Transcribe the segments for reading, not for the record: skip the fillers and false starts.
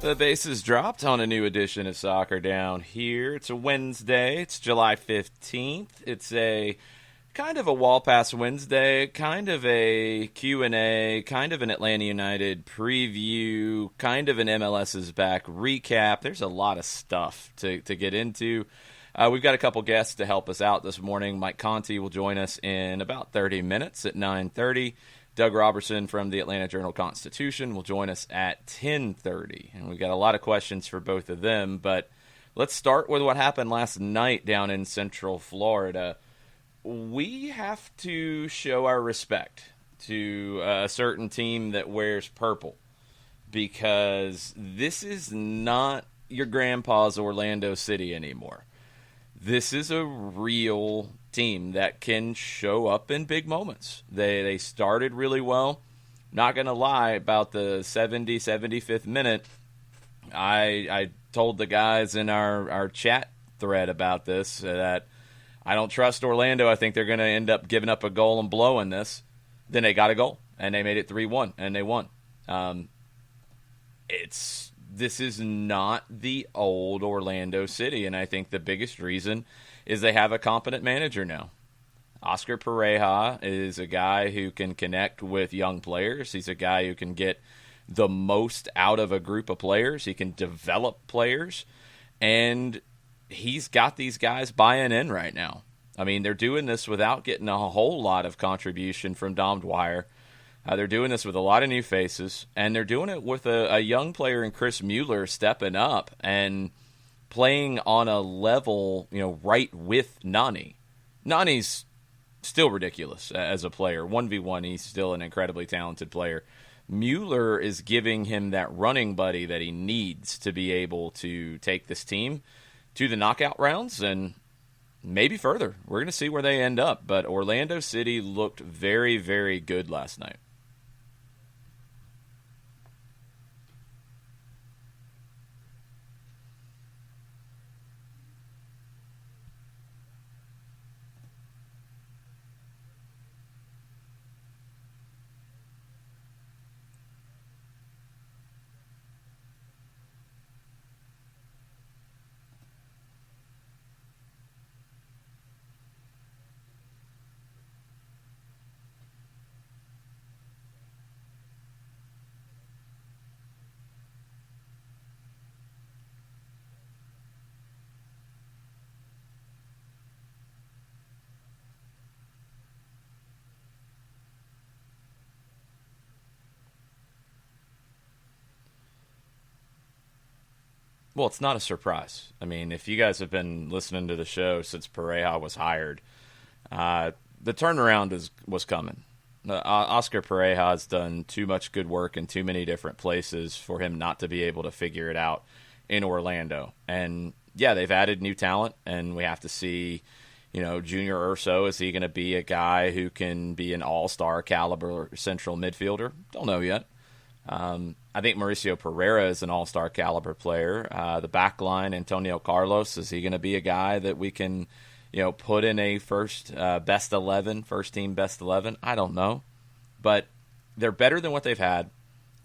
The bases dropped on a new edition of Soccer Down here. It's a Wednesday. It's July 15th. It's a kind of a wall pass Wednesday, kind of a Q&A, kind of an Atlanta United preview, kind of an MLS's back recap. There's a lot of stuff to get into. We've got a couple guests to help us out this morning. Mike Conti will join us in about 30 minutes at 9:30. Doug Robertson from the Atlanta Journal-Constitution will join us at 10:30. And we've got a lot of questions for both of them, but let's start with what happened last night down in Central Florida. We have to show our respect to a certain team that wears purple, because this is not your grandpa's Orlando City anymore. This is a real team that can show up in big moments. They started really well. Not going to lie, about the 75th minute, I told the guys in our chat thread about this that I don't trust Orlando. I think they're going to end up giving up a goal and blowing this. Then they got a goal, and they made it 3-1, and they won. This is not the old Orlando City, and I think the biggest reason is they have a competent manager now. Oscar Pareja is a guy who can connect with young players. He's a guy who can get the most out of a group of players. He can develop players, and he's got these guys buying in right now. I mean, they're doing this without getting a whole lot of contribution from Dom Dwyer. They're doing this with a lot of new faces, and they're doing it with a young player in Chris Mueller stepping up and playing on a level, right with Nani. Nani's still ridiculous as a player. 1v1, he's still an incredibly talented player. Mueller is giving him that running buddy that he needs to be able to take this team to the knockout rounds and maybe further. We're going to see where they end up, but Orlando City looked very, very good last night. Well, it's not a surprise. I mean, if you guys have been listening to the show since Pareja was hired, the turnaround was coming. Oscar Pareja has done too much good work in too many different places for him not to be able to figure it out in Orlando. And, yeah, they've added new talent, and we have to see, Junior Urso, is he going to be a guy who can be an all-star caliber central midfielder? Don't know yet. I think Mauricio Pereira is an all-star caliber player. The back line, Antonio Carlos, is he going to be a guy that we can, put in a first team best 11? I don't know. But they're better than what they've had,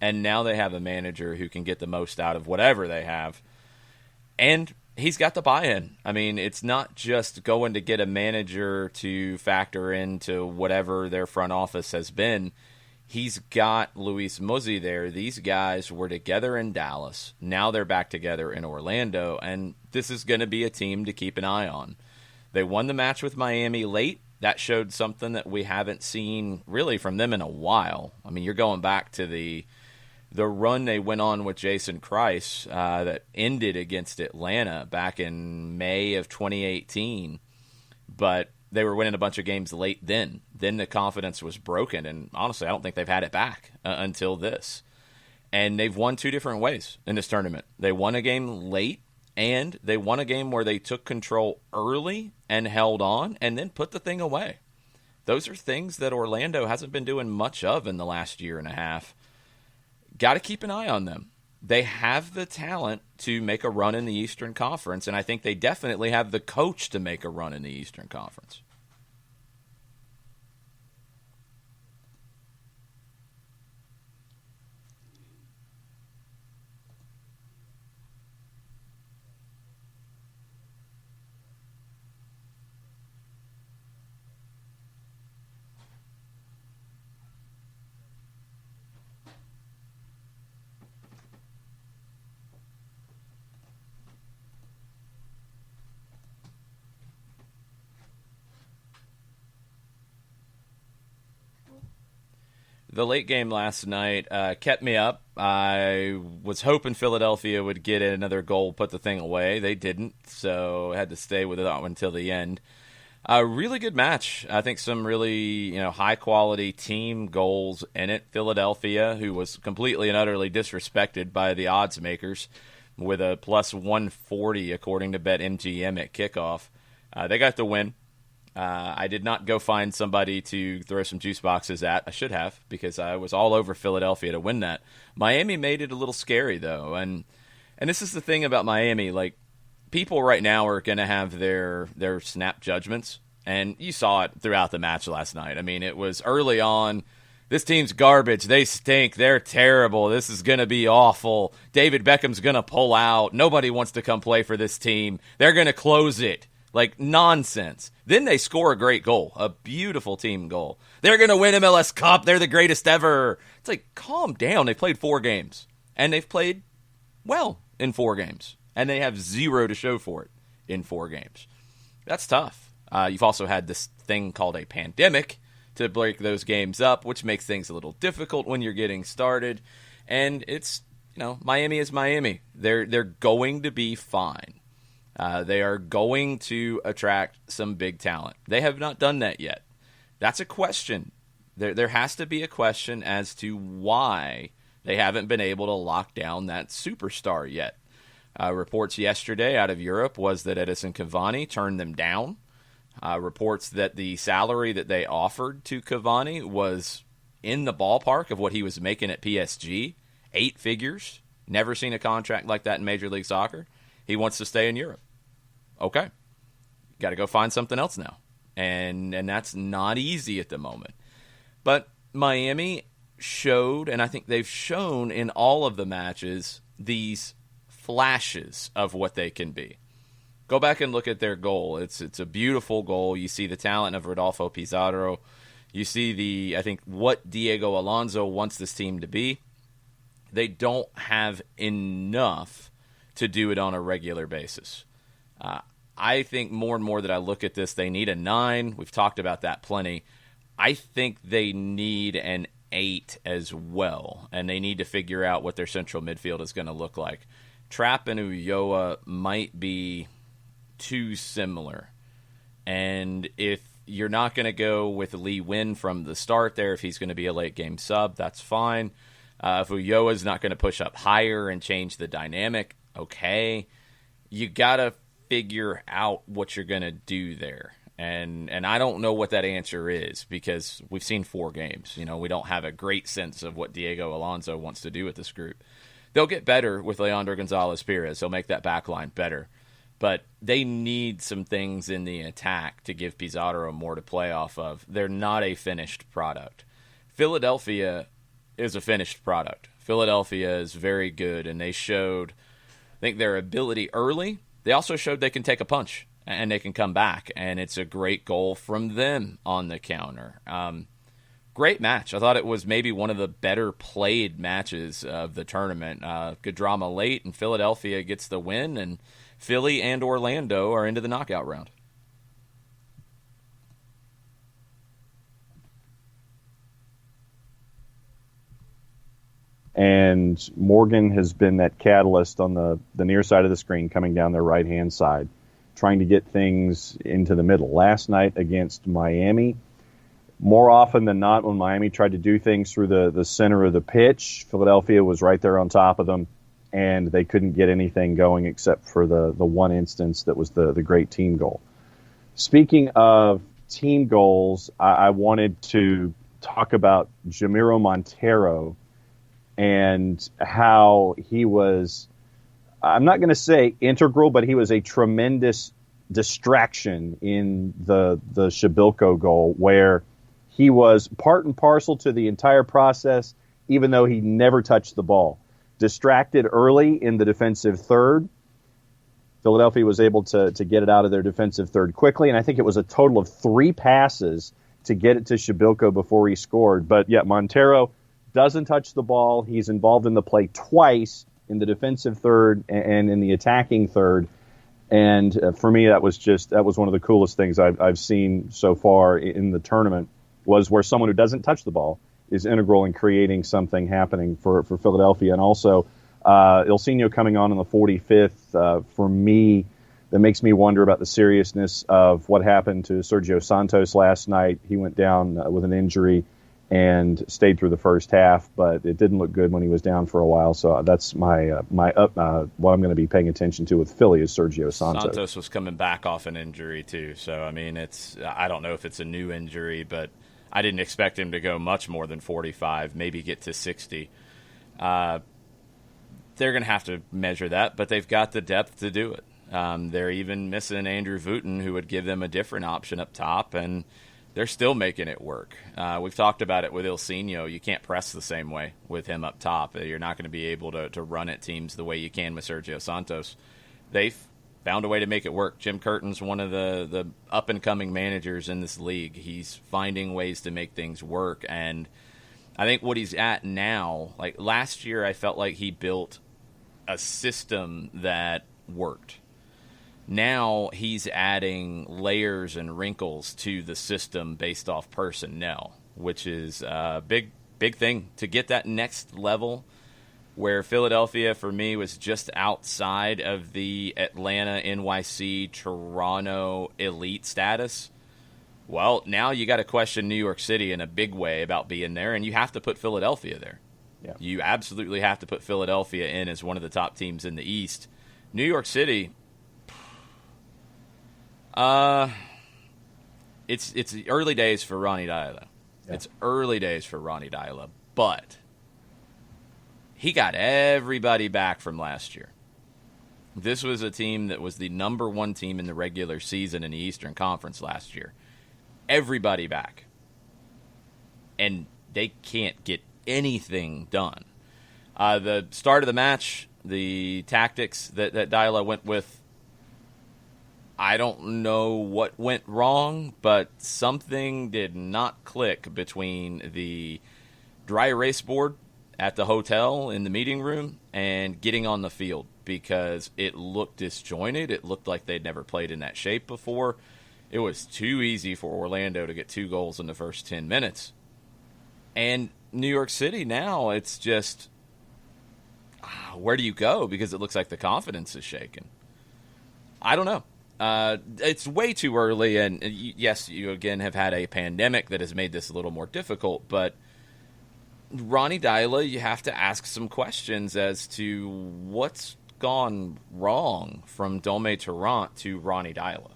and now they have a manager who can get the most out of whatever they have. And he's got the buy-in. I mean, it's not just going to get a manager to factor into whatever their front office has been. He's got Luis Muzzi there. These guys were together in Dallas. Now they're back together in Orlando, and this is going to be a team to keep an eye on. They won the match with Miami late. That showed something that we haven't seen really from them in a while. I mean, you're going back to the run they went on with Jason Kreis that ended against Atlanta back in May of 2018. But they were winning a bunch of games late then. Then the confidence was broken, and honestly, I don't think they've had it back until this. And they've won two different ways in this tournament. They won a game late, and they won a game where they took control early and held on and then put the thing away. Those are things that Orlando hasn't been doing much of in the last year and a half. Got to keep an eye on them. They have the talent to make a run in the Eastern Conference, and I think they definitely have the coach to make a run in the Eastern Conference. The late game last night kept me up. I was hoping Philadelphia would get another goal, put the thing away. They didn't, so I had to stay with it until the end. A really good match. I think some really high-quality team goals in it. Philadelphia, who was completely and utterly disrespected by the odds makers, with a plus 140 according to BetMGM at kickoff. They got the win. I did not go find somebody to throw some juice boxes at. I should have, because I was all over Philadelphia to win that. Miami made it a little scary, though. And this is the thing about Miami. Like, people right now are going to have their snap judgments. And you saw it throughout the match last night. I mean, it was early on. This team's garbage. They stink. They're terrible. This is going to be awful. David Beckham's going to pull out. Nobody wants to come play for this team. They're going to close it. Like, nonsense. Then they score a great goal, a beautiful team goal. They're going to win MLS Cup. They're the greatest ever. It's like, calm down. They played 4 games, and they've played well in 4 games, and they have 0 to show for it in 4 games. That's tough. You've also had this thing called a pandemic to break those games up, which makes things a little difficult when you're getting started. And it's, Miami is Miami. They're going to be fine. They are going to attract some big talent. They have not done that yet. That's a question. There has to be a question as to why they haven't been able to lock down that superstar yet. Reports yesterday out of Europe was that Edison Cavani turned them down. Reports that the salary that they offered to Cavani was in the ballpark of what he was making at PSG, 8 figures. Never seen a contract like that in Major League Soccer. He wants to stay in Europe. Okay. Got to go find something else now. And that's not easy at the moment. But Miami showed, and I think they've shown in all of the matches, these flashes of what they can be. Go back and look at their goal. It's a beautiful goal. You see the talent of Rodolfo Pizarro. You see what Diego Alonso wants this team to be. They don't have enough to do it on a regular basis. I think more and more that I look at this, they need a 9. We've talked about that plenty. I think they need an 8 as well, and they need to figure out what their central midfield is going to look like. Trapp and Ulloa might be too similar. And if you're not going to go with Lee Win from the start there, if he's going to be a late game sub, that's fine. If Ulloa's not going to push up higher and change the dynamic, okay. You got to figure out what you're going to do there. And I don't know what that answer is, because we've seen 4 games. We don't have a great sense of what Diego Alonso wants to do with this group. They'll get better with Leandro Gonzalez-Perez. He'll make that back line better. But they need some things in the attack to give Pizarro more to play off of. They're not a finished product. Philadelphia is a finished product. Philadelphia is very good, and they showed, I think, their ability early. They also showed they can take a punch, and they can come back, and it's a great goal from them on the counter. Great match. I thought it was maybe one of the better played matches of the tournament. Good drama late, and Philadelphia gets the win, and Philly and Orlando are into the knockout round. And Morgan has been that catalyst on the near side of the screen, coming down their right-hand side, trying to get things into the middle. Last night against Miami, more often than not, when Miami tried to do things through the center of the pitch, Philadelphia was right there on top of them, and they couldn't get anything going except for the one instance that was the great team goal. Speaking of team goals, I wanted to talk about Jamiro Montero and how he was, I'm not going to say integral, but he was a tremendous distraction in the Shabilko goal, where he was part and parcel to the entire process, even though he never touched the ball. Distracted early in the defensive third. Philadelphia was able to get it out of their defensive third quickly, and I think it was a total of 3 passes to get it to Shabilko before he scored. But yet Montero doesn't touch the ball. He's involved in the play twice, in the defensive third and in the attacking third. And for me, that was one of the coolest things I've seen so far in the tournament, was where someone who doesn't touch the ball is integral in creating something happening for Philadelphia. And also, Ilsinho coming on in the 45th, for me, that makes me wonder about the seriousness of what happened to Sergio Santos last night. He went down with an injury and stayed through the first half, but it didn't look good when he was down for a while. So that's what I'm going to be paying attention to with Philly is Sergio Santos. Santos was coming back off an injury too, so I mean, I don't know if it's a new injury, but I didn't expect him to go much more than 45, maybe get to 60. They're going to have to measure that, but they've got the depth to do it. They're even missing Andrew Wooten, who would give them a different option up top, and they're still making it work. We've talked about it with Ilsinho. You can't press the same way with him up top. You're not going to be able to run at teams the way you can with Sergio Santos. They've found a way to make it work. Jim Curtin's one of the up-and-coming managers in this league. He's finding ways to make things work, and I think what he's at now, like last year I felt like he built a system that worked. Now he's adding layers and wrinkles to the system based off personnel, which is a big thing to get that next level where Philadelphia, for me, was just outside of the Atlanta, NYC, Toronto elite status. Well, now you got to question New York City in a big way about being there, and you have to put Philadelphia there. Yeah. You absolutely have to put Philadelphia in as one of the top teams in the East. New York City, it's early days for Ronnie Deila. Yeah. It's early days for Ronnie Deila, but he got everybody back from last year. This was a team that was the number one team in the regular season in the Eastern Conference last year. Everybody back. And they can't get anything done. The start of the match, the tactics that Deila went with, I don't know what went wrong, but something did not click between the dry erase board at the hotel in the meeting room and getting on the field because it looked disjointed. It looked like they'd never played in that shape before. It was too easy for Orlando to get 2 goals in the first 10 minutes. And New York City now, it's just, where do you go? Because it looks like the confidence is shaken. I don't know. It's way too early, and yes, you again have had a pandemic that has made this a little more difficult, but Ronnie Deila, you have to ask some questions as to what's gone wrong from Dome Tarrant to Ronnie Deila.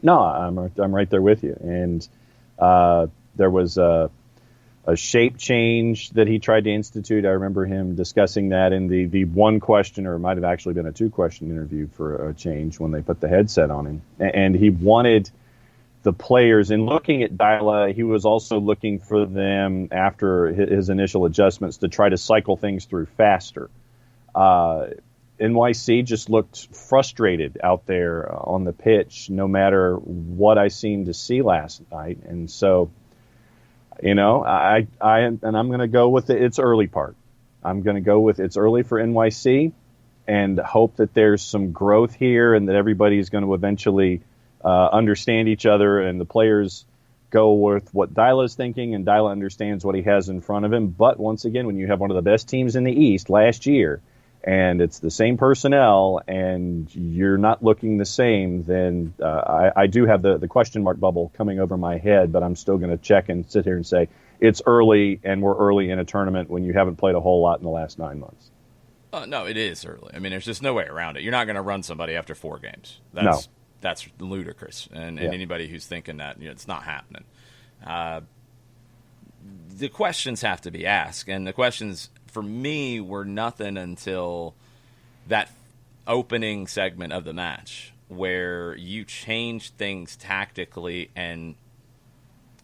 No, I'm right there with you, and there was a shape change that he tried to institute. I remember him discussing that in the one question, or it might have actually been a 2-question interview for a change when they put the headset on him. And he wanted the players, in looking at Deila, he was also looking for them after his initial adjustments to try to cycle things through faster. NYC just looked frustrated out there on the pitch, no matter what I seemed to see last night. And so, you know, I'm going to go with its early part. I'm going to go with it's early for NYC and hope that there's some growth here and that everybody's going to eventually understand each other and the players go with what Deila's thinking and Deila understands what he has in front of him. But once again, when you have one of the best teams in the East last year and it's the same personnel and you're not looking the same, then I do have the question mark bubble coming over my head, but I'm still going to check and sit here and say it's early and we're early in a tournament when you haven't played a whole lot in the last 9 months. No, it is early. I mean, there's just no way around it. You're not going to run somebody after 4 games. That's ludicrous. And anybody who's thinking that, it's not happening. The questions have to be asked. And the questions, for me, were nothing until that opening segment of the match where you changed things tactically and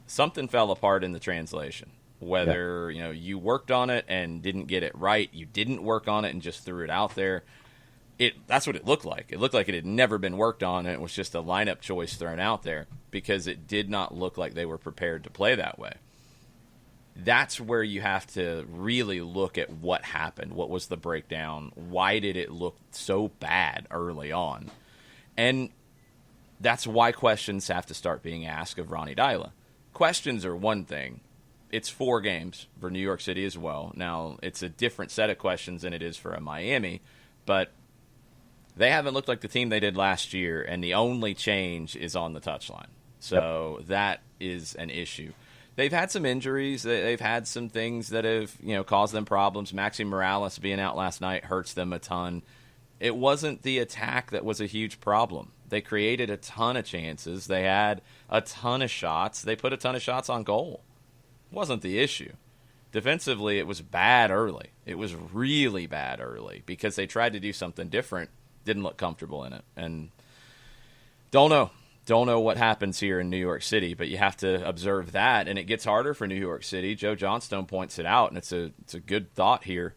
something fell apart in the translation. Whether, you worked on it and didn't get it right, you didn't work on it and just threw it out there. That's what it looked like. It looked like it had never been worked on, and it was just a lineup choice thrown out there because it did not look like they were prepared to play that way. That's where you have to really look at what happened. What was the breakdown? Why did it look so bad early on? And that's why questions have to start being asked of Ronnie Deila. Questions are one thing. it's 4 games for New York City as well. Now, it's a different set of questions than it is for a Miami, but they haven't looked like the team they did last year, and the only change is on the touchline. So that is an issue. They've had some injuries. They've had some things that have, caused them problems. Maxi Morales being out last night hurts them a ton. It wasn't the attack that was a huge problem. They created a ton of chances. They had a ton of shots. They put a ton of shots on goal. It wasn't the issue. Defensively, it was bad early. It was really bad early because they tried to do something different, didn't look comfortable in it. And don't know what happens here in New York City, but you have to observe that, and it gets harder for New York City. Joe Johnstone points it out, and it's a good thought here.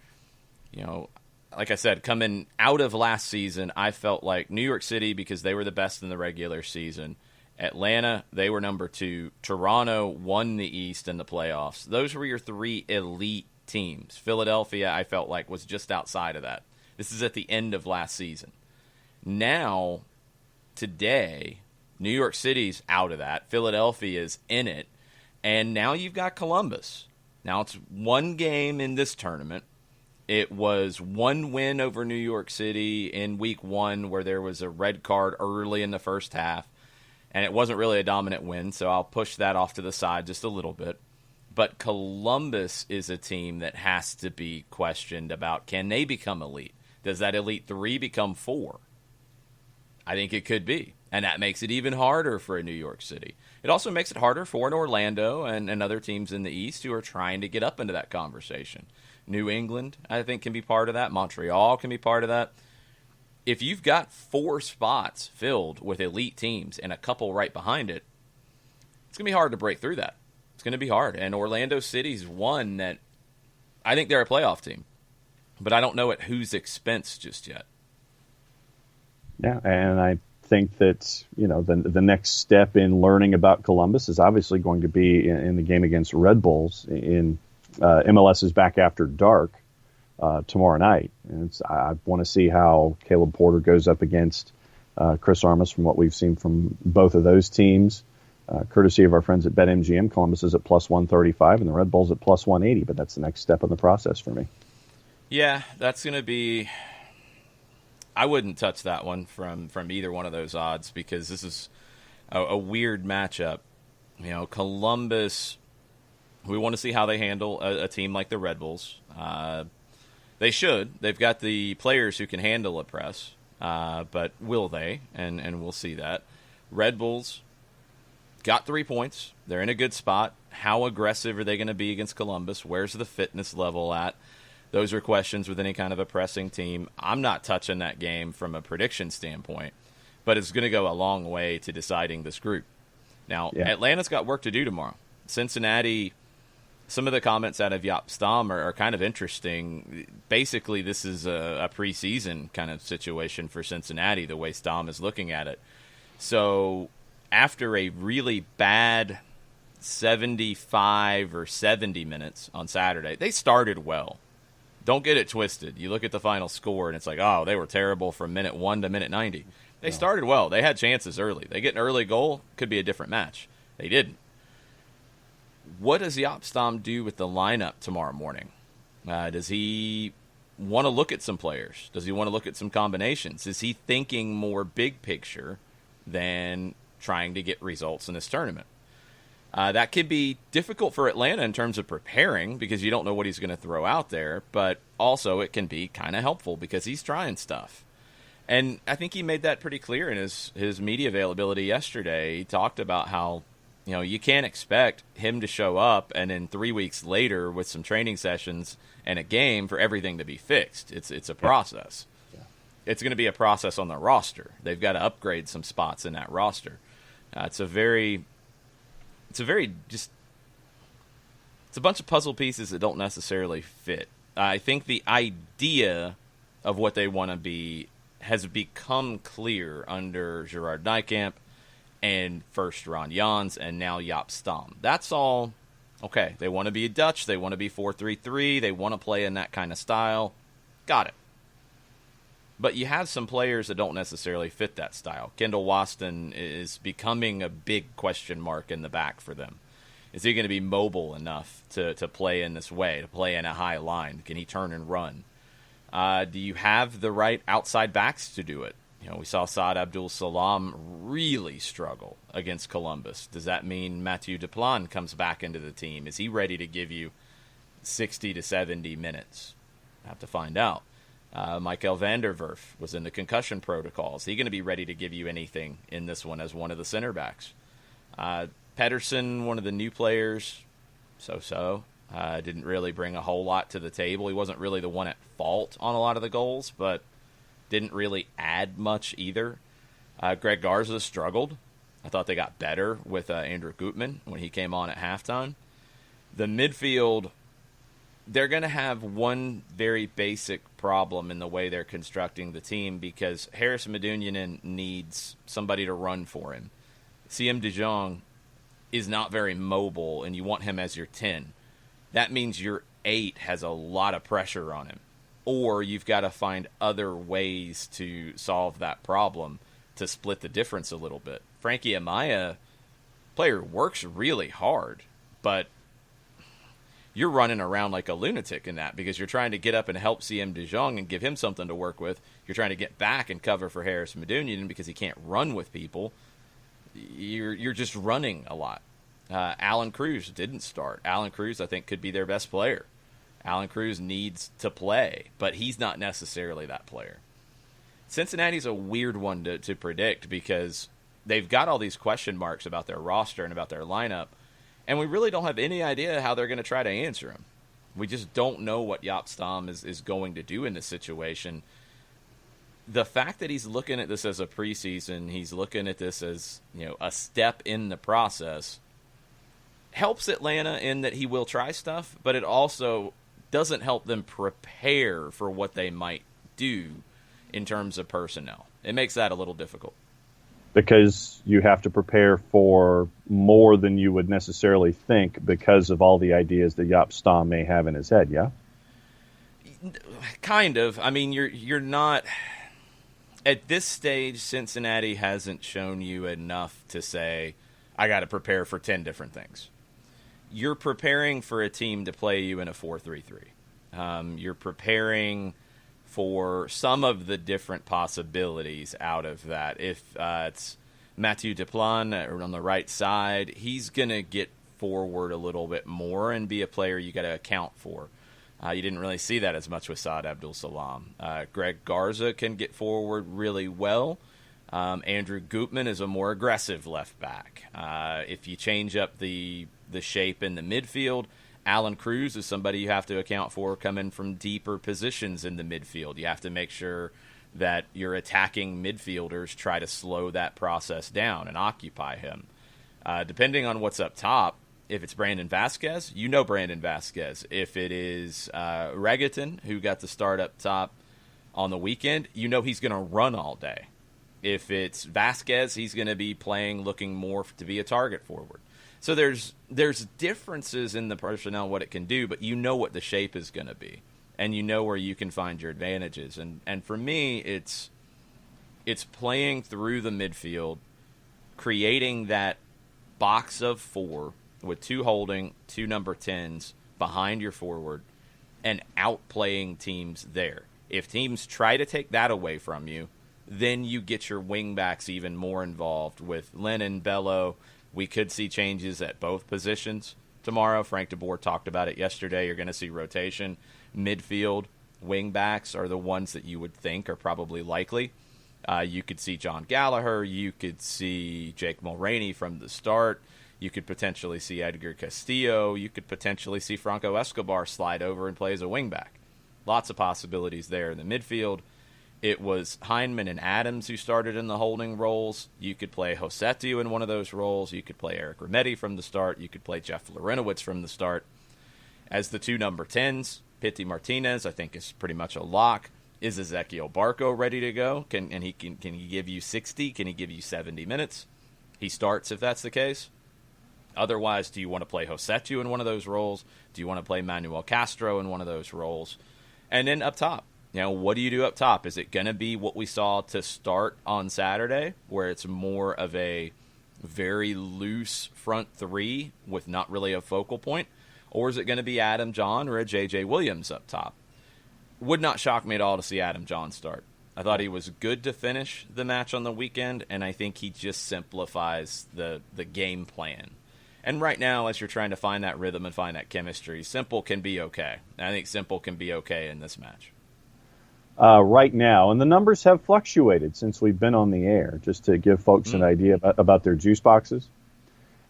Like I said, coming out of last season, I felt like New York City, because they were the best in the regular season. Atlanta, they were number 2. Toronto won the East in the playoffs. Those were your 3 elite teams. Philadelphia, I felt like, was just outside of that. This is at the end of last season. Now, today, New York City's out of that. Philadelphia's in it. And now you've got Columbus. Now it's 1 game in this tournament. It was 1 win over New York City in week 1 where there was a red card early in the first half. And it wasn't really a dominant win, so I'll push that off to the side just a little bit. But Columbus is a team that has to be questioned about, can they become elite? Does that elite 3 become 4? I think it could be. And that makes it even harder for a New York City. It also makes it harder for an Orlando and other teams in the East who are trying to get up into that conversation. New England, I think, can be part of that. Montreal can be part of that. If you've got 4 spots filled with elite teams and a couple right behind it, it's going to be hard to break through that. It's going to be hard. And Orlando City's one that I think they're a playoff team, but I don't know at whose expense just yet. Yeah, and I think that the next step in learning about Columbus is obviously going to be in the game against Red Bulls in MLS's Back After Dark tomorrow night. And I want to see how Caleb Porter goes up against Chris Armas from what we've seen from both of those teams. Courtesy of our friends at BetMGM, Columbus is at plus 135 and the Red Bulls at plus 180, but that's the next step in the process for me. Yeah, that's going to be... I wouldn't touch that one from either one of those odds because this is a weird matchup. Columbus, we want to see how they handle a team like the Red Bulls. They should. They've got the players who can handle a press, but will they? And we'll see that. Red Bulls got 3 points. They're in a good spot. How aggressive are they going to be against Columbus? Where's the fitness level at? Those are questions with any kind of a pressing team. I'm not touching that game from a prediction standpoint, but it's going to go a long way to deciding this group. Now, Atlanta's got work to do tomorrow. Cincinnati, some of the comments out of Jaap Stam are kind of interesting. Basically, this is a preseason kind of situation for Cincinnati, the way Stam is looking at it. So after a really bad 75 or 70 minutes on Saturday, they started well. Don't get it twisted. You look at the final score, and it's like, oh, they were terrible from minute 1 to minute 90. They started well. They had chances early. They get an early goal, could be a different match. They didn't. What does Jaap Stam do with the lineup tomorrow morning? Does he want to look at some players? Does he want to look at some combinations? Is he thinking more big picture than trying to get results in this tournament? That could be difficult for Atlanta in terms of preparing because you don't know what he's going to throw out there, but also it can be kind of helpful because he's trying stuff. And I think he made that pretty clear in his media availability yesterday. He talked about how, you can't expect him to show up and then 3 weeks later with some training sessions and a game for everything to be fixed. It's a process. Yeah. It's going to be a process on the roster. They've got to upgrade some spots in that roster. It's a bunch of puzzle pieces that don't necessarily fit. I think the idea of what they want to be has become clear under Gerard Nijkamp and first Ron Jans and now Jaap Stam. That's all okay. They want to be Dutch. They want to be 4-3-3. They want to play in that kind of style. Got it. But you have some players that don't necessarily fit that style. Kendall Waston is becoming a big question mark in the back for them. Is he going to be mobile enough to play in this way, to play in a high line? Can he turn and run? Do you have the right outside backs to do it? We saw Saad Abdul-Salam really struggle against Columbus. Does that mean Mathieu Duplan comes back into the team? Is he ready to give you 60 to 70 minutes? Have to find out. Michael van der Werf was in the concussion protocol. Is he going to be ready to give you anything in this one as one of the center backs? Pedersen, one of the new players, so-so. Didn't really bring a whole lot to the table. He wasn't really the one at fault on a lot of the goals, but didn't really add much either. Greg Garza struggled. I thought they got better with Andrew Gutman when he came on at halftime. The midfield, they're going to have one very basic problem in the way they're constructing the team because Harris Medunjanin needs somebody to run for him. CM De Jong is not very mobile, and you want him as your 10. That means your 8 has a lot of pressure on him. Or you've got to find other ways to solve that problem to split the difference a little bit. Frankie Amaya, player works really hard, but you're running around like a lunatic in that because you're trying to get up and help CM De Jong and give him something to work with. You're trying to get back and cover for Harris Medunjanin because he can't run with people. You're just running a lot. Alan Cruz didn't start. Alan Cruz, I think, could be their best player. Alan Cruz needs to play, but he's not necessarily that player. Cincinnati's a weird one to predict because they've got all these question marks about their roster and about their lineup, and we really don't have any idea how they're going to try to answer them. We just don't know what Jaap Stam is going to do in this situation. The fact that he's looking at this as a preseason, he's looking at this as a step in the process, helps Atlanta in that he will try stuff, but it also doesn't help them prepare for what they might do in terms of personnel. It makes that a little difficult. Because you have to prepare for more than you would necessarily think because of all the ideas that Jaap Stam may have in his head, yeah? Kind of. I mean, you're not... At this stage, Cincinnati hasn't shown you enough to say, I got to prepare for 10 different things. You're preparing for a team to play you in a 4-3-3. You're preparing for some of the different possibilities out of that. If it's Mathieu Duplan on the right side, he's going to get forward a little bit more and be a player you got to account for. You didn't really see that as much with Saad Abdul-Salam. Greg Garza can get forward really well. Andrew Gutman is a more aggressive left back. If you change up the shape in the midfield, Alan Cruz is somebody you have to account for coming from deeper positions in the midfield. You have to make sure that your attacking midfielders try to slow that process down and occupy him. Depending on what's up top, if it's Brandon Vasquez, you know Brandon Vasquez. If it is Regaton, who got the start up top on the weekend, you know he's going to run all day. If it's Vasquez, he's going to be playing looking more to be a target forward. So there's differences in the personnel, what it can do, but you know what the shape is going to be, and you know where you can find your advantages. And for me, it's playing through the midfield, creating that box of 4 with 2 holding, 2 number 10s behind your forward, and outplaying teams there. If teams try to take that away from you, then you get your wingbacks even more involved with Lennon, Bello. We could see changes at both positions tomorrow. Frank de Boer talked about it yesterday. You're going to see rotation. Midfield wingbacks are the ones that you would think are probably likely. You could see John Gallagher. You could see Jake Mulroney from the start. You could potentially see Edgar Castillo. You could potentially see Franco Escobar slide over and play as a wingback. Lots of possibilities there in the midfield. It was Heineman and Adams who started in the holding roles. You could play Josetiu in one of those roles. You could play Eric Remedi from the start. You could play Jeff Larinowitz from the start. As the 2 number 10s, Pity Martinez, I think, is pretty much a lock. Is Ezequiel Barco ready to go? Can he give you 60? Can he give you 70 minutes? He starts if that's the case. Otherwise, do you want to play Josetiu in one of those roles? Do you want to play Manuel Castro in one of those roles? And then up top. What do you do up top? Is it going to be what we saw to start on Saturday, where it's more of a very loose front three with not really a focal point? Or is it going to be Adam John or a J.J. Williams up top? Would not shock me at all to see Adam John start. I thought he was good to finish the match on the weekend, and I think he just simplifies the game plan. And right now, as you're trying to find that rhythm and find that chemistry, Simple can be okay. And I think Simple can be okay in this match. Right now, and the numbers have fluctuated since we've been on the air, just to give folks an idea about their juice boxes.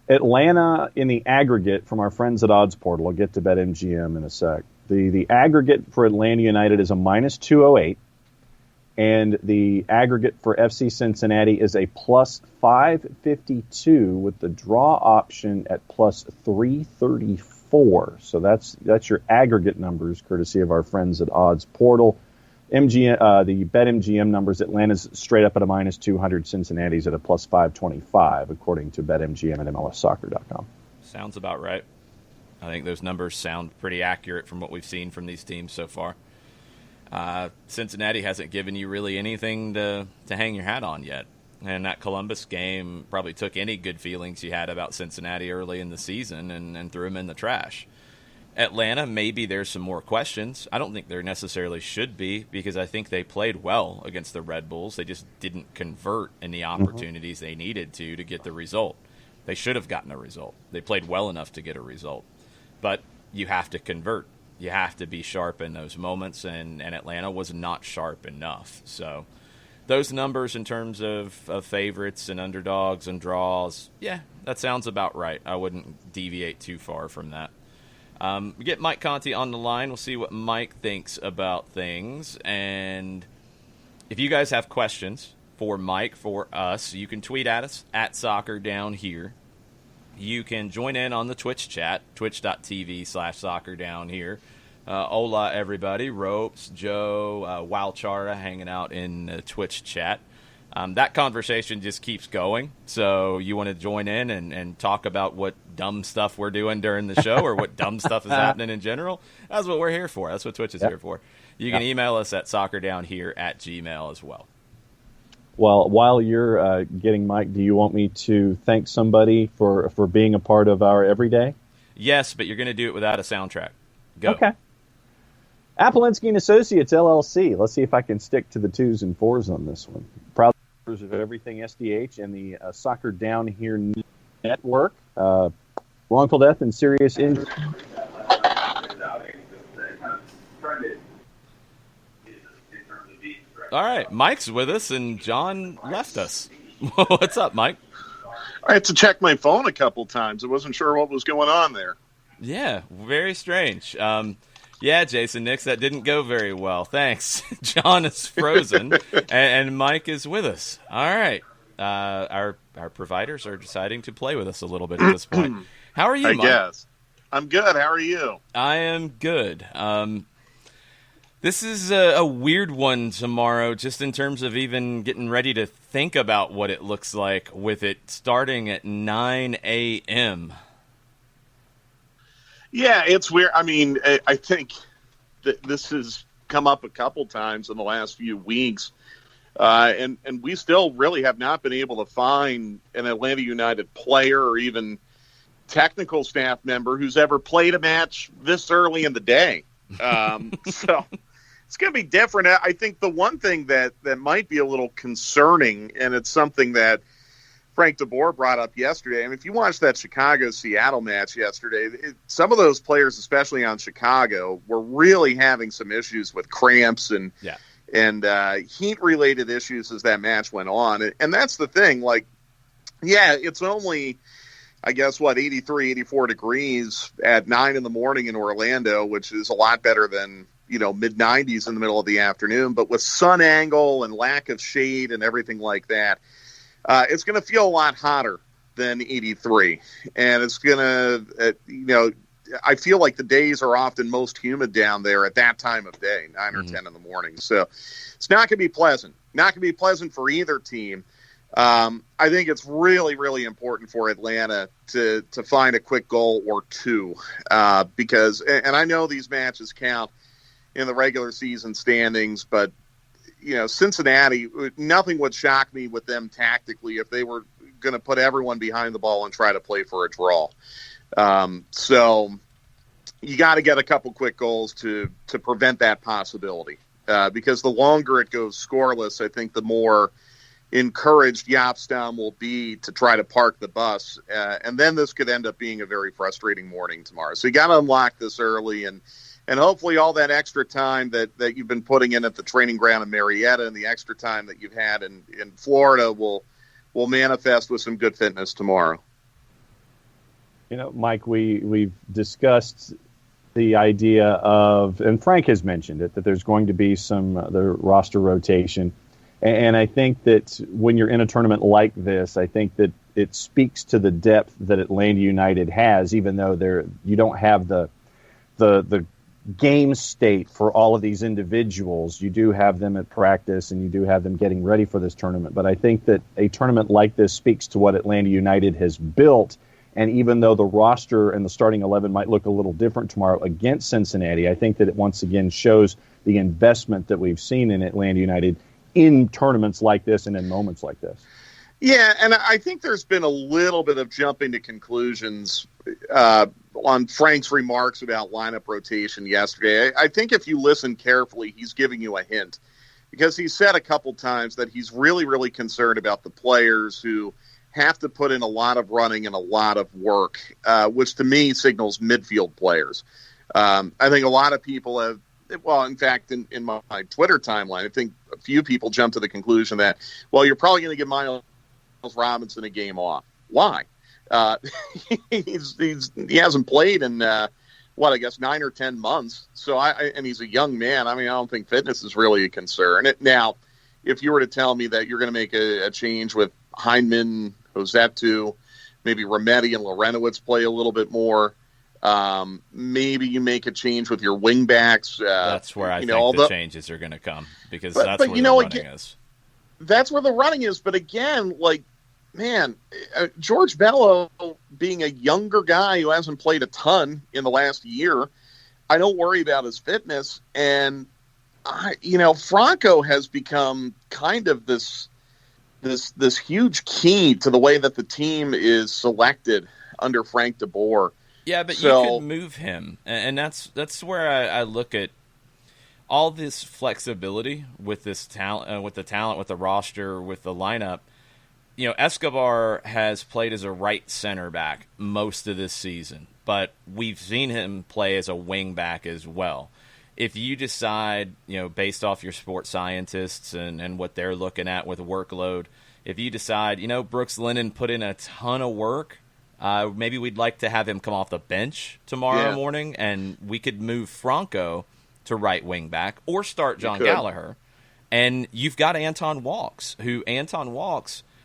Atlanta in the aggregate from our friends at Odds Portal, I'll get to BetMGM in a sec. The aggregate for Atlanta United is a minus 208, and the aggregate for FC Cincinnati is a plus 552 with the draw option at plus 334. So that's your aggregate numbers, courtesy of our friends at Odds Portal. The BetMGM numbers, Atlanta's straight up at a minus 200, Cincinnati's at a plus 525, according to BetMGM and MLSsoccer.com. Sounds about right. I think those numbers sound pretty accurate from what we've seen from these teams so far. Cincinnati hasn't given you really anything to hang your hat on yet. And that Columbus game probably took any good feelings you had about Cincinnati early in the season and threw them in the trash. Atlanta, maybe there's some more questions. I don't think there necessarily should be, because I think they played well against the Red Bulls. They just didn't convert in the opportunities they needed to get the result. They should have gotten a result. They played well enough to get a result. But you have to convert. You have to be sharp in those moments, and Atlanta was not sharp enough. So those numbers in terms of favorites and underdogs and draws, yeah, that sounds about right. I wouldn't deviate too far from that. We get Mike Conti on the line. We'll see what Mike thinks about things. And if you guys have questions for Mike, for us, you can tweet at us, at Soccer Down Here. You can join in on the Twitch chat, twitch.tv/Soccer Down Here. Hola, everybody. Ropes, Joe, Wildchara hanging out in the Twitch chat. That conversation just keeps going. So you want to join in and talk about what dumb stuff we're doing during the show or what dumb stuff is happening in general? That's what we're here for. That's what Twitch is here for. You can email us at soccerdownhere@gmail as well. Well, while you're getting Mike, do you want me to thank somebody for being a part of our everyday? Yes, but you're going to do it without a soundtrack. Go. Okay. Appalinsky and Associates, LLC. Let's see if I can stick to the 2s and 4s on this one. Proud members of everything SDH and the Soccer Down Here network. Wrongful death and serious injury. All right, Mike's with us, and John left us. What's up, Mike? I had to check my phone a couple times. I wasn't sure what was going on there. Yeah, very strange. Yeah, Jason Nix, that didn't go very well. Thanks. John is frozen, and Mike is with us. All right. Our providers are deciding to play with us a little bit at this point. How are you, Mike? I guess. I'm good. How are you? I am good. This is a weird one tomorrow, just in terms of even getting ready to think about what it looks like with it starting at 9 a.m. Yeah, it's weird. I mean, I think that this has come up a couple times in the last few weeks, and we still really have not been able to find an Atlanta United player or even technical staff member who's ever played a match this early in the day. So it's going to be different. I think the one thing that might be a little concerning, and it's something that Frank DeBoer brought up yesterday. I mean, if you watched that Chicago-Seattle match yesterday, some of those players, especially on Chicago, were really having some issues with cramps and heat-related issues as that match went on. And that's the thing. Like, yeah, it's only, I guess, 83, 84 degrees at 9 in the morning in Orlando, which is a lot better than, mid-90s in the middle of the afternoon. But with sun angle and lack of shade and everything like that, it's going to feel a lot hotter than 83. And it's going to, I feel like the days are often most humid down there at that time of day, 9 or 10 in the morning. So it's not going to be pleasant. Not going to be pleasant for either team. I think it's really, really important for Atlanta to find a quick goal or two because, and I know these matches count in the regular season standings, but Cincinnati, nothing would shock me with them tactically if they were going to put everyone behind the ball and try to play for a draw. So you got to get a couple quick goals to prevent that possibility. Because the longer it goes scoreless, I think the more encouraged Yapstam will be to try to park the bus. And then this could end up being a very frustrating morning tomorrow. So you got to unlock this early, and hopefully all that extra time that you've been putting in at the training ground in Marietta and the extra time that you've had in Florida will manifest with some good fitness tomorrow. Mike, we've discussed the idea of, and Frank has mentioned it, that there's going to be the roster rotation. And I think that when you're in a tournament like this, I think that it speaks to the depth that Atlanta United has, even though you don't have the game state for all of these individuals. You do have them at practice, and you do have them getting ready for this tournament. But I think that a tournament like this speaks to what Atlanta United has built. And even though the roster and the starting 11 might look a little different tomorrow against Cincinnati, I think that it once again shows the investment that we've seen in Atlanta United in tournaments like this and in moments like this. Yeah, and I think there's been a little bit of jumping to conclusions on Frank's remarks about lineup rotation yesterday. I think if you listen carefully, he's giving you a hint, because he said a couple times that he's really, really concerned about the players who have to put in a lot of running and a lot of work, which to me signals midfield players. I think a lot of people have, well, in fact, in my Twitter timeline, I think a few people jumped to the conclusion that, well, you're probably going to give Miles Robinson a game off. Why? He hasn't played in, I guess 9 or 10 months. So and he's a young man. I mean, I don't think fitness is really a concern. Now, if you were to tell me that you're going to make a change with Heinemann, Rossetto, maybe Remedi and Lorenowitz play a little bit more, maybe you make a change with your wingbacks. That's where I think the changes are going to come, because that's where the running is. That's where the running is. But again, George Bello, being a younger guy who hasn't played a ton in the last year, I don't worry about his fitness. And, Franco has become kind of this huge key to the way that the team is selected under Frank de Boer. Yeah, but you could move him, and that's where I look at all this flexibility with this talent, with the roster, with the lineup. Escobar has played as a right center back most of this season, but we've seen him play as a wing back as well. If you decide, based off your sports scientists and what they're looking at with workload, if you decide, Brooks Lennon put in a ton of work, maybe we'd like to have him come off the bench tomorrow morning, and we could move Franco to right wing back or start John Gallagher. And you've got Anton Walks,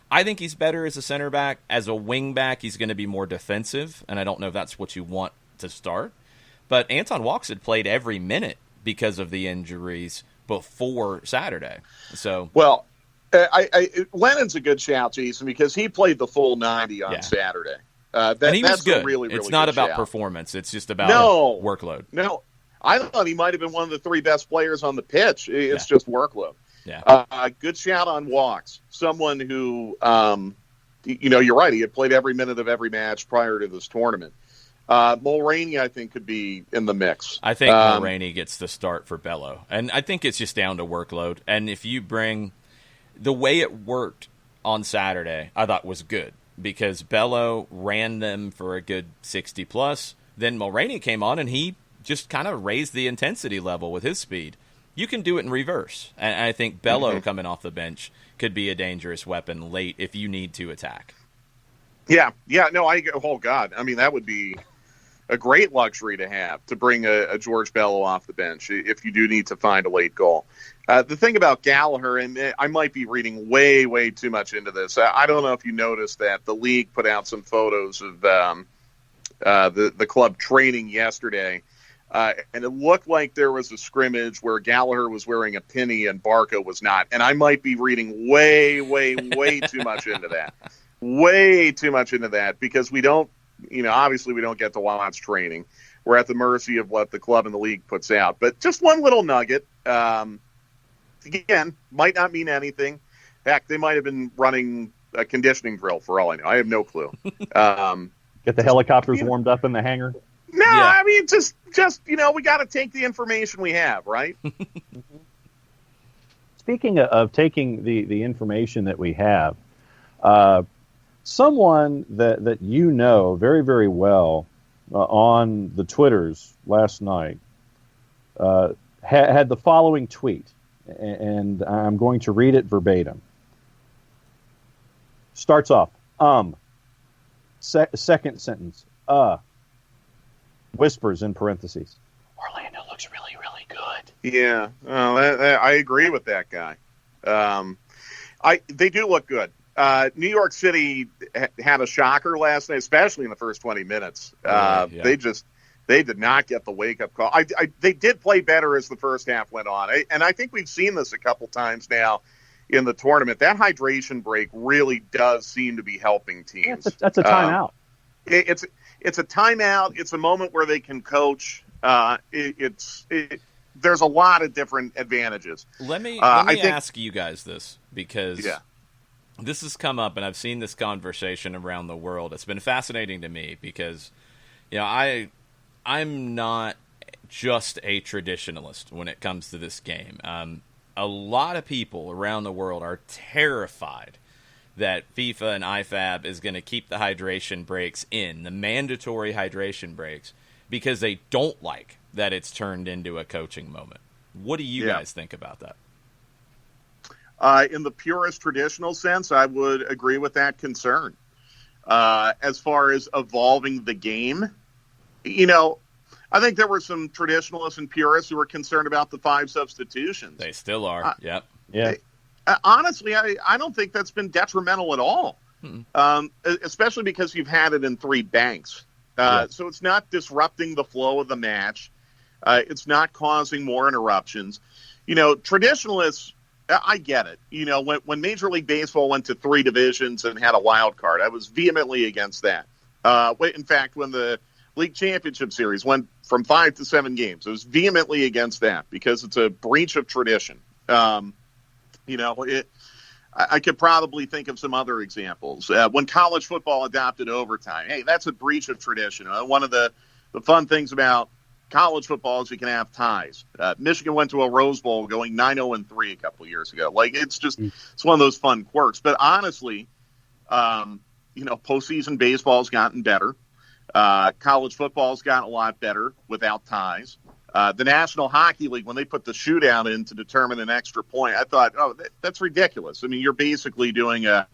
I think he's better as a center back. As a wing back, he's going to be more defensive, and I don't know if that's what you want to start. But Anton Walks had played every minute because of the injuries before Saturday. So, well, Lennon's a good shout, Jason, because he played the full 90 on Saturday. And he was good. Really, really it's not about shout. Performance. It's just about workload. No, I thought he might have been one of the 3 best players on the pitch. It's just workload. Yeah. Good shout on Walks. Someone who, you're right. He had played every minute of every match prior to this tournament. Mulroney, I think, could be in the mix. I think Mulroney gets the start for Bello. And I think it's just down to workload. And if you bring the way it worked on Saturday, I thought was good, because Bello ran them for a good 60+. Then Mulroney came on, and he just kind of raised the intensity level with his speed. You can do it in reverse. And I think Bello coming off the bench could be a dangerous weapon late if you need to attack. Yeah. No, oh, God. I mean, that would be a great luxury to have, to bring a George Bello off the bench if you do need to find a late goal. The thing about Gallagher, and I might be reading way, way too much into this. I don't know if you noticed that the league put out some photos of the club training yesterday. And it looked like there was a scrimmage where Gallagher was wearing a penny and Barca was not. And I might be reading way, way, way too much into that. Way too much into that, because we don't, obviously we don't get to watch training. We're at the mercy of what the club and the league puts out. But just one little nugget, again, might not mean anything. Heck, they might have been running a conditioning drill for all I know. I have no clue. Get the helicopters warmed up in the hangar. No, yeah. I mean, just we got to take the information we have, right? Speaking of taking the information that we have, someone that you know very, very well on the Twitters last night had the following tweet, and I'm going to read it verbatim. Starts off, second sentence, whispers in parentheses. Orlando looks really, really good. Yeah, I agree with that guy. They do look good. New York City had a shocker last night, especially in the first 20 minutes. Yeah. They did not get the wake-up call. They did play better as the first half went on. And I think we've seen this a couple times now in the tournament. That hydration break really does seem to be helping teams. Yeah, that's a timeout. It's a timeout. It's a moment where they can coach. There's a lot of different advantages. Let me ask you guys this, because this has come up, and I've seen this conversation around the world. It's been fascinating to me because, I'm not just a traditionalist when it comes to this game. A lot of people around the world are terrified that FIFA and IFAB is going to keep the hydration breaks in, the mandatory hydration breaks, because they don't like that it's turned into a coaching moment. What do you guys think about that? In the purest traditional sense, I would agree with that concern. As far as evolving the game, I think there were some traditionalists and purists who were concerned about the 5 substitutions. They still are. Yep. Yeah. Honestly, I don't think that's been detrimental at all, especially because you've had it in 3 banks. So it's not disrupting the flow of the match. It's not causing more interruptions. Traditionalists, I get it. When Major League Baseball went to 3 divisions and had a wild card, I was vehemently against that. In fact, when the League Championship Series went from 5 to 7 games, I was vehemently against that because it's a breach of tradition. I could probably think of some other examples. When college football adopted overtime, hey, that's a breach of tradition. One of the fun things about college football is you can have ties. Michigan went to a Rose Bowl going 9-0-3 a couple of years ago. It's one of those fun quirks. But honestly, postseason baseball's gotten better. College football's gotten a lot better without ties. The National Hockey League, when they put the shootout in to determine an extra point, I thought, that's ridiculous. I mean, you're basically doing a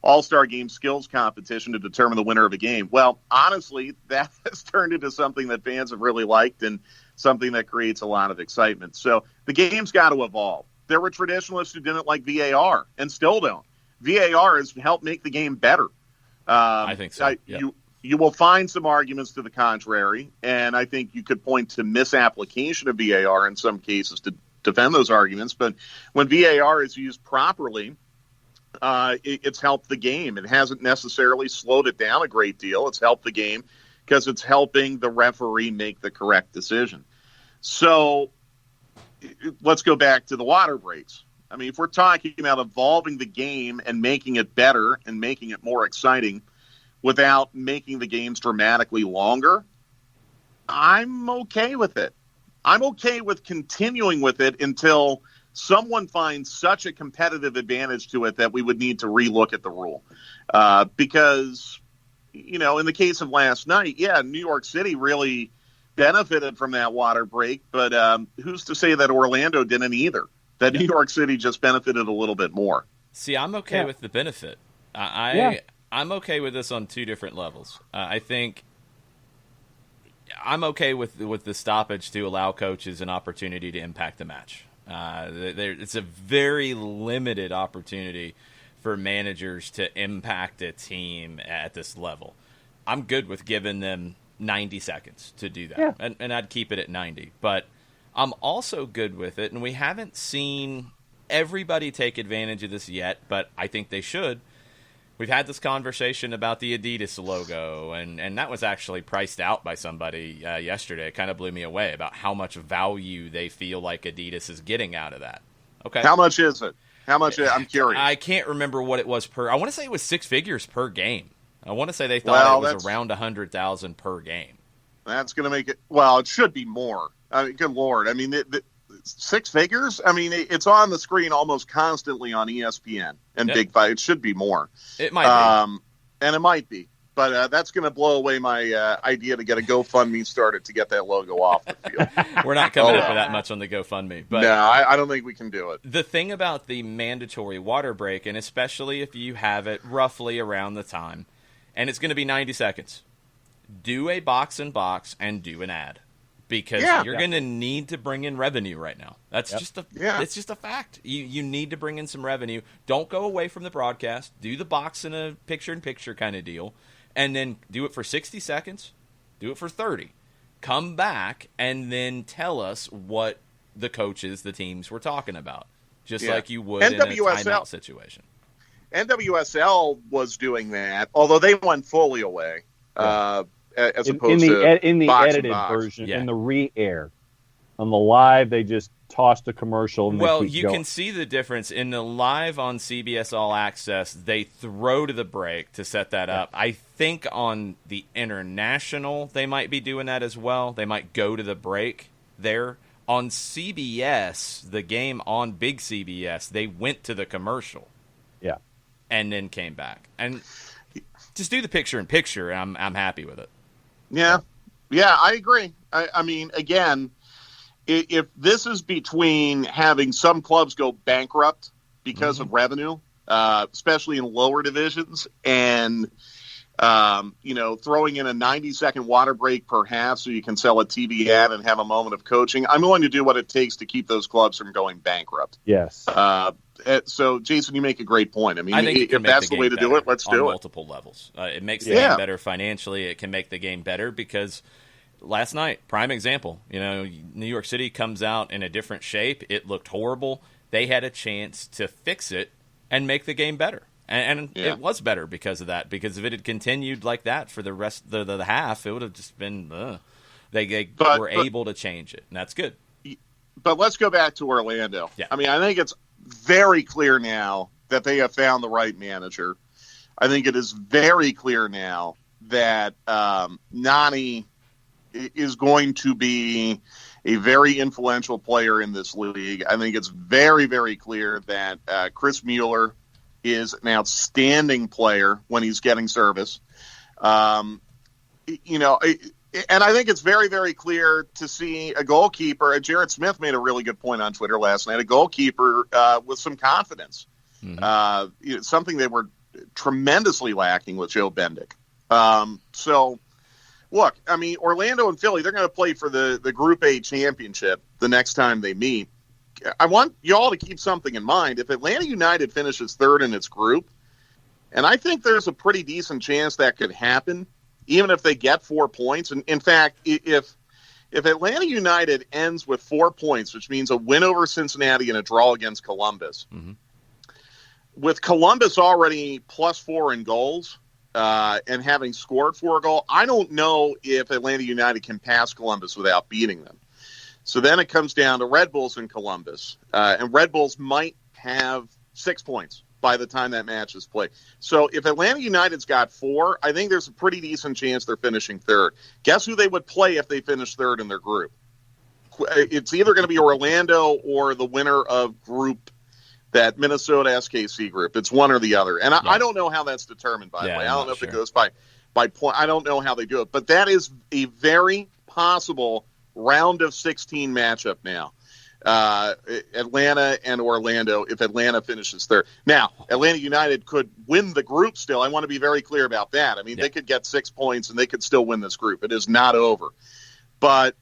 all-star game skills competition to determine the winner of a game. Well, honestly, that has turned into something that fans have really liked and something that creates a lot of excitement. So the game's got to evolve. There were traditionalists who didn't like VAR and still don't. VAR has helped make the game better. I think so. You will find some arguments to the contrary, and I think you could point to misapplication of VAR in some cases to defend those arguments. But when VAR is used properly, it's helped the game. It hasn't necessarily slowed it down a great deal. It's helped the game because it's helping the referee make the correct decision. So let's go back to the water breaks. I mean, if we're talking about evolving the game and making it better and making it more exciting without making the games dramatically longer, I'm okay with it. I'm okay with continuing with it until someone finds such a competitive advantage to it that we would need to relook at the rule. Because, in the case of last night, New York City really benefited from that water break, but who's to say that Orlando didn't either? That New York City just benefited a little bit more. See, I'm okay with the benefit. I'm okay with this on 2 different levels. I think I'm okay with the stoppage to allow coaches an opportunity to impact the match. It's a very limited opportunity for managers to impact a team at this level. I'm good with giving them 90 seconds to do that, and I'd keep it at 90. But I'm also good with it, and we haven't seen everybody take advantage of this yet, but I think they should. We've had this conversation about the Adidas logo, and that was actually priced out by somebody yesterday. It kind of blew me away about how much value they feel like Adidas is getting out of that. Okay, how much is it? How much? I'm curious. I can't remember what it was per. I want to say it was six figures per game. I want to say they thought it was around 100,000 per game. That's going to make it. Well, it should be more. I mean, good Lord. I mean, six figures? I mean, it's on the screen almost constantly on ESPN and Big Five. It should be more. It might be. And it might be. But that's going to blow away my idea to get a GoFundMe started to get that logo off the field. We're not coming up with that much on the GoFundMe. But no, I don't think we can do it. The thing about the mandatory water break, and especially if you have it roughly around the time, and it's going to be 90 seconds, do a box-in-box and do an ad. Because you're going to need to bring in revenue right now. That's it's just a fact. You need to bring in some revenue. Don't go away from the broadcast. Do the box in a picture-in-picture kind of deal. And then do it for 60 seconds. Do it for 30. Come back and then tell us what the coaches, the teams were talking about. Just like you would in a timeout situation. NWSL was doing that, although they went fully away. As opposed to in the edited version, in the re-air. On the live, they just tossed a commercial. And well, you can see the difference. In the live on CBS All Access, they throw to the break to set that up. I think on the international, they might be doing that as well. They might go to the break there. On CBS, the game on Big CBS, they went to the commercial. Yeah. And then came back. And just do the picture-in-picture, and I'm happy with it. Yeah, I agree. I mean, again, if this is between having some clubs go bankrupt because of revenue, especially in lower divisions, and throwing in a 90-second water break per half so you can sell a TV ad and have a moment of coaching, I'm willing to do what it takes to keep those clubs from going bankrupt. Yes. So, Jason, you make a great point. I mean, if that's the way to do it, let's do it. On multiple levels. It makes the game better financially. It can make the game better because last night, prime example, New York City comes out in a different shape. It looked horrible. They had a chance to fix it and make the game better. And it was better because of that. Because if it had continued like that for the rest of the half, it would have just been they were able to change it, and that's good. But let's go back to Orlando. Yeah. I mean, I think it's very clear now that they have found the right manager. I think it is very clear now that Nani is going to be a very influential player in this league. I think it's very, very clear that Chris Mueller is an outstanding player when he's getting service. And I think it's very, very clear to see a goalkeeper. Jared Smith made a really good point on Twitter last night. A goalkeeper with some confidence, something they were tremendously lacking with Joe Bendick. So, look, I mean, Orlando and Philly, they're going to play for the Group A championship the next time they meet. I want you all to keep something in mind. If Atlanta United finishes third in its group, and I think there's a pretty decent chance that could happen, even if they get 4 points. And in fact, if Atlanta United ends with 4 points, which means a win over Cincinnati and a draw against Columbus, with Columbus already +4 in goals and having scored 4 goals, I don't know if Atlanta United can pass Columbus without beating them. So then it comes down to Red Bulls and Columbus. And Red Bulls might have 6 points by the time that match is played. So if Atlanta United's got 4, I think there's a pretty decent chance they're finishing third. Guess who they would play if they finish third in their group? It's either going to be Orlando or the winner of group, that Minnesota SKC group. It's one or the other. And I don't know how that's determined, by the way. I don't know if it goes by point. I don't know how they do it. But that is a very possible round of 16 matchup now. Atlanta and Orlando, if Atlanta finishes third. Now, Atlanta United could win the group still. I want to be very clear about that. I mean, they could get 6 points and they could still win this group. It is not over. But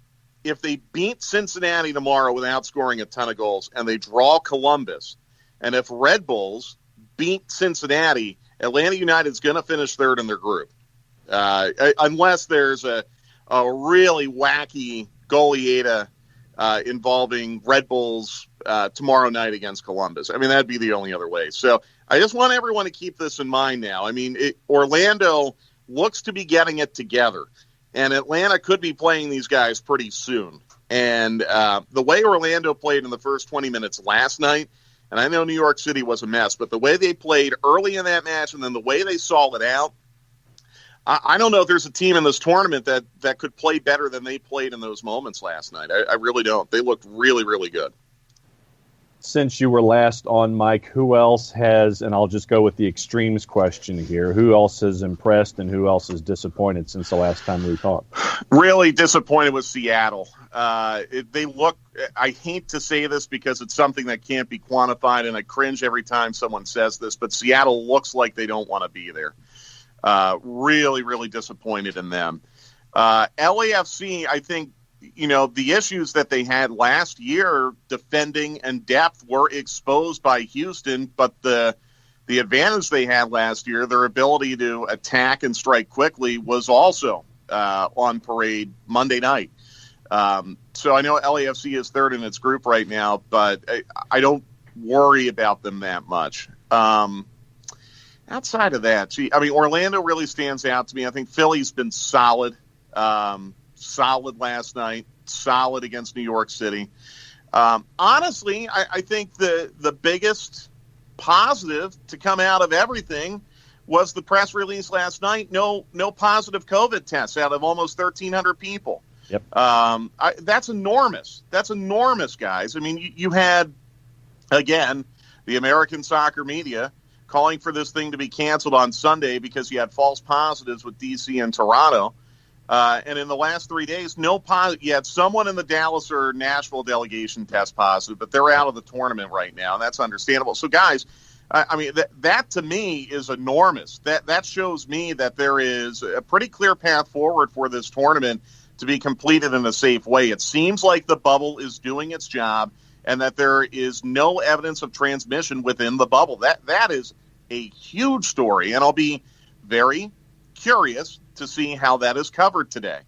if they beat Cincinnati tomorrow without scoring a ton of goals and they draw Columbus, and if Red Bulls beat Cincinnati, Atlanta United's going to finish third in their group. Unless there's a really wacky goleada involving Red Bulls tomorrow night against Columbus. I mean, that'd be the only other way. So I just want everyone to keep this in mind now. I mean, Orlando looks to be getting it together, and Atlanta could be playing these guys pretty soon. And the way Orlando played in the first 20 minutes last night, And I know New York City was a mess, but the way they played early in that match and then the way they saw it out, I don't know if there's a team in this tournament that could play better than they played in those moments last night. I really don't. They looked really, really good. Since you were last on, Mike, who else has, and I'll just go with the extremes question here, who else has impressed and who else has disappointed since the last time we talked? Really disappointed with Seattle. They look, I hate to say this because it's something that can't be quantified, and I cringe every time someone says this, but Seattle looks like they don't want to be there. Really, really disappointed in them. LAFC, I think, the issues that they had last year defending and depth were exposed by Houston, but the advantage they had last year, their ability to attack and strike quickly, was also on parade Monday night. So I know LAFC is third in its group right now, but I don't worry about them that much. Outside of that, Orlando really stands out to me. I think Philly's been solid. Solid last night, solid against New York City. Honestly, I think the biggest positive to come out of everything was the press release last night. No positive COVID tests out of almost 1,300 people. Yep. That's enormous. That's enormous, guys. I mean, you had, again, the American soccer media calling for this thing to be canceled on Sunday because you had false positives with D.C. and Toronto. And in the last 3 days, no positive. You had someone in the Dallas or Nashville delegation test positive, but they're out of the tournament right now, and that's understandable. So, guys, that to me is enormous. That shows me that there is a pretty clear path forward for this tournament to be completed in a safe way. It seems like the bubble is doing its job, and that there is no evidence of transmission within the bubble. That is a huge story, and I'll be very curious to see how that is covered today,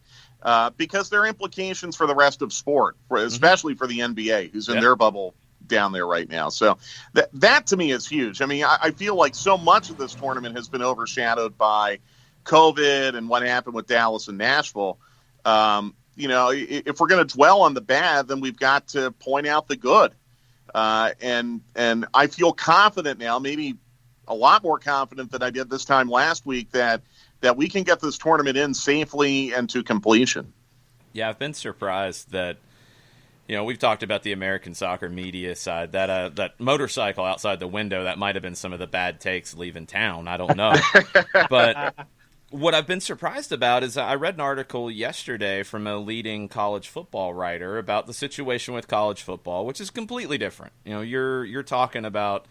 because there are implications for the rest of sport, especially for the NBA, who's in their bubble down there right now. So that to me is huge. I mean, I feel like so much of this tournament has been overshadowed by COVID and what happened with Dallas and Nashville. If we're going to dwell on the bad, then we've got to point out the good. And I feel confident now, maybe a lot more confident than I did this time last week, that we can get this tournament in safely and to completion. Yeah, I've been surprised that, we've talked about the American soccer media side, that motorcycle outside the window, that might have been some of the bad takes leaving town. I don't know. But what I've been surprised about is I read an article yesterday from a leading college football writer about the situation with college football, which is completely different. You're talking about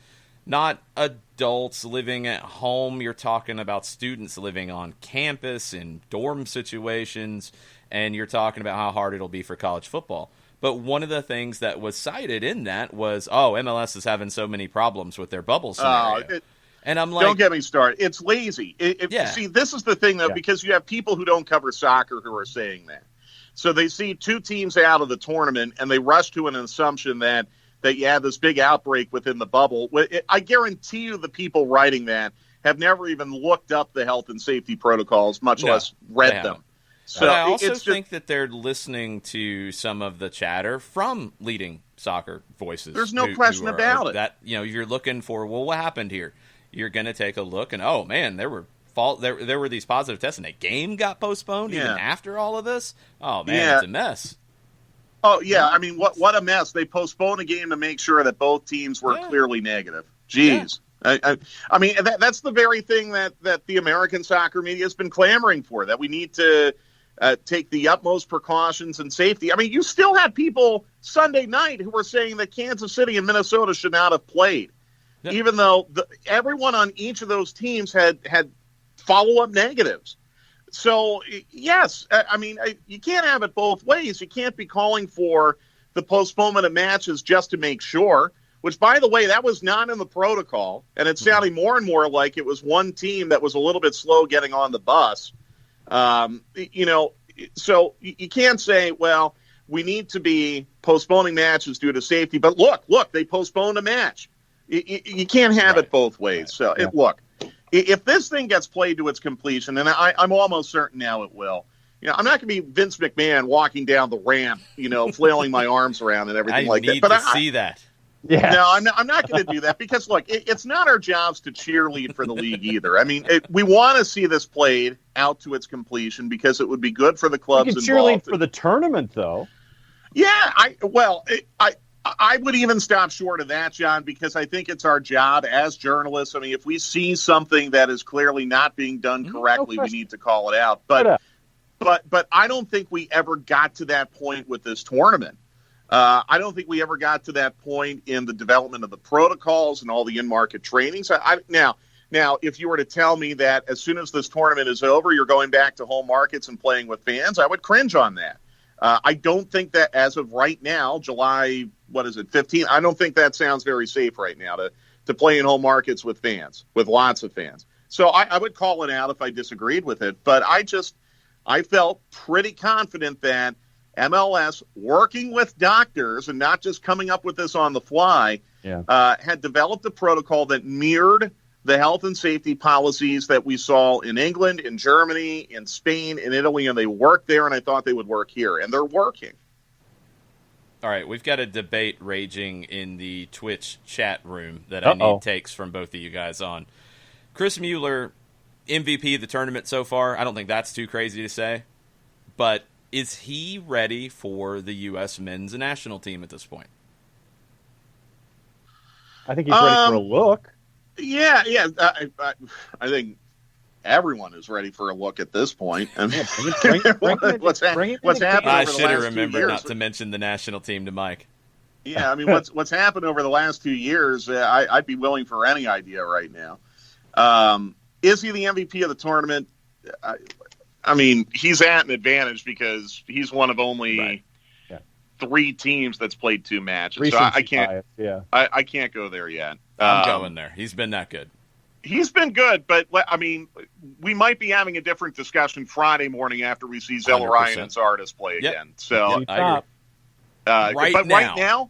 not adults living at home. You're talking about students living on campus in dorm situations, and you're talking about how hard it'll be for college football. But one of the things that was cited in that was, MLS is having so many problems with their bubble scenario. And I'm like, don't get me started. It's lazy. See, this is the thing, though, because you have people who don't cover soccer who are saying that. So they see two teams out of the tournament, and they rush to an assumption that you have this big outbreak within the bubble. I guarantee you the people writing that have never even looked up the health and safety protocols, much less read them. So but I also think that they're listening to some of the chatter from leading soccer voices. There's no question about it. That, you're looking for, what happened here? You're going to take a look, and, oh, man, there were these positive tests, and a game got postponed even after all of this? Oh, man, it's a mess. Oh, yeah. I mean, what a mess. They postponed a game to make sure that both teams were clearly negative. Jeez. Yeah. I mean, that's the very thing that the American soccer media has been clamoring for, that we need to take the utmost precautions and safety. I mean, you still had people Sunday night who were saying that Kansas City and Minnesota should not have played, even though everyone on each of those teams had follow-up negatives. So, yes, I mean, you can't have it both ways. You can't be calling for the postponement of matches just to make sure, which, by the way, that was not in the protocol, and it's sounding more and more like it was one team that was a little bit slow getting on the bus. So you can't say, well, we need to be postponing matches due to safety, but look, they postponed a match. You can't have it both ways. So, look. If this thing gets played to its completion, and I'm almost certain now it will, I'm not going to be Vince McMahon walking down the ramp, flailing my arms around and everything like that. But I need to see that. Yeah. No, I'm not going to do that because, look, it's not our jobs to cheerlead for the league either. I mean, we want to see this played out to its completion because it would be good for the You clubs can involved. cheerlead for the tournament, though. Yeah, I would even stop short of that, John, because I think it's our job as journalists. I mean, if we see something that is clearly not being done correctly, we need to call it out. But I don't think we ever got to that point with this tournament. I don't think we ever got to that point in the development of the protocols and all the in-market trainings. Now, if you were to tell me that as soon as this tournament is over, you're going back to home markets and playing with fans, I would cringe on that. I don't think that as of right now, July, 15? I don't think that sounds very safe right now to play in home markets with fans, with lots of fans. So I would call it out if I disagreed with it. But I felt pretty confident that MLS, working with doctors and not just coming up with this on the fly, had developed a protocol that mirrored the health and safety policies that we saw in England, in Germany, in Spain, in Italy, and they worked there, and I thought they would work here, and they're working. All right, we've got a debate raging in the Twitch chat room that I need takes from both of you guys on. Chris Mueller, MVP of the tournament so far. I don't think that's too crazy to say, but is he ready for the U.S. men's national team at this point? I think he's ready for a look. Yeah. I think everyone is ready for a look at this point. I mean, what's happened? I should have remembered not to mention the national team to Mike. Yeah, I mean, what's happened over the last 2 years? I'd be willing for any idea right now. Is he the MVP of the tournament? I mean, he's at an advantage because he's one of only 3 teams that's played 2 matches. So I can't. I can't go there yet. I'm going there. He's been that good. He's been good, but I mean, we might be having a different discussion Friday morning after we see Ryan and Zardes play again. So, I agree. Right now,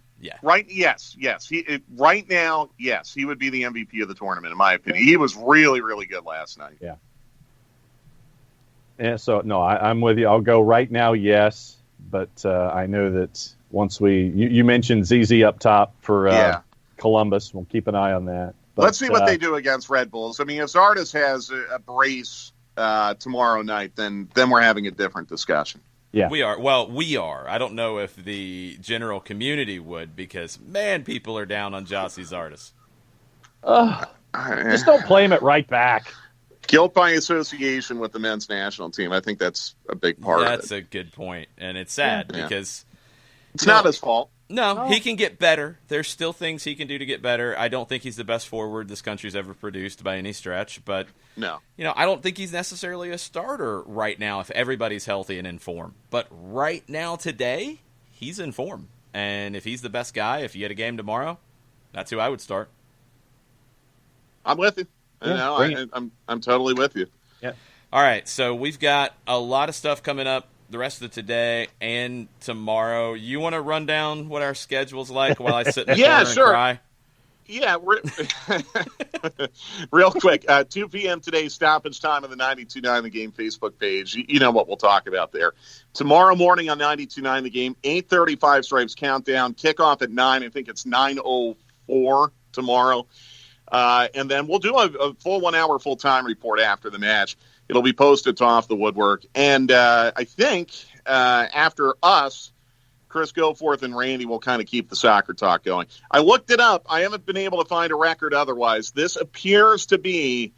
yes, he would be the MVP of the tournament in my opinion. He was really, really good last night. Yeah. Yeah. So no, I'm with you. I'll go right now. Yes, but I know that once you mentioned ZZ up top for Columbus, we'll keep an eye on that. But, let's see what they do against Red Bulls. I mean, if Zardes has a brace tomorrow night, then we're having a different discussion. Yeah, we are. Well, we are. I don't know if the general community would, because man, people are down on Jossie Zardes. Just don't play him at right back. Guilt by association with the men's national team. I think that's a big part of it. That's a good point, and it's sad because it's not his fault. No, he can get better. There's still things he can do to get better. I don't think he's the best forward this country's ever produced by any stretch, but I don't think he's necessarily a starter right now if everybody's healthy and in form. But right now, today, he's in form. And if he's the best guy, if you had a game tomorrow, that's who I would start. I'm with you. I'm totally with you. Yeah. All right, so we've got a lot of stuff coming up the rest of today and tomorrow. You want to run down what our schedule's like while I sit in the corner and cry? Yeah, real quick. 2 p.m. today, stoppage time on the 92.9 The Game Facebook page. You know what we'll talk about there. Tomorrow morning on 92.9 The Game, 8:35 Stripes Countdown. Kickoff at 9. I think it's 9:04 tomorrow. And then we'll do a full 1 hour full-time report after the match. It'll be posted to Off the Woodwork. And I think after us, Chris Goforth and Randy will kind of keep the soccer talk going. I looked it up. I haven't been able to find a record otherwise. This appears to be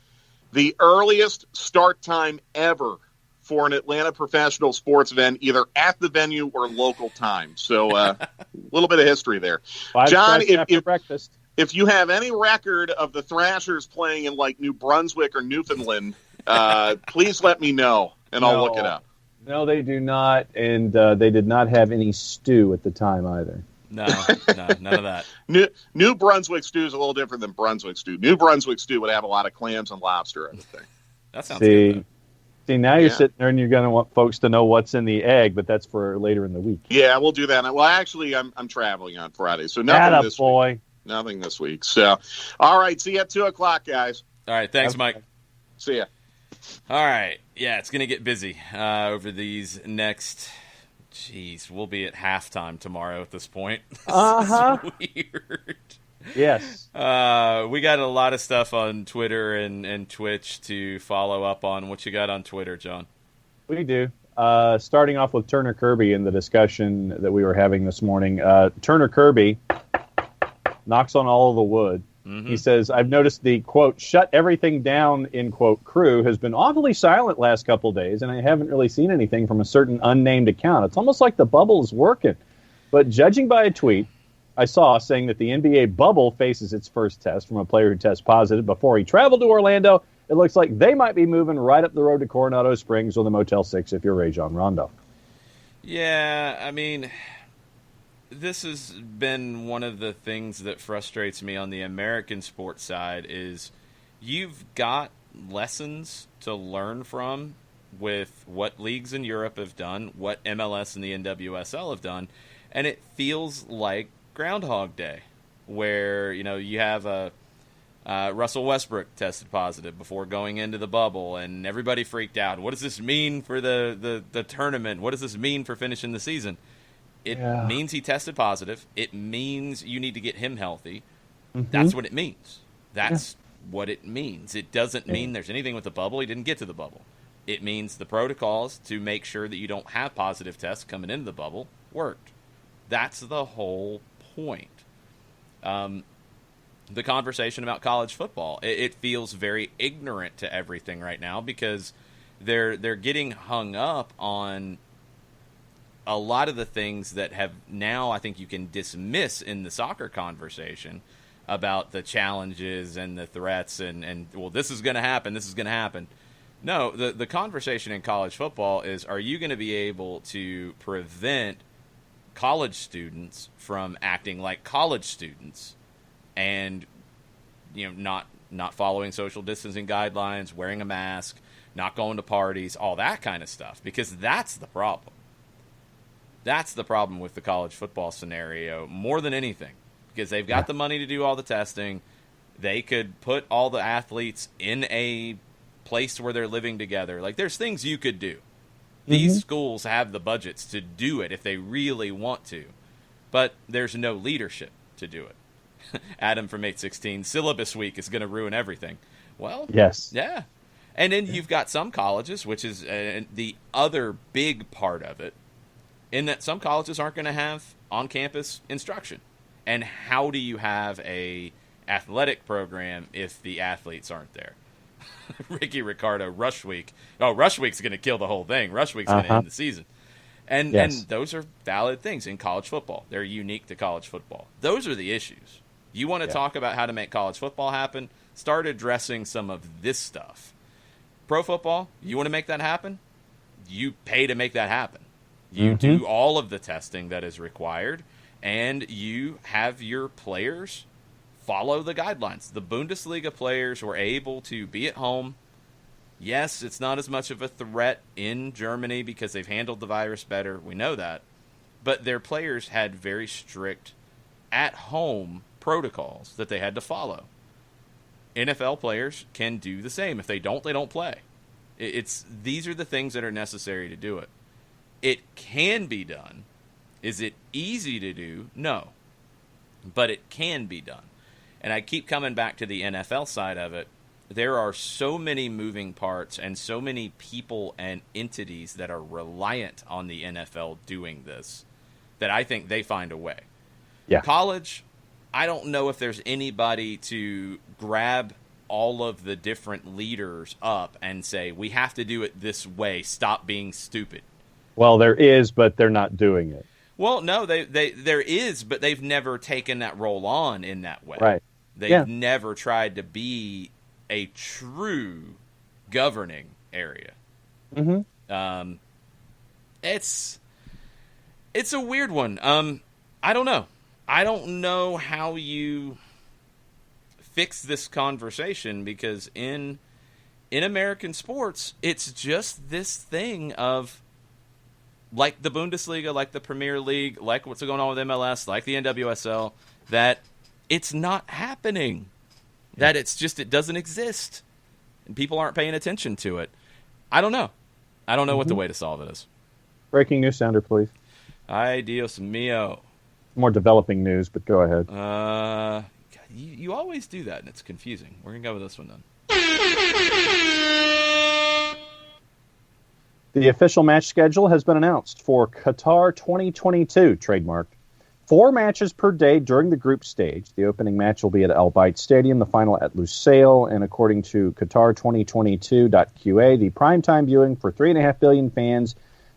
the earliest start time ever for an Atlanta professional sports event, either at the venue or local time. So a little bit of history there. John, if you have any record of the Thrashers playing in like New Brunswick or Newfoundland, please let me know, and I'll look it up. No, they do not, and they did not have any stew at the time either. No, none of that. New Brunswick stew is a little different than Brunswick stew. New Brunswick stew would have a lot of clams and lobster, I would think. That sounds good. See, now you're sitting there and you're going to want folks to know what's in the egg, but that's for later in the week. Yeah, we'll do that. Well, actually, I'm traveling on Friday, so nothing this week. Nothing this week. So, all right, see you at 2 o'clock, guys. All right, thanks, Mike. See ya. All right. Yeah, it's going to get busy over these next... Jeez, we'll be at halftime tomorrow at this point. This is weird. Yes. We got a lot of stuff on Twitter and Twitch to follow up on. What you got on Twitter, John? We do. Starting off with Turner Kirby in the discussion that we were having this morning. Turner Kirby knocks on all of the wood. Mm-hmm. He says, I've noticed the, quote, shut everything down, end quote, crew has been awfully silent last couple days, and I haven't really seen anything from a certain unnamed account. It's almost like the bubble is working. But judging by a tweet I saw saying that the NBA bubble faces its first test from a player who tests positive before he traveled to Orlando, it looks like they might be moving right up the road to Coronado Springs or the Motel 6 if you're Rajon Rondo. Yeah, I mean, this has been one of the things that frustrates me on the American sports side is you've got lessons to learn from with what leagues in Europe have done, what MLS and the NWSL have done, and it feels like Groundhog Day, where you have a Russell Westbrook tested positive before going into the bubble, and everybody freaked out. What does this mean for the tournament? What does this mean for finishing the season? It means he tested positive. It means you need to get him healthy. Mm-hmm. That's what it means. That's what it means. It doesn't mean there's anything with the bubble. He didn't get to the bubble. It means the protocols to make sure that you don't have positive tests coming into the bubble worked. That's the whole point. The conversation about college football, it feels very ignorant to everything right now because they're getting hung up on a lot of the things that have now I think you can dismiss in the soccer conversation about the challenges and the threats and well, this is going to happen, this is going to happen. No, the conversation in college football is, are you going to be able to prevent college students from acting like college students and not following social distancing guidelines, wearing a mask, not going to parties, all that kind of stuff, because that's the problem. That's the problem with the college football scenario more than anything, because they've got the money to do all the testing. They could put all the athletes in a place where they're living together. Like, there's things you could do. These schools have the budgets to do it if they really want to, but there's no leadership to do it. Adam from 816, syllabus week is going to ruin everything. Well, yes. Yeah. And then you've got some colleges, which is the other big part of it, in that some colleges aren't going to have on-campus instruction. And how do you have a athletic program if the athletes aren't there? Ricky Ricardo, Rush Week. Oh, Rush Week's going to kill the whole thing. Rush Week's going to end the season. And those are valid things in college football. They're unique to college football. Those are the issues. You want to talk about how to make college football happen? Start addressing some of this stuff. Pro football, you want to make that happen? You pay to make that happen. You do all of the testing that is required, and you have your players follow the guidelines. The Bundesliga players were able to be at home. Yes, it's not as much of a threat in Germany because they've handled the virus better. We know that. But their players had very strict at-home protocols that they had to follow. NFL players can do the same. If they don't play. These are the things that are necessary to do it. It can be done. Is it easy to do? No. But it can be done. And I keep coming back to the NFL side of it. There are so many moving parts and so many people and entities that are reliant on the NFL doing this that I think they find a way. Yeah. College, I don't know if there's anybody to grab all of the different leaders up and say, we have to do it this way. Stop being stupid. Well, there is, but they're not doing it. Well, no, there is, but they've never taken that role on in that way. Right. They've never tried to be a true governing area. Mm-hmm. It's a weird one. I don't know. I don't know how you fix this conversation because in American sports, it's just this thing of, like the Bundesliga, like the Premier League, like what's going on with MLS, like the NWSL, that it's not happening. That it doesn't exist. And people aren't paying attention to it. I don't know. I don't know what the way to solve it is. Breaking news sounder, please. Ay, Dios mío. More developing news, but go ahead. God You always do that, and it's confusing. We're going to go with this one then. The official match schedule has been announced for Qatar 2022, trademarked. 4 matches per day during the group stage. The opening match will be at Al Bayt Stadium, the final at Lusail, and according to Qatar2022.qa, the primetime viewing for 3.5 billion fans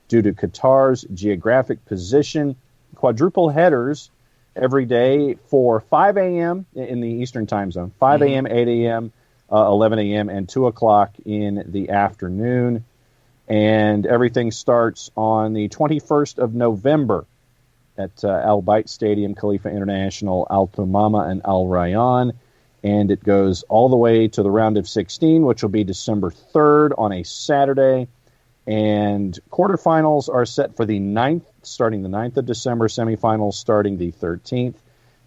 due to Qatar's geographic position. Quadruple headers every day for 5 a.m. in the Eastern time zone, 5 a.m., 8 a.m., 11 a.m., and 2 o'clock in the afternoon. And everything starts on the 21st of November at Al Bayt Stadium, Khalifa International, Al Thumama, and Al Rayyan. And it goes all the way to the round of 16, which will be December 3rd on a Saturday. And quarterfinals are set for the 9th, starting the 9th of December, semifinals starting the 13th.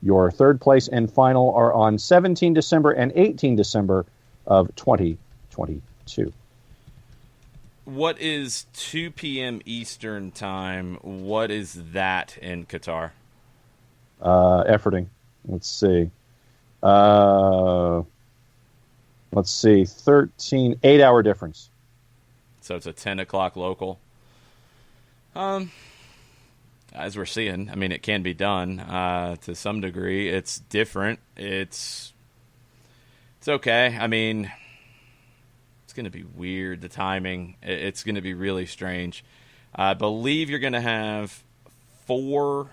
Your third place and final are on 17 December and 18 December of 2022. What is 2 p.m. Eastern time? What is that in Qatar? Efforting. Let's see. 8-hour difference. So it's a 10 o'clock local. As we're seeing, I mean, it can be done to some degree. It's different. It's okay. I mean, it's going to be weird, the timing. It's going to be really strange. I believe you're going to have 4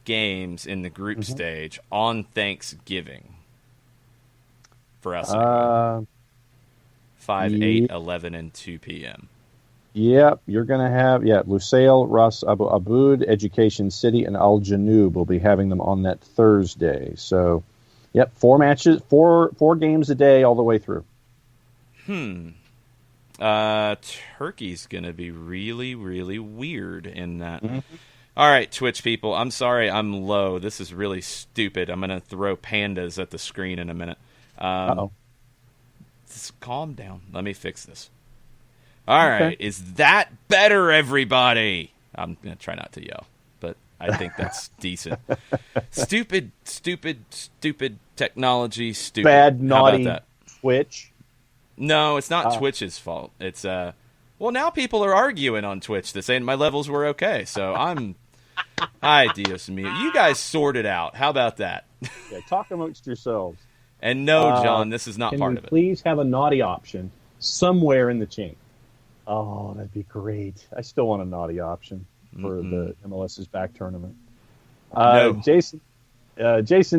games in the group stage on Thanksgiving for us. 5, 8, 11, and 2 p.m. Yep, you're going to have, Lusail, Ras Abu Abud, Education City, and Al Janoub will be having them on that Thursday. So, 4 matches, 4 games a day all the way through. Turkey's going to be really, really weird in that. All right, Twitch people, I'm sorry I'm low. This is really stupid. I'm going to throw pandas at the screen in a minute. Just calm down. Let me fix this. All right. Is that better, everybody? I'm going to try not to yell, but I think that's decent. Stupid technology. Stupid. Bad, naughty How about that? Twitch. No, it's not Twitch's fault. It's, well, now people are arguing on Twitch. They're saying my levels were okay, so I'm... Ay, Dios mío. You guys sort it out. How about that? Talk amongst yourselves. And no, John, this is not part of it. Please have a naughty option somewhere in the chain. Oh, that'd be great. I still want a naughty option for the MLS's back tournament. No. Jason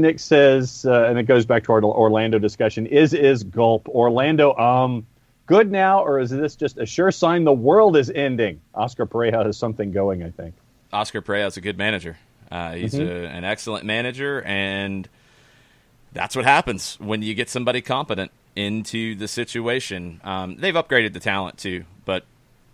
Nick says, and it goes back to our Orlando discussion, is gulp. Orlando, good now, or is this just a sure sign the world is ending? Oscar Pareja has something going, I think. Oscar Pareja is a good manager. He's an excellent manager, and that's what happens when you get somebody competent into the situation. They've upgraded the talent too, but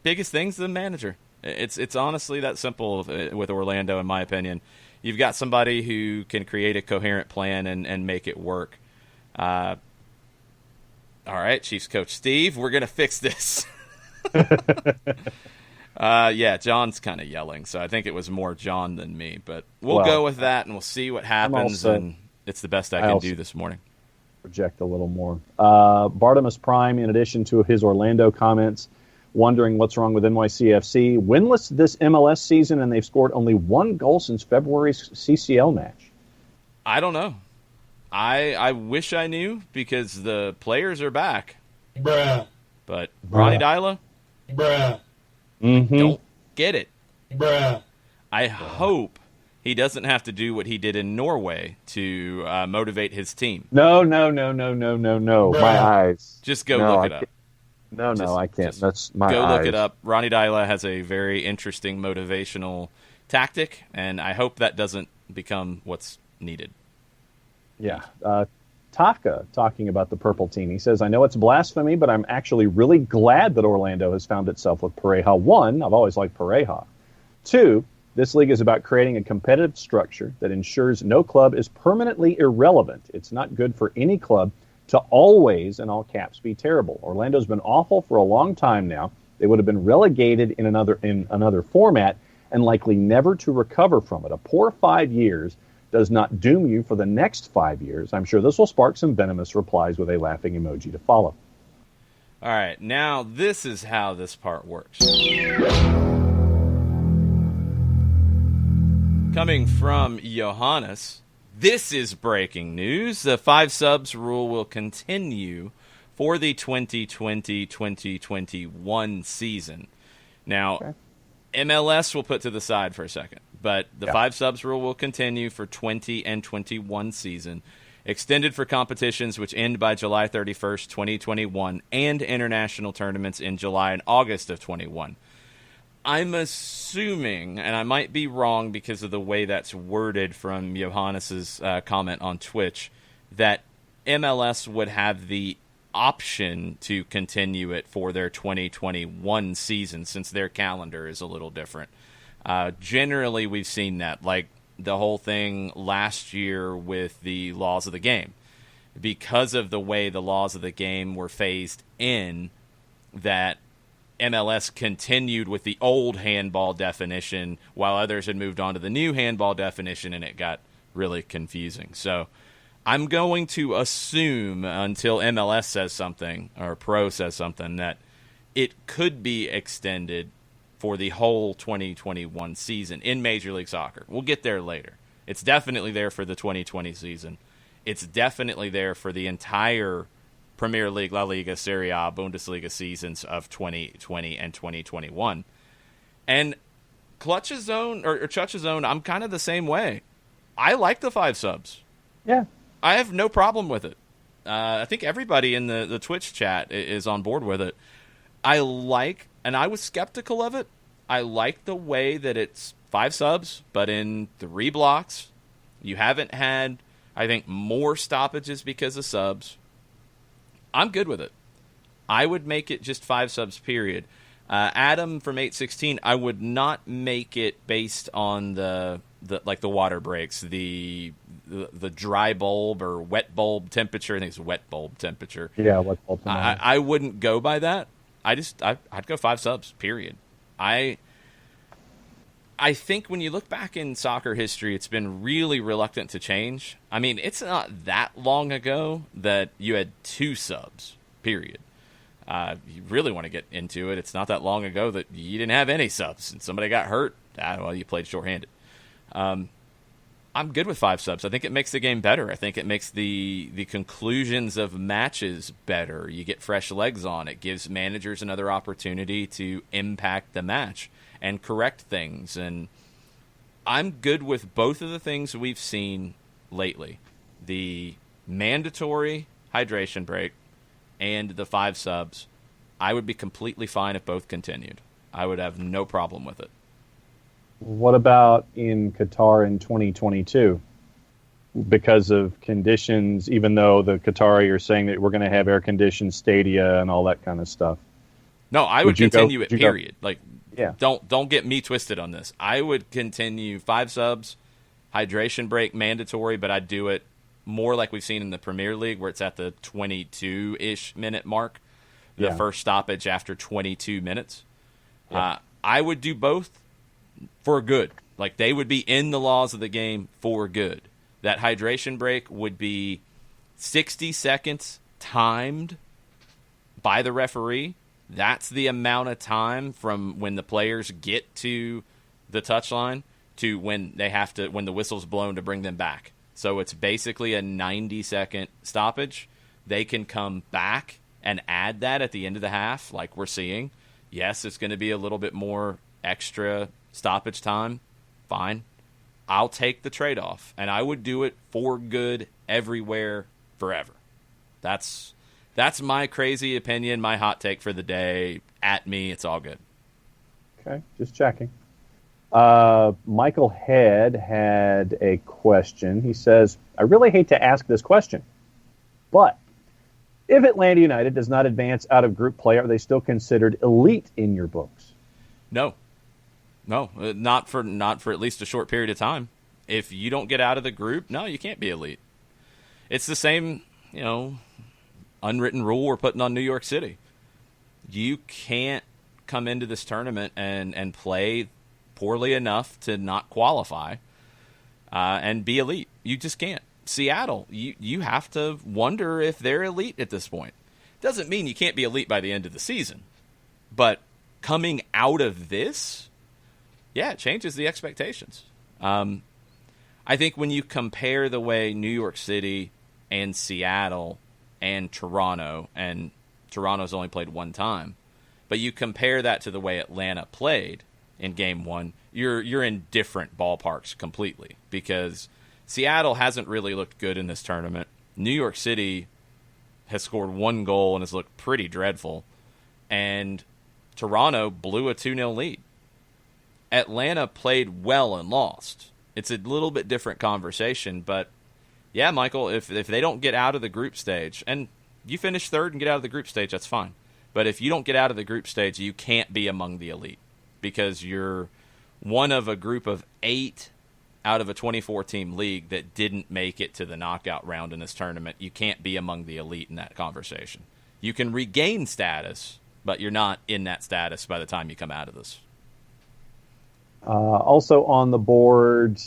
biggest thing's the manager. It's honestly that simple with Orlando, in my opinion. You've got somebody who can create a coherent plan and make it work. All right, Chiefs coach Steve, we're going to fix this. John's kind of yelling, so I think it was more John than me, but we'll go with that, and we'll see what happens, and it's the best I can do this morning. Project a little more. Bartimus Prime, in addition to his Orlando comments, wondering what's wrong with NYCFC. Winless this MLS season, and they've scored only 1 goal since February's CCL match. I don't know. I wish I knew, because the players are back. Bruh. But Ronnie Dyla? Bruh. Don't get it. Bruh. I hope he doesn't have to do what he did in Norway to motivate his team. No. My eyes. Just go look it up. No, I can't. That's my eyes. Go look it up. Ronnie Dyla has a very interesting motivational tactic, and I hope that doesn't become what's needed. Yeah. Taka talking about the purple team. He says, I know it's blasphemy, but I'm actually really glad that Orlando has found itself with Pareja. 1, I've always liked Pareja. 2, this league is about creating a competitive structure that ensures no club is permanently irrelevant. It's not good for any club to always, in all caps, be terrible. Orlando's been awful for a long time now. They would have been relegated in another format and likely never to recover from it. A poor 5 years does not doom you for the next 5 years. I'm sure this will spark some venomous replies with a laughing emoji to follow. All right, now this is how this part works. Coming from Johannes, this is breaking news. The 5 subs rule will continue for the 2020-2021 season. Now, okay. MLS will put to the side for a second, but the 5 subs rule will continue for 20 and 21 season, extended for competitions which end by July 31st, 2021, and international tournaments in July and August of 21. I'm assuming, and I might be wrong because of the way that's worded from Johannes's comment on Twitch, that MLS would have the option to continue it for their 2021 season since their calendar is a little different. Generally, we've seen that, like the whole thing last year with the laws of the game. Because of the way the laws of the game were phased in, that MLS continued with the old handball definition while others had moved on to the new handball definition, and it got really confusing. So I'm going to assume until MLS says something or Pro says something that it could be extended for the whole 2021 season in Major League Soccer. We'll get there later. It's definitely there for the 2020 season. It's definitely there for the entire Premier League, La Liga, Serie A, Bundesliga seasons of 2020 and 2021. And Clutch's Zone, or Chuch's Zone, I'm kind of the same way. I like the 5 subs. Yeah. I have no problem with it. I think everybody in the Twitch chat is on board with it. I like, and I was skeptical of it, I like the way that it's 5 subs, but in 3 blocks. You haven't had, I think, more stoppages because of subs. I'm good with it. I would make it just 5 subs, period. Adam from 816, I would not make it based on the water breaks, the dry bulb or wet bulb temperature. I think it's wet bulb temperature. Yeah, wet bulb temperature. I wouldn't go by that. I'd go 5 subs, period. I think when you look back in soccer history, it's been really reluctant to change. I mean, it's not that long ago that you had 2 subs, period. You really want to get into it. It's not that long ago that you didn't have any subs and somebody got hurt. Well, you played shorthanded. I'm good with 5 subs. I think it makes the game better. I think it makes the conclusions of matches better. You get fresh legs on. It gives managers another opportunity to impact the match and correct things. And I'm good with both of the things we've seen lately. The mandatory hydration break and the 5 subs. I would be completely fine if both continued. I would have no problem with it. What about in Qatar in 2022? Because of conditions, even though the Qatari are saying that we're going to have air-conditioned stadia and all that kind of stuff. No, I would continue it, period. Go? Like, yeah. Don't get me twisted on this. I would continue 5 subs, hydration break mandatory, but I'd do it more like we've seen in the Premier League, where it's at the 22-ish minute mark, the first stoppage after 22 minutes. Yeah. I would do both for good. Like, they would be in the laws of the game for good. That hydration break would be 60 seconds timed by the referee. That's the amount of time from when the players get to the touchline to when when the whistle's blown to bring them back. So it's basically a 90-second stoppage. They can come back and add that at the end of the half, like we're seeing. Yes, it's going to be a little bit more extra stoppage time. Fine. I'll take the trade-off, and I would do it for good everywhere forever. That's my crazy opinion, my hot take for the day. At me, it's all good. Okay, just checking. Michael Head had a question. He says, I really hate to ask this question, but if Atlanta United does not advance out of group play, are they still considered elite in your books? No, not for at least a short period of time. If you don't get out of the group, no, you can't be elite. It's the same, unwritten rule we're putting on New York City. You can't come into this tournament and play poorly enough to not qualify. and be elite. You just can't. Seattle, you have to wonder if they're elite at this point. Doesn't mean you can't be elite by the end of the season. But coming out of this, yeah, it changes the expectations. I think when you compare the way New York City and Seattle and Toronto's only played one time, but you compare that to the way Atlanta played in Game 1, you're in different ballparks completely, because Seattle hasn't really looked good in this tournament. New York City has scored one goal and has looked pretty dreadful, and Toronto blew a 2-0 lead. Atlanta played well and lost. It's a little bit different conversation, but yeah, Michael, if they don't get out of the group stage, and you finish third and get out of the group stage, that's fine. But if you don't get out of the group stage, you can't be among the elite, because you're one of a group of 8 out of a 24-team league that didn't make it to the knockout round in this tournament. You can't be among the elite in that conversation. You can regain status, but you're not in that status by the time you come out of this. Also on the board,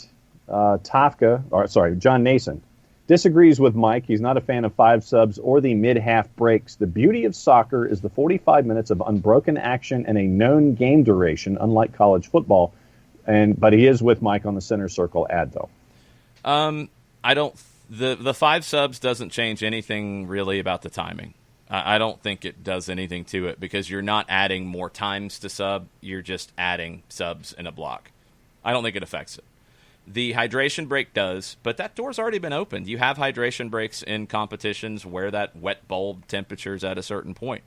John Nason disagrees with Mike. He's not a fan of 5 subs or the mid-half breaks. The beauty of soccer is the 45 minutes of unbroken action and a known game duration, unlike college football. But he is with Mike on the center circle ad, though. I don't. The 5 subs doesn't change anything really about the timing. I don't think it does anything to it, because you're not adding more times to sub. You're just adding subs in a block. I don't think it affects it. The hydration break does, but that door's already been opened. You have hydration breaks in competitions where that wet bulb temperature is at a certain point.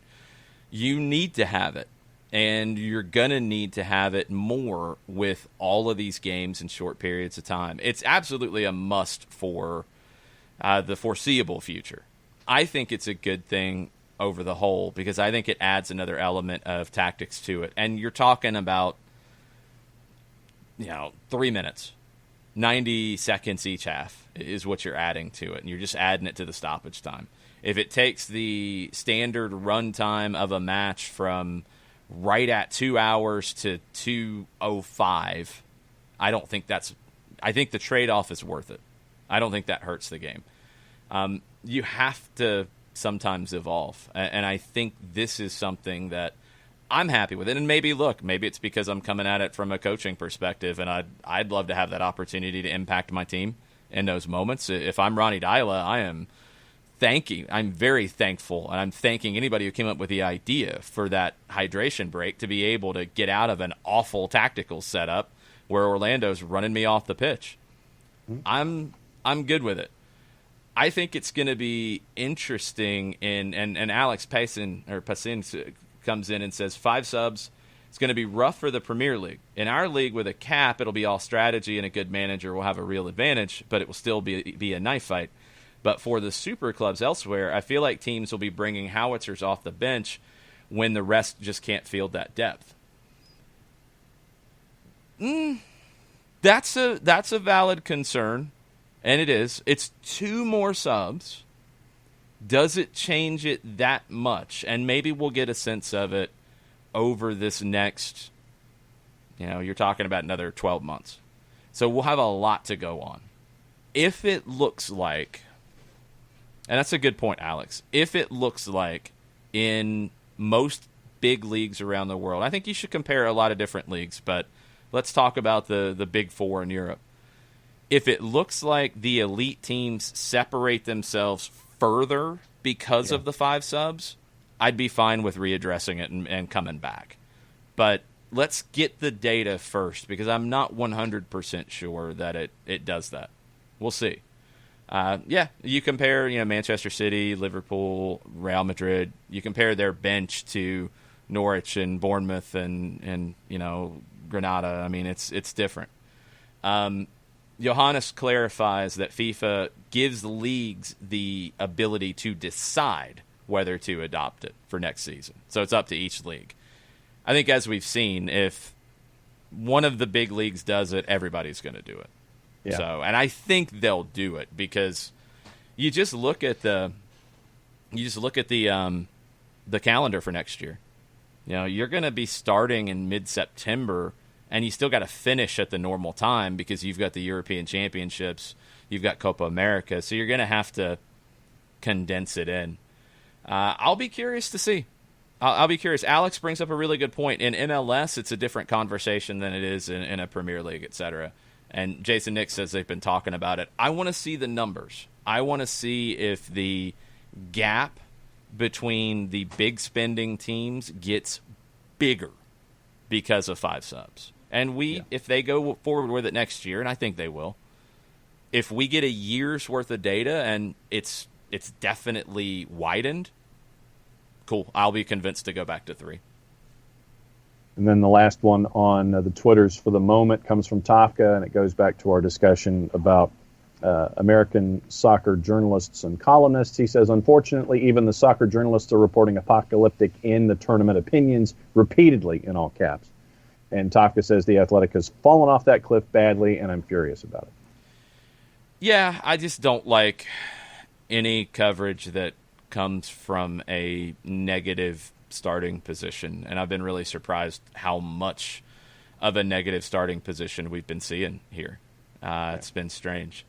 You need to have it, and you're going to need to have it more with all of these games in short periods of time. It's absolutely a must for the foreseeable future. I think it's a good thing over the whole, because I think it adds another element of tactics to it. And you're talking about, 3 minutes, 90 seconds each half is what you're adding to it. And you're just adding it to the stoppage time. If it takes the standard run time of a match from right at 2 hours to 2:05, I think the trade-off is worth it. I don't think that hurts the game. You have to sometimes evolve, and I think this is something that I'm happy with it. And maybe it's because I'm coming at it from a coaching perspective, and I'd love to have that opportunity to impact my team in those moments. If I'm Ronnie Dyla, I'm very thankful, and I'm thanking anybody who came up with the idea for that hydration break to be able to get out of an awful tactical setup where Orlando's running me off the pitch. I'm good with it. I think it's going to be interesting and Alex Payson comes in and says 5 subs. It's going to be rough for the Premier League. In our league with a cap, it'll be all strategy, and a good manager will have a real advantage, but it will still be a knife fight. But for the super clubs elsewhere, I feel like teams will be bringing howitzers off the bench when the rest just can't field that depth. That's a valid concern. And it is. It's 2 more subs. Does it change it that much? And maybe we'll get a sense of it over this next, you're talking about another 12 months. So we'll have a lot to go on. If it looks like, and that's a good point, Alex, if it looks like in most big leagues around the world, I think you should compare a lot of different leagues, but let's talk about the big 4 in Europe. If it looks like the elite teams separate themselves further because of the 5 subs, I'd be fine with readdressing it and coming back. But let's get the data first, because I'm not 100% sure that it does that. We'll see. You compare Manchester City, Liverpool, Real Madrid. You compare their bench to Norwich and Bournemouth and Granada. I mean, it's different. Johannes clarifies that FIFA gives leagues the ability to decide whether to adopt it for next season. So it's up to each league. I think, as we've seen, if one of the big leagues does it, everybody's going to do it. Yeah. So, and I think they'll do it, because you just look at the calendar for next year. You're going to be starting in mid-September and you still got to finish at the normal time because you've got the European Championships, you've got Copa America, so you're going to have to condense it in. I'll be curious to see. I'll be curious. Alex brings up a really good point. In MLS, it's a different conversation than it is in a Premier League, etc. And Jason Nick says they've been talking about it. I want to see the numbers. I want to see if the gap between the big spending teams gets bigger because of 5 subs. And if they go forward with it next year, and I think they will, if we get a year's worth of data and it's definitely widened, cool. I'll be convinced to go back to 3. And then the last one on the Twitters for the moment comes from Tafka, and it goes back to our discussion about American soccer journalists and columnists. He says, unfortunately, even the soccer journalists are reporting apocalyptic in the tournament opinions repeatedly, in all caps. And Tafka says the Athletic has fallen off that cliff badly, and I'm furious about it. Yeah, I just don't like any coverage that comes from a negative starting position, and I've been really surprised how much of a negative starting position we've been seeing here. It's been strange.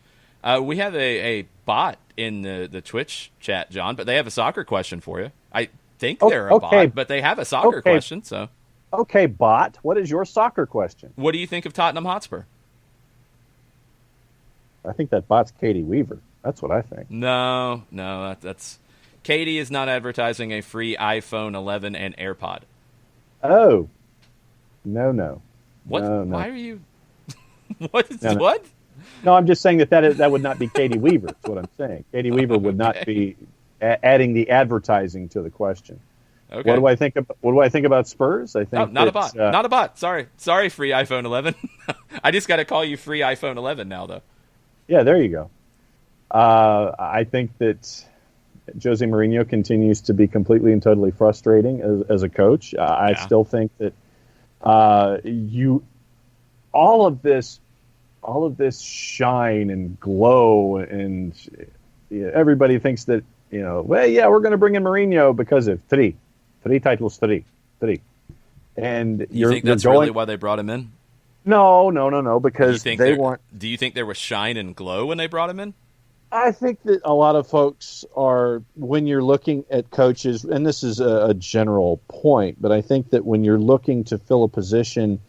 We have a bot in the Twitch chat, John, but they have a soccer question for you. I think they're a bot, but they have a soccer question. So, okay, bot, what is your soccer question? What do you think of Tottenham Hotspur? I think that bot's Katie Weaver. That's what I think. No, that's Katie is not advertising a free iPhone 11 and AirPod. Oh, no. What? No. Why are you? What? No. What? No, I'm just saying that would not be Katie Weaver. That's what I'm saying. Katie Weaver would not be adding the advertising to the question. Okay. What do I think? What do I think about Spurs? I think not a bot. Not a bot. Sorry, free iPhone 11. I just got to call you free iPhone 11 now, though. Yeah, there you go. I think that Jose Mourinho continues to be completely and totally frustrating as a coach. I still think that all of this shine and glow, and everybody thinks that we're going to bring in Mourinho because of three titles, three. And you think that's really why they brought him in? No, because they weren't. Do you think there was shine and glow when they brought him in? I think that a lot of folks are, when you're looking at coaches, and this is a general point, but I think that when you're looking to fill a position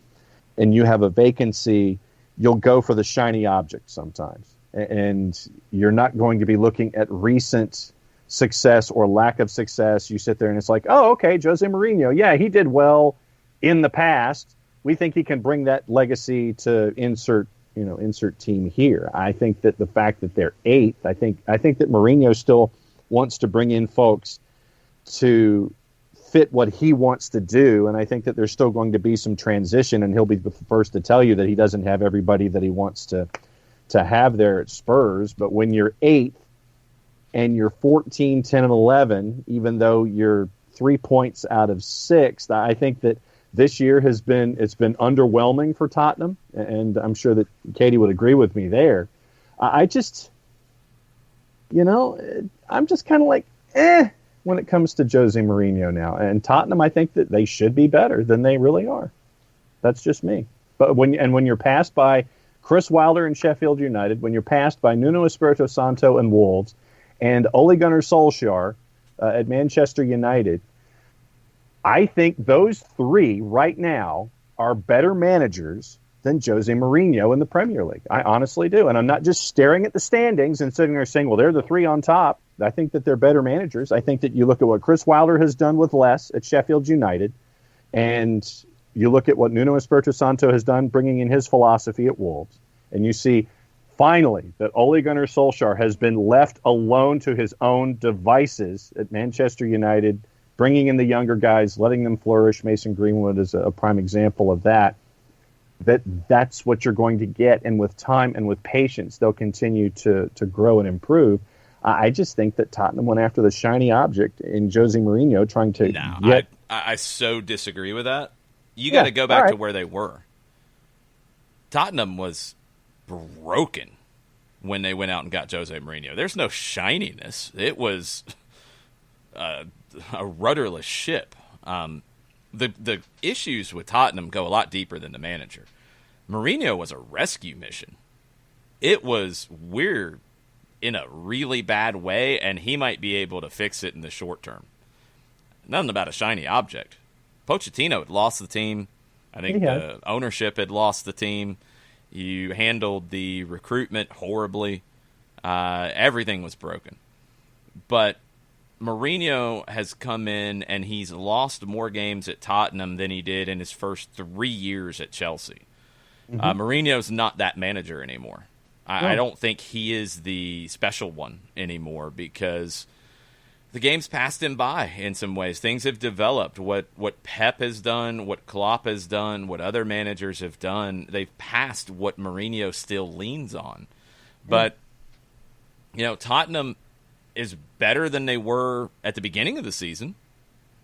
and you have a vacancy, you'll go for the shiny object sometimes. And you're not going to be looking at recent success or lack of success. You sit there and it's like, oh, okay, Jose Mourinho. Yeah, he did well in the past. We think he can bring that legacy to insert team here. I think that the fact that they're 8th, I think that Mourinho still wants to bring in folks to fit what he wants to do, and I think that there's still going to be some transition, and he'll be the first to tell you that he doesn't have everybody that he wants to have there at Spurs. But when you're 8th and you're 14, 10, and 11, even though you're 3 points out of 6th, I think that this year it's been underwhelming for Tottenham, and I'm sure that Katie would agree with me there. I'm just kind of like, when it comes to Jose Mourinho now. And Tottenham, I think that they should be better than they really are. That's just me. But when you're passed by Chris Wilder and Sheffield United, when you're passed by Nuno Espirito Santo and Wolves, and Ole Gunnar Solskjaer at Manchester United, I think those 3 right now are better managers than Jose Mourinho in the Premier League. I honestly do. And I'm not just staring at the standings and sitting there saying, well, they're the 3 on top. I think that they're better managers. I think that you look at what Chris Wilder has done with less at Sheffield United, and you look at what Nuno Espirito Santo has done bringing in his philosophy at Wolves, and you see finally that Ole Gunnar Solskjaer has been left alone to his own devices at Manchester United, bringing in the younger guys, letting them flourish. Mason Greenwood is a prime example of that. That's what you're going to get, and with time and with patience, they'll continue to grow and improve. I just think that Tottenham went after the shiny object in Jose Mourinho, trying to get... I so disagree with that. You got to go back to where they were. Tottenham was broken when they went out and got Jose Mourinho. There's no shininess. It was a rudderless ship. the issues with Tottenham go a lot deeper than the manager. Mourinho was a rescue mission. It was weird in a really bad way, and he might be able to fix it in the short term. Nothing about a shiny object. Pochettino had lost the team. I think the ownership had lost the team. You handled the recruitment horribly. Everything was broken. But Mourinho has come in, and he's lost more games at Tottenham than he did in his first 3 years at Chelsea. Mourinho's not that manager anymore. I don't think he is the special one anymore because the game's passed him by in some ways. Things have developed. What Pep has done, what Klopp has done, what other managers have done, they've passed what Mourinho still leans on. But, Tottenham is better than they were at the beginning of the season,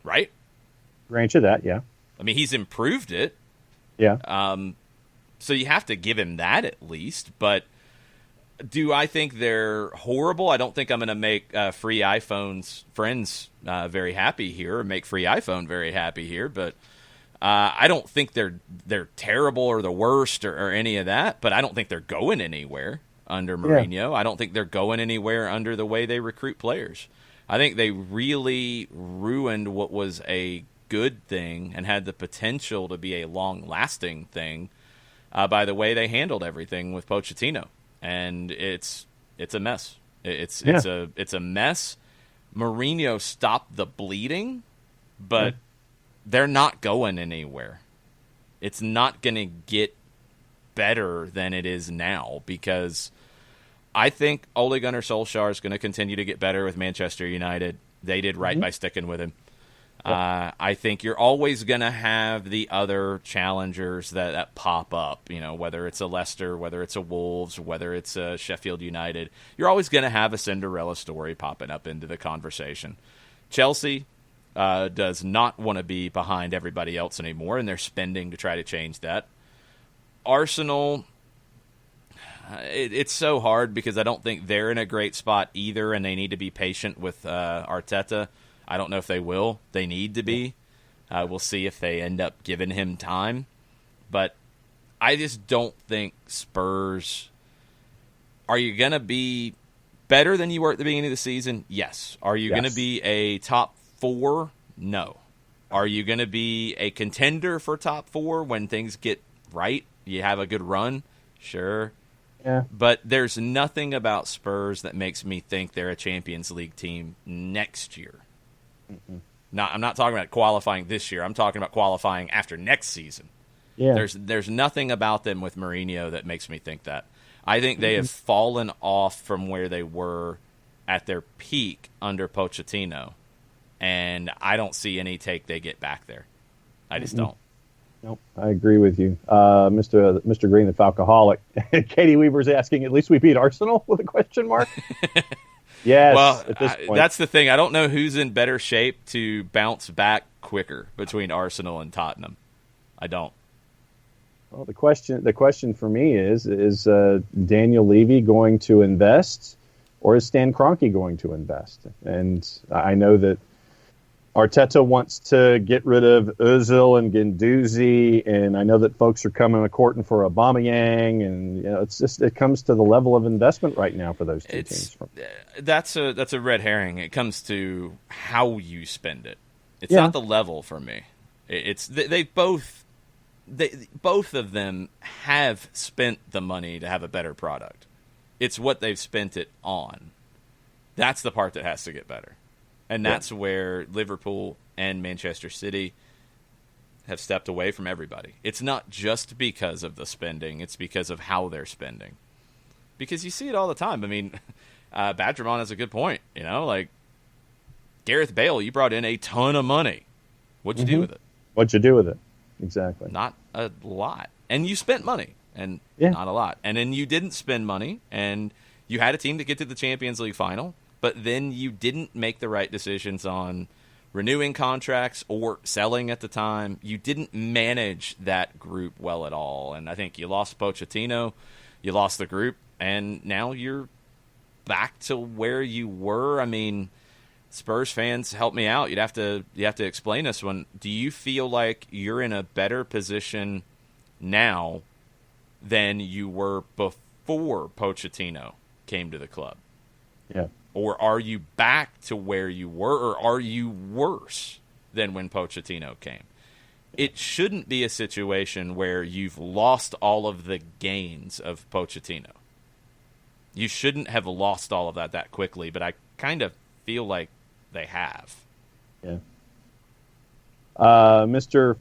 right? Grant you that, yeah. I mean, he's improved it. Yeah. So you have to give him that at least, but do I think they're horrible? I don't think I'm going to make free iPhones friends very happy here, or make free iPhone very happy here, but I don't think they're terrible or the worst or any of that, but I don't think they're going anywhere under Mourinho. Yeah. I don't think they're going anywhere under the way they recruit players. I think they really ruined what was a good thing and had the potential to be a long-lasting thing by the way they handled everything with Pochettino. And it's a mess. It's a mess. Mourinho stopped the bleeding, but they're not going anywhere. It's not going to get better than it is now because I think Ole Gunnar Solskjaer is going to continue to get better with Manchester United. They did right by sticking with him. I think you're always going to have the other challengers that pop up, whether it's a Leicester, whether it's a Wolves, whether it's a Sheffield United. You're always going to have a Cinderella story popping up into the conversation. Chelsea does not want to be behind everybody else anymore, and they're spending to try to change that. Arsenal, it's so hard because I don't think they're in a great spot either, and they need to be patient with Arteta. I don't know if they will. They need to be. We'll see if they end up giving him time. But I just don't think Spurs... Are you going to be better than you were at the beginning of the season? Yes. Are you going to be a top 4? No. Are you going to be a contender for top 4 when things get right? You have a good run? Sure. Yeah. But there's nothing about Spurs that makes me think they're a Champions League team next year. I'm not talking about qualifying this year. I'm talking about qualifying after next season. Yeah. There's nothing about them with Mourinho that makes me think that. I think they have fallen off from where they were at their peak under Pochettino, and I don't see any take they get back there. I just don't. Nope, I agree with you. Mr. Green, the Falcoholic. Katie Weaver's asking, at least we beat Arsenal with a question mark? Yes. Well, at this point. That's the thing. I don't know who's in better shape to bounce back quicker between Arsenal and Tottenham. I don't. Well, the question for me is Daniel Levy going to invest, or is Stan Kroenke going to invest? And I know that Arteta wants to get rid of Özil and Guendouzi, and I know that folks are coming a courting for Aubameyang, and it comes to the level of investment right now for those two teams. That's a red herring. It comes to how you spend it. It's not the level for me. It's both of them have spent the money to have a better product. It's what they've spent it on. That's the part that has to get better. And that's where Liverpool and Manchester City have stepped away from everybody. It's not just because of the spending. It's because of how they're spending. Because you see it all the time. I mean, Badgermon has a good point. Like Gareth Bale, you brought in a ton of money. What'd you do with it? What'd you do with it? Exactly. Not a lot. And you spent money, and not a lot. And then you didn't spend money, and you had a team to get to the Champions League final, but then you didn't make the right decisions on renewing contracts or selling at the time. You didn't manage that group well at all. And I think you lost Pochettino, you lost the group, and now you're back to where you were. I mean, Spurs fans, help me out. You have to explain this one. Do you feel like you're in a better position now than you were before Pochettino came to the club? Yeah. Or are you back to where you were, or are you worse than when Pochettino came? It shouldn't be a situation where you've lost all of the gains of Pochettino. You shouldn't have lost all of that quickly, but I kind of feel like they have. Yeah. Mr.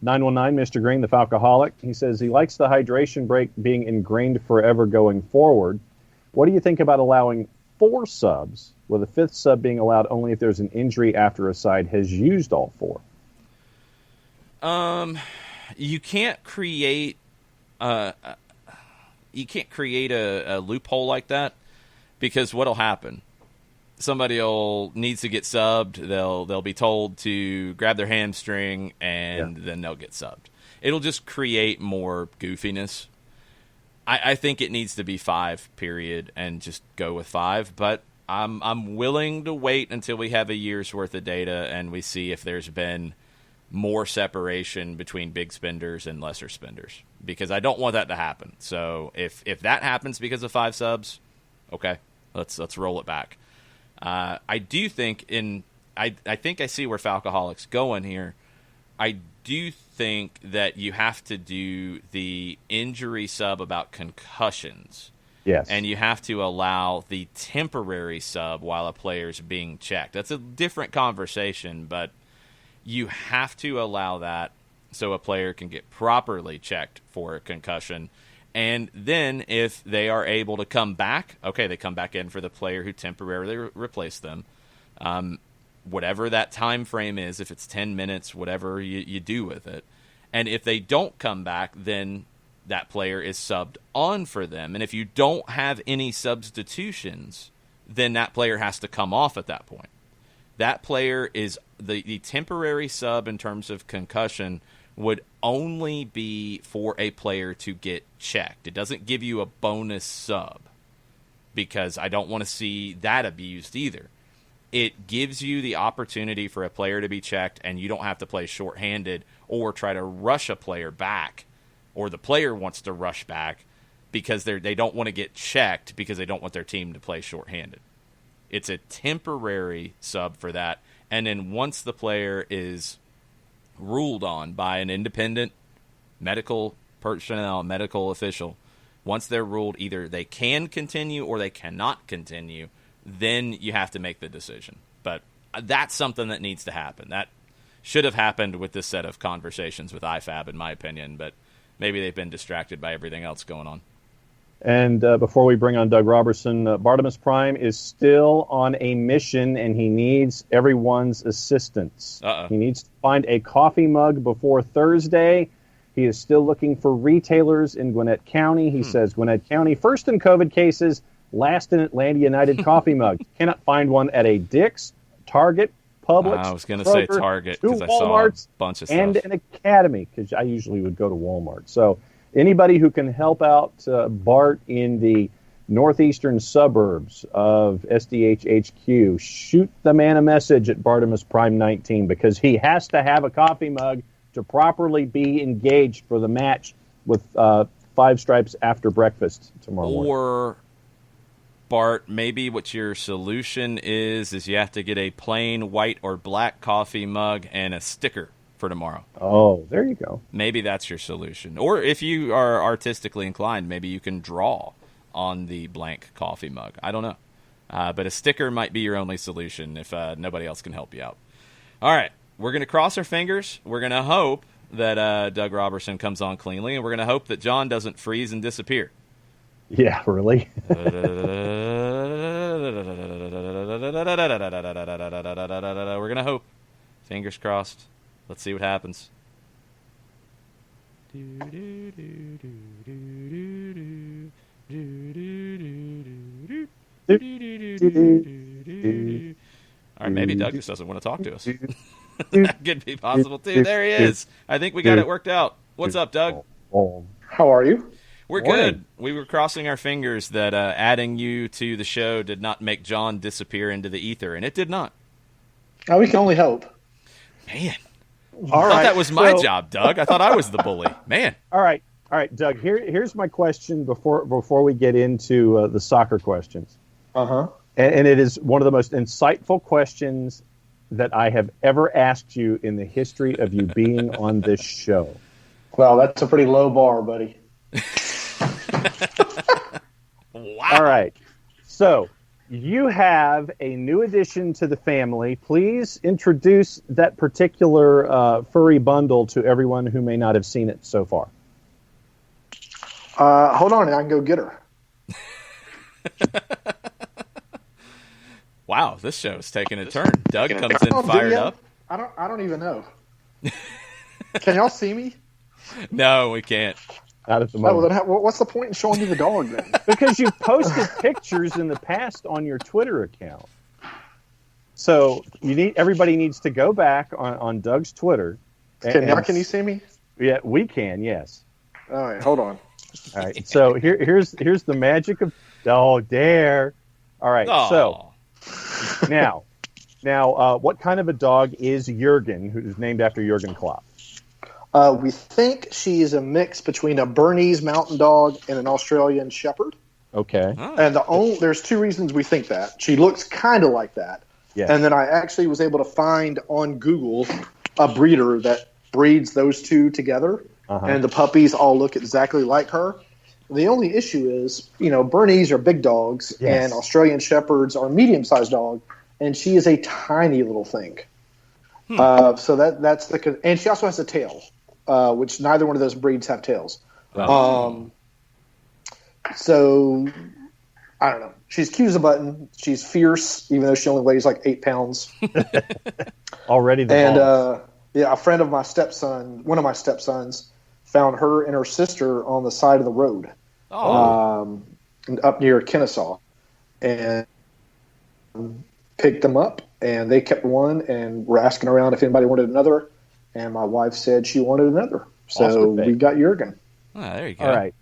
919, Mr. Green, the Falcoholic, he says he likes the hydration break being ingrained forever going forward. What do you think about allowing 4 subs, with a 5th sub being allowed only if there's an injury after a side has used all 4? You can't create a loophole like that, because what'll happen? Somebody needs to get subbed. They'll be told to grab their hamstring, and then they'll get subbed. It'll just create more goofiness. I think it needs to be 5, period, and just go with 5. But I'm willing to wait until we have a year's worth of data and we see if there's been more separation between big spenders and lesser spenders, because I don't want that to happen. So if that happens because of 5 subs, okay, let's roll it back. I do think I think I see where Falcoholic's going here. I do think that you have to do the injury sub about concussions. Yes. And you have to allow the temporary sub while a player's being checked. That's a different conversation, but you have to allow that so a player can get properly checked for a concussion. And then if they are able to come back, okay, they come back in for the player who temporarily replaced them. Whatever that time frame is, if it's 10 minutes, whatever you do with it. And if they don't come back, then that player is subbed on for them. And if you don't have any substitutions, then that player has to come off at that point. That player is the temporary sub in terms of concussion would only be for a player to get checked. It doesn't give you a bonus sub, because I don't want to see that abused either. It gives you the opportunity for a player to be checked, and you don't have to play shorthanded or try to rush a player back, or the player wants to rush back because they don't want to get checked because they don't want their team to play shorthanded. It's a temporary sub for that. And then once the player is ruled on by an independent medical personnel, medical official, once they're ruled either they can continue or they cannot continue, then you have to make the decision. But that's something that needs to happen. That should have happened with this set of conversations with IFAB, in my opinion, but maybe they've been distracted by everything else going on. And before we bring on Doug Robertson, Bartimus Prime is still on a mission, and he needs everyone's assistance. He needs to find a coffee mug before Thursday. He is still looking for retailers in Gwinnett County. He says Gwinnett County, first in COVID cases, last in Atlanta United coffee mug. Cannot find one at a Dick's, Target, Publix. I was going to say Target because I saw a bunch of stuff. And an Academy, because I usually would go to Walmart. So anybody who can help out Bart in the northeastern suburbs of SDH HQ, shoot the man a message at Bartimus Prime 19, because he has to have a coffee mug to properly be engaged for the match with Five Stripes after breakfast tomorrow morning. Or, Bart, maybe what your solution is you have to get a plain white or black coffee mug and a sticker for tomorrow. Oh, there you go. Maybe that's your solution. Or if you are artistically inclined, maybe you can draw on the blank coffee mug. I don't know. But a sticker might be your only solution if nobody else can help you out. All right. We're going to cross our fingers. We're going to hope that Doug Robertson comes on cleanly, and we're going to hope that John doesn't freeze and disappear. Yeah, really? We're going to hope. Fingers crossed. Let's see what happens. All right, maybe Doug just doesn't want to talk to us. That could be possible, too. There he is. I think we got it worked out. What's up, Doug? How are you? We're Morning. good. We were crossing our fingers that adding you to the show did not make John disappear into the ether, and it did not. Oh, we can only hope. Man, All I thought right. that was my so- job, Doug. I thought I was the bully. Man. All right, Doug. Here's my question before we get into the soccer questions, Uh-huh. and it is one of the most insightful questions that I have ever asked you in the history of you being on this show. Well, that's a pretty low bar, buddy. Wow. All right. So you have a new addition to the family. Please introduce that particular furry bundle to everyone who may not have seen it so far. Hold on, I can go get her. Wow, this show is taking a turn. Doug comes in Oh, do fired ya? up. I don't even know. Can y'all see me? No, we can't. Not at the Oh, moment. then what's the point in showing you the dog then? Because you've posted pictures in the past on your Twitter account. So everybody needs to go back on Doug's Twitter. Can you see me? Yeah, we can, yes. All right, hold on. All right. So here's the magic of there. All right. Aw. So now, what kind of a dog is Jurgen, who's named after Jurgen Klopp? We think she is a mix between a Bernese Mountain Dog and an Australian Shepherd. Okay. Oh. And there's two reasons we think that. She looks kind of like that. Yes. And then I actually was able to find on Google a breeder that breeds those two together. Uh-huh. And the puppies all look exactly like her. The only issue is, Bernese are big dogs Yes. and Australian Shepherds are medium-sized dog, and she is a tiny little thing. So that's and she also has a tail, which neither one of those breeds have tails. So I don't know. She's cute as a button. She's fierce, even though she only weighs like 8 pounds. Already the And balls. a friend of my stepson, one of my stepsons, found her and her sister on the side of the road, up near Kennesaw, and picked them up. And they kept one, and were asking around if anybody wanted another. And my wife said she wanted another, so Awesome. we got Jurgen. Oh, there you go. All right.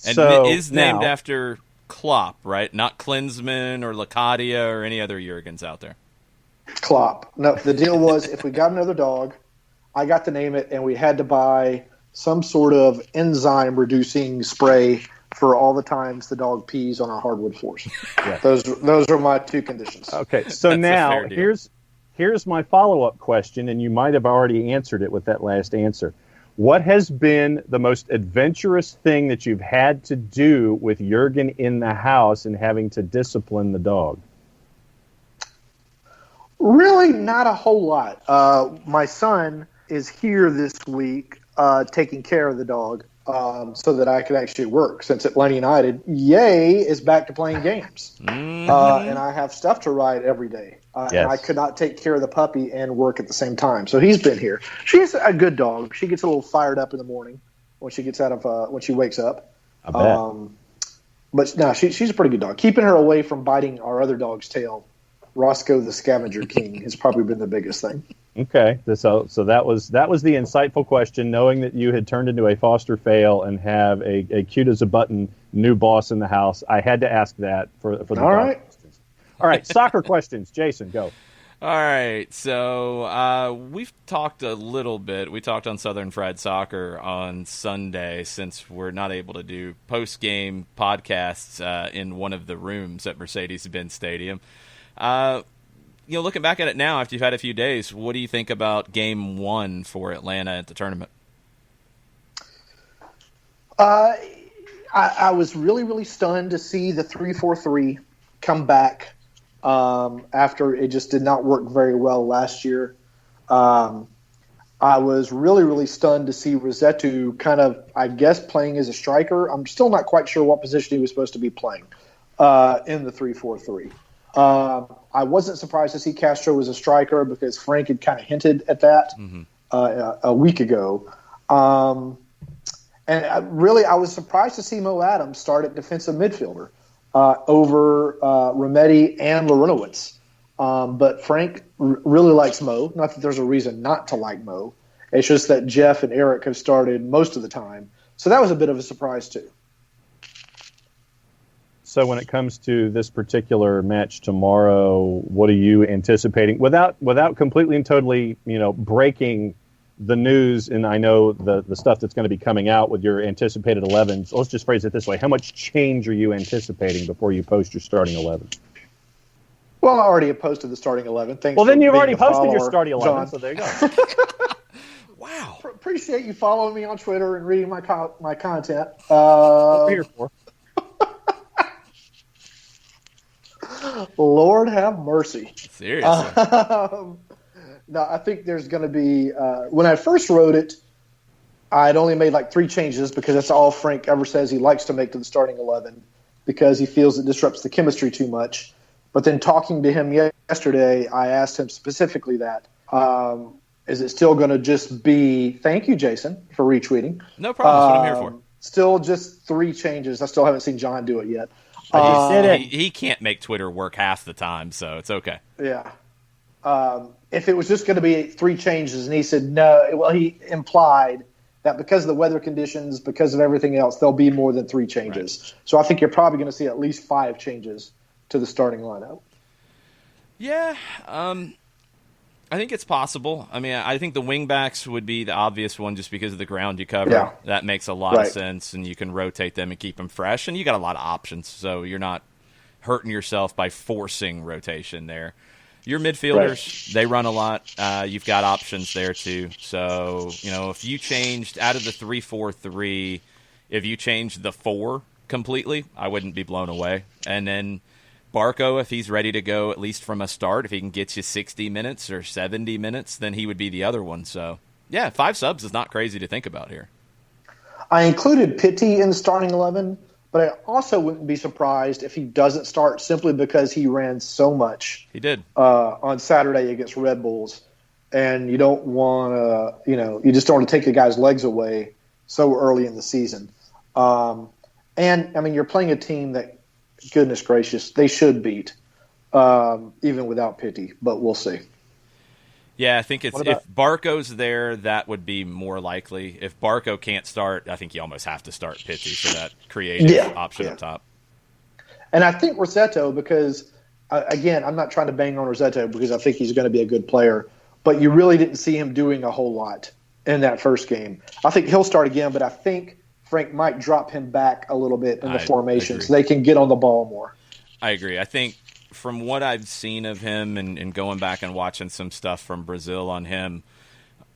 And so it is named now- after Klopp, right? Not Klinsmann or Lacadia or any other Jurgens out there. Klopp. No, the deal was if we got another dog, I got to name it, and we had to buy some sort of enzyme-reducing spray for all the times the dog pees on our hardwood floors. Yeah. Those are my two conditions. Okay, so That's a now fair deal. here's my follow-up question, and you might have already answered it with that last answer. What has been the most adventurous thing that you've had to do with Jurgen in the house and having to discipline the dog? Really, not a whole lot. My son is here this week taking care of the dog so that I could actually work. Since Atlanta United, is back to playing games. And I have stuff to ride every day. Yes. And I could not take care of the puppy and work at the same time. So he's been here. She's a good dog. She gets a little fired up in the morning when she gets when she wakes up. I bet. But no, she's a pretty good dog. Keeping her away from biting our other dog's tail, Roscoe the Scavenger King, has probably been the biggest thing. Okay, so that was the insightful question. Knowing that you had turned into a foster fail and have a cute as a button new boss in the house, I had to ask that for the All dog right. questions. All right, soccer questions. Jason, go. All right, so we've talked a little bit. We talked on Southern Fried Soccer on Sunday since we're not able to do post-game podcasts in one of the rooms at Mercedes-Benz Stadium. Looking back at it now, after you've had a few days, what do you think about Game 1 for Atlanta at the tournament? I was really, really stunned to see the 3-4-3 come back after it just did not work very well last year. I was really, really stunned to see Rossetto kind of, I guess, playing as a striker. I'm still not quite sure what position he was supposed to be playing in the 3-4-3. I wasn't surprised to see Castro as a striker because Frank had kind of hinted at that a week ago. And I was surprised to see Mo Adams start at defensive midfielder over Rometty and Larinowitz. But Frank really likes Mo. Not that there's a reason not to like Mo. It's just that Jeff and Eric have started most of the time. So that was a bit of a surprise too. So when it comes to this particular match tomorrow, what are you anticipating? Without completely and totally, breaking the news, and I know the stuff that's going to be coming out with your anticipated 11s. Let's just phrase it this way. How much change are you anticipating before you post your starting 11? Well, I already posted the starting 11. Thanks. Well, then for you've being already a posted your follower, starting 11, John. so there you go. Wow. Appreciate you following me on Twitter and reading my content. What we're here for. Lord have mercy. Seriously. No, I think there's going to be when I first wrote it, I'd only made like 3 changes because that's all Frank ever says he likes to make to the starting 11 because he feels it disrupts the chemistry too much. But then talking to him yesterday, I asked him specifically that. Is it still going to just be, thank you, Jason, for retweeting. No problem. That's what I'm here for. Still just 3 changes. I still haven't seen John do it yet. He can't make Twitter work half the time, so it's okay. Yeah. If it was just going to be 3 changes, and he said no, well, he implied that because of the weather conditions, because of everything else, there'll be more than 3 changes. Right. So I think you're probably going to see at least 5 changes to the starting lineup. Yeah, I think it's possible. I mean, I think the wingbacks would be the obvious one just because of the ground you cover. Yeah. That makes a lot of sense, and you can rotate them and keep them fresh, and you got a lot of options, so you're not hurting yourself by forcing rotation there. Your midfielders, they run a lot. You've got options there too. So, if you changed out of the 3-4-3, if you changed the 4 completely, I wouldn't be blown away. And then Barco, if he's ready to go at least from a start, if he can get you 60 minutes or 70 minutes, then he would be the other one. So, yeah, 5 subs is not crazy to think about here. I included Pitti in the starting 11, but I also wouldn't be surprised if he doesn't start simply because he ran so much. He did. On Saturday against Red Bulls. And you don't want to, you just don't want to take the guy's legs away so early in the season. And, I mean, you're playing a team that, goodness gracious, they should beat, even without Pitti, but we'll see. Yeah, I think if Barco's there, that would be more likely. If Barco can't start, I think you almost have to start Pitti for that creative option up top. And I think Rossetto, because, again, I'm not trying to bang on Rossetto because I think he's going to be a good player, but you really didn't see him doing a whole lot in that first game. I think he'll start again, but I think Frank might drop him back a little bit in the formation so they can get on the ball more. I agree. I think from what I've seen of him and going back and watching some stuff from Brazil on him,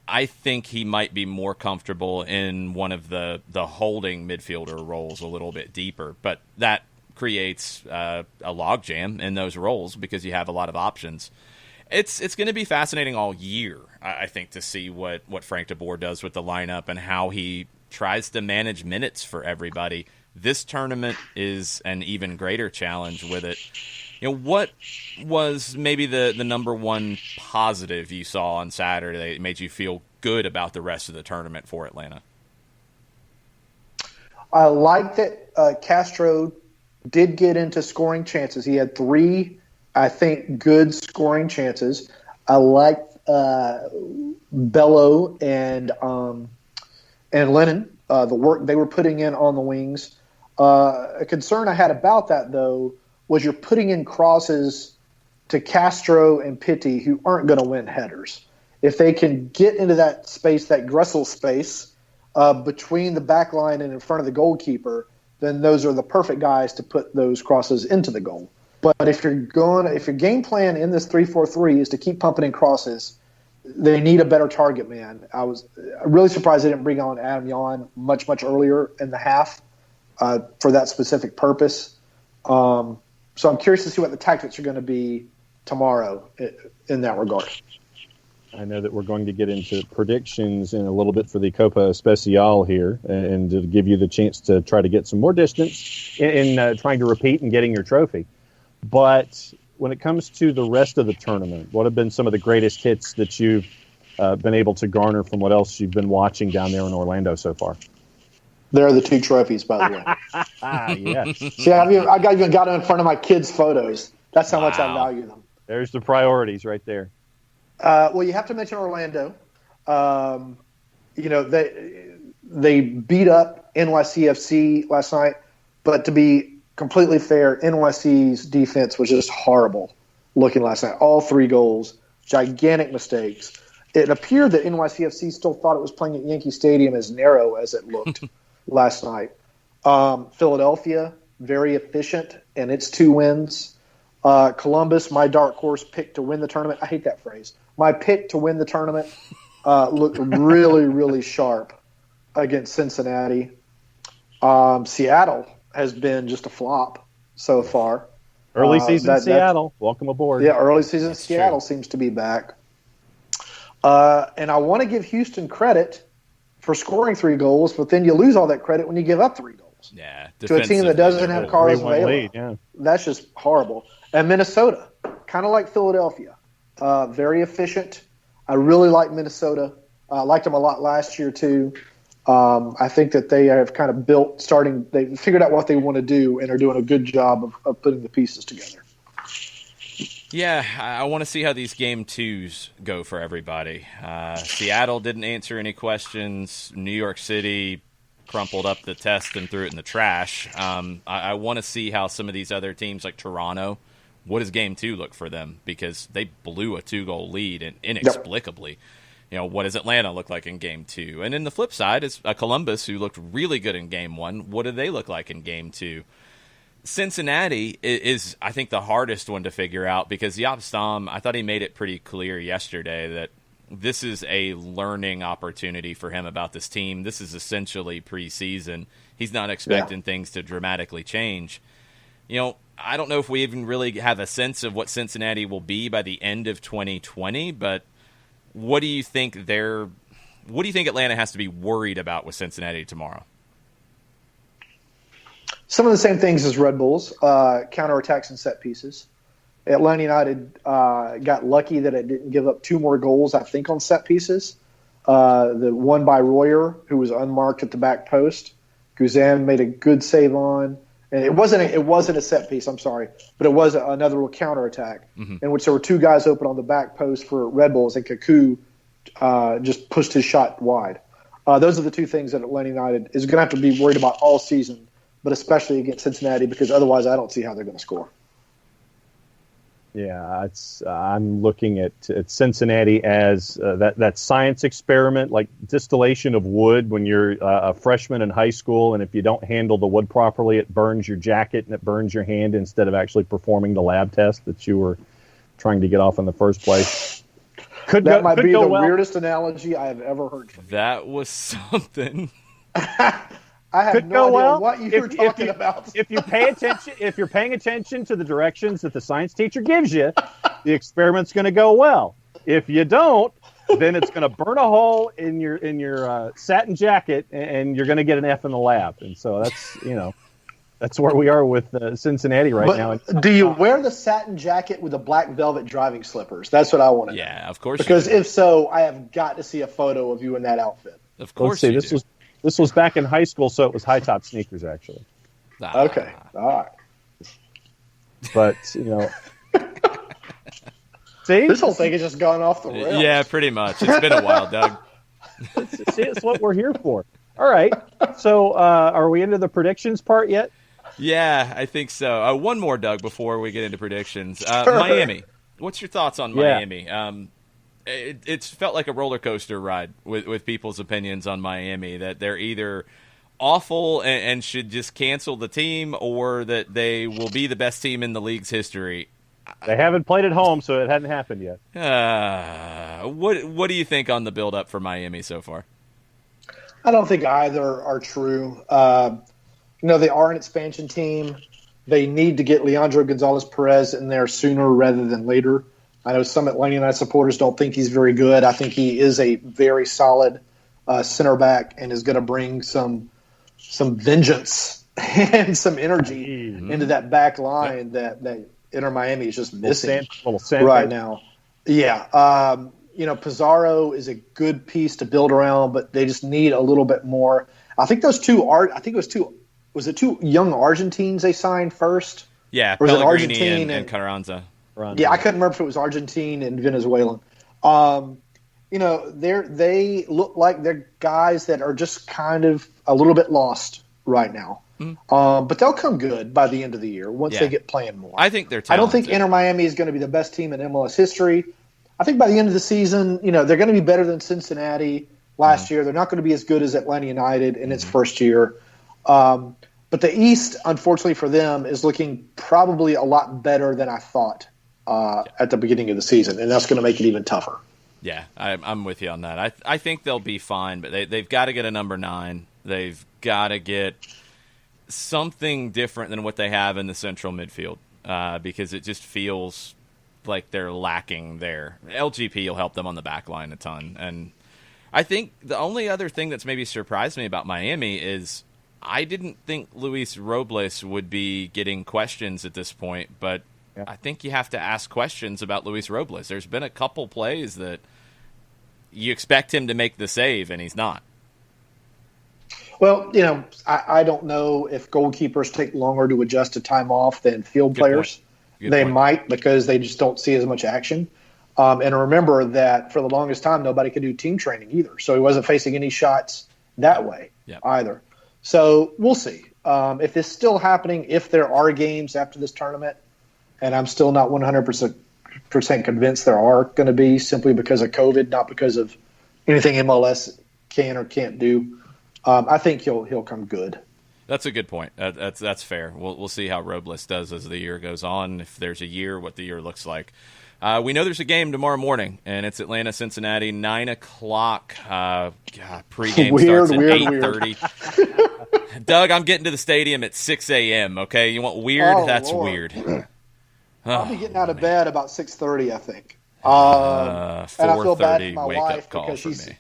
I think he might be more comfortable in one of the holding midfielder roles a little bit deeper. But that creates a logjam in those roles because you have a lot of options. It's going to be fascinating all year, I think, to see what Frank de Boer does with the lineup and how he tries to manage minutes for everybody. This tournament is an even greater challenge with it. What was maybe the number one positive you saw on Saturday that made you feel good about the rest of the tournament for Atlanta? I like that Castro did get into scoring chances. He had 3, I think, good scoring chances. I liked Bello and Lennon, the work they were putting in on the wings. A concern I had about that, though, was you're putting in crosses to Castro and Pitti who aren't going to win headers. If they can get into that space, that Gressel space, between the back line and in front of the goalkeeper, then those are the perfect guys to put those crosses into the goal. But if your game plan in this 3-4-3 is to keep pumping in crosses, they need a better target man. I was really surprised they didn't bring on Adam Yan much earlier in the half for that specific purpose. So I'm curious to see what the tactics are going to be tomorrow in that regard. I know that we're going to get into predictions in a little bit for the Copa Especial here, and to give you the chance to try to get some more distance in trying to repeat and getting your trophy. But when it comes to the rest of the tournament, what have been some of the greatest hits that you've been able to garner from what else you've been watching down there in Orlando so far? There are the 2 trophies, by the way. Yes. See, I even got them in front of my kids' photos. That's how much I value them. There's the priorities right there. Well, you have to mention Orlando. They beat up NYCFC last night, but to be completely fair, NYC's defense was just horrible looking last night. All 3 goals, gigantic mistakes. It appeared that NYCFC still thought it was playing at Yankee Stadium as narrow as it looked last night. Philadelphia, very efficient, and its 2 wins. Columbus, my dark horse pick to win the tournament. I hate that phrase. My pick to win the tournament looked really, really sharp against Cincinnati. Seattle has been just a flop so far. Early season Seattle. Welcome aboard. Yeah, early season Seattle seems to be back. And I want to give Houston credit for scoring 3 goals, but then you lose all that credit when you give up 3 goals. Yeah, to a team that doesn't have Carlos Vela. Yeah. That's just horrible. And Minnesota, kind of like Philadelphia, very efficient. I really like Minnesota. I liked them a lot last year too. I think that they have kind of they figured out what they want to do and are doing a good job of putting the pieces together. Yeah, I want to see how these game 2s go for everybody. Seattle didn't answer any questions. New York City crumpled up the test and threw it in the trash. I want to see how some of these other teams like Toronto, what does game 2 look for them? Because they blew a 2-goal lead and inexplicably. Yep. What does Atlanta look like in game 2? And then the flip side is Columbus, who looked really good in game 1. What do they look like in game 2? Cincinnati is, I think, the hardest one to figure out because Jaap Stam, I thought he made it pretty clear yesterday that this is a learning opportunity for him about this team. This is essentially preseason. He's not expecting things to dramatically change. I don't know if we even really have a sense of what Cincinnati will be by the end of 2020, but what do you think Atlanta has to be worried about with Cincinnati tomorrow? Some of the same things as Red Bulls, counterattacks and set pieces. Atlanta United got lucky that it didn't give up 2 more goals, I think, on set pieces. The one by Royer, who was unmarked at the back post. Guzan made a good save on. And it wasn't a set piece, I'm sorry, but it was another little counterattack in which there were 2 guys open on the back post for Red Bulls, and Kaku just pushed his shot wide. Those are the 2 things that Atlanta United is going to have to be worried about all season, but especially against Cincinnati, because otherwise I don't see how they're going to score. Yeah, I'm looking at Cincinnati as that science experiment, like distillation of wood when you're a freshman in high school, and if you don't handle the wood properly, it burns your jacket and it burns your hand instead of actually performing the lab test that you were trying to get off in the first place. That might be the weirdest analogy I have ever heard from you. That was something. I have no idea what you're talking about. If you're paying attention to the directions that the science teacher gives you, the experiment's going to go well. If you don't, then it's going to burn a hole in your satin jacket, and you're going to get an F in the lab. And so that's where we are with Cincinnati now. Do you wear the satin jacket with the black velvet driving slippers? That's what I want to know. Yeah, of course. Because if so, I have got to see a photo of you in that outfit. Of course. Let's see. This was back in high school, so it was high top sneakers actually. Okay, all right. But see, this whole thing has just gone off the rails. Yeah, pretty much. It's been a while, Doug. It's what we're here for. All right. So, are we into the predictions part yet? Yeah, I think so. One more, Doug, before we get into predictions. Sure. Miami. What's your thoughts on Miami? It's felt like a roller coaster ride with people's opinions on Miami, that they're either awful and should just cancel the team, or that they will be the best team in the league's history. They haven't played at home, so it hadn't happened yet. What do you think on the build-up for Miami so far? I don't think either are true. They are an expansion team. They need to get Leandro Gonzalez-Perez in there sooner rather than later. I know some Atlanta United supporters don't think he's very good. I think he is a very solid center back and is going to bring some vengeance and some energy into that back line that Inter Miami is just missing right now. Yeah. Pizarro is a good piece to build around, but they just need a little bit more. I think those two was it 2 young Argentines they signed first? Yeah, or was Pellegrini it Argentine and Carranza. Yeah, I couldn't remember if it was Argentine and Venezuelan. They look like they're guys that are just kind of a little bit lost right now. But they'll come good by the end of the year once they get playing more. I think they're talented. I don't think Inter Miami is going to be the best team in MLS history. I think by the end of the season, they're going to be better than Cincinnati last year. They're not going to be as good as Atlanta United in its first year. But the East, unfortunately for them, is looking probably a lot better than I thought at the beginning of the season, and that's going to make it even tougher. Yeah, I'm with you on that. I think they'll be fine, but they've got to get a number 9. They've got to get something different than what they have in the central midfield because it just feels like they're lacking there. LGP will help them on the back line a ton. And I think the only other thing that's maybe surprised me about Miami is I didn't think Luis Robles would be getting questions at this point, but I think you have to ask questions about Luis Robles. There's been a couple plays that you expect him to make the save, and he's not. Well, I don't know if goalkeepers take longer to adjust to time off than field players. They might because they just don't see as much action. And remember that for the longest time, nobody could do team training either. So he wasn't facing any shots that way either. So we'll see. If it's still happening, if there are games after this tournament, and I'm still not 100% convinced there are going to be simply because of COVID, not because of anything MLS can or can't do. I think he'll come good. That's a good point. That's fair. We'll see how Robles does as the year goes on. If there's a year, what the year looks like. We know there's a game tomorrow morning, and it's Atlanta-Cincinnati, 9 o'clock. Pregame starts at 8:30. Doug, I'm getting to the stadium at 6 a.m., okay? You want weird? Oh, that's Lord. weird. I'll be getting out of bed about 6:30, I think. 4:30 and I feel bad for my wake-up wife call because for me.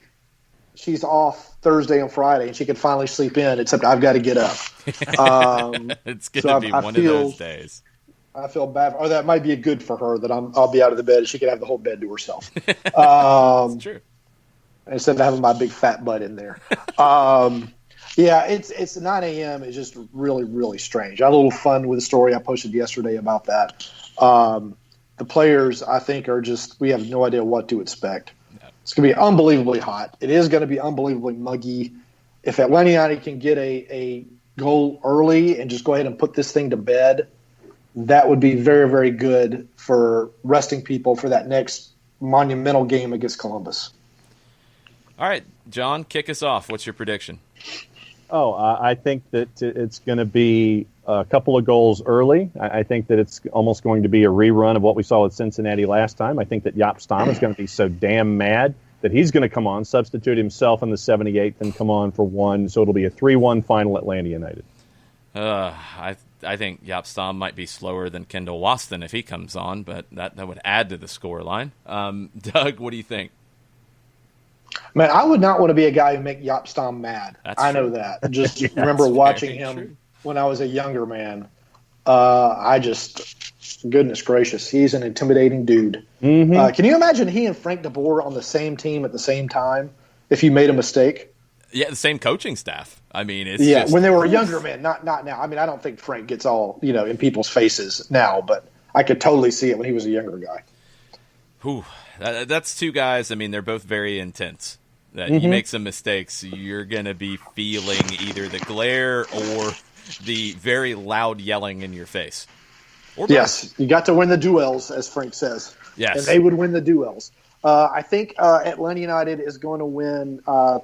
She's off Thursday and Friday, and she can finally sleep in, except I've got to get up. It's going to be one of those days. I feel bad. Or that might be good for her that I'll be out of the bed and she can have the whole bed to herself. That's true. Instead of having my big fat butt in there. It's 9 a.m. It's just really, really strange. I had a little fun with the story I posted yesterday about that. The players, I think, we have no idea what to expect. It's going to be unbelievably hot. It is going to be unbelievably muggy. If Atlanta United can get a goal early and just go ahead and put this thing to bed, that would be very, very good for resting people for that next monumental game against Columbus. All right, John, kick us off. What's your prediction? I think that it's going to be a couple of goals early. I think that it's almost going to be a rerun of what we saw with Cincinnati last time. I think that Jaap Stam is going to be so damn mad that he's going to come on, substitute himself in the 78th, and come on for one. So it'll be a 3-1 final Atlanta United. Uh, I think Jaap Stam might be slower than Kendall Waston if he comes on, but that would add to the scoreline. Doug, what do you think? Man, I would not want to be a guy who make Jaap Stam mad. I know that. Just remember watching him when I was a younger man. Goodness gracious, he's an intimidating dude. Mm-hmm. Can you imagine he and Frank de Boer on the same team at the same time if you made a mistake? Yeah, the same coaching staff. I mean, it's just, when they were younger men, not now. I mean, I don't think Frank gets all in people's faces now, but I could totally see it when he was a younger guy. Whew, that's two guys. I mean, they're both very intense. That you make some mistakes, you're going to be feeling either the glare or the very loud yelling in your face. Yes, you got to win the duels, as Frank says. Yes. And they would win the duels. I think Atlanta United is going to win, I'm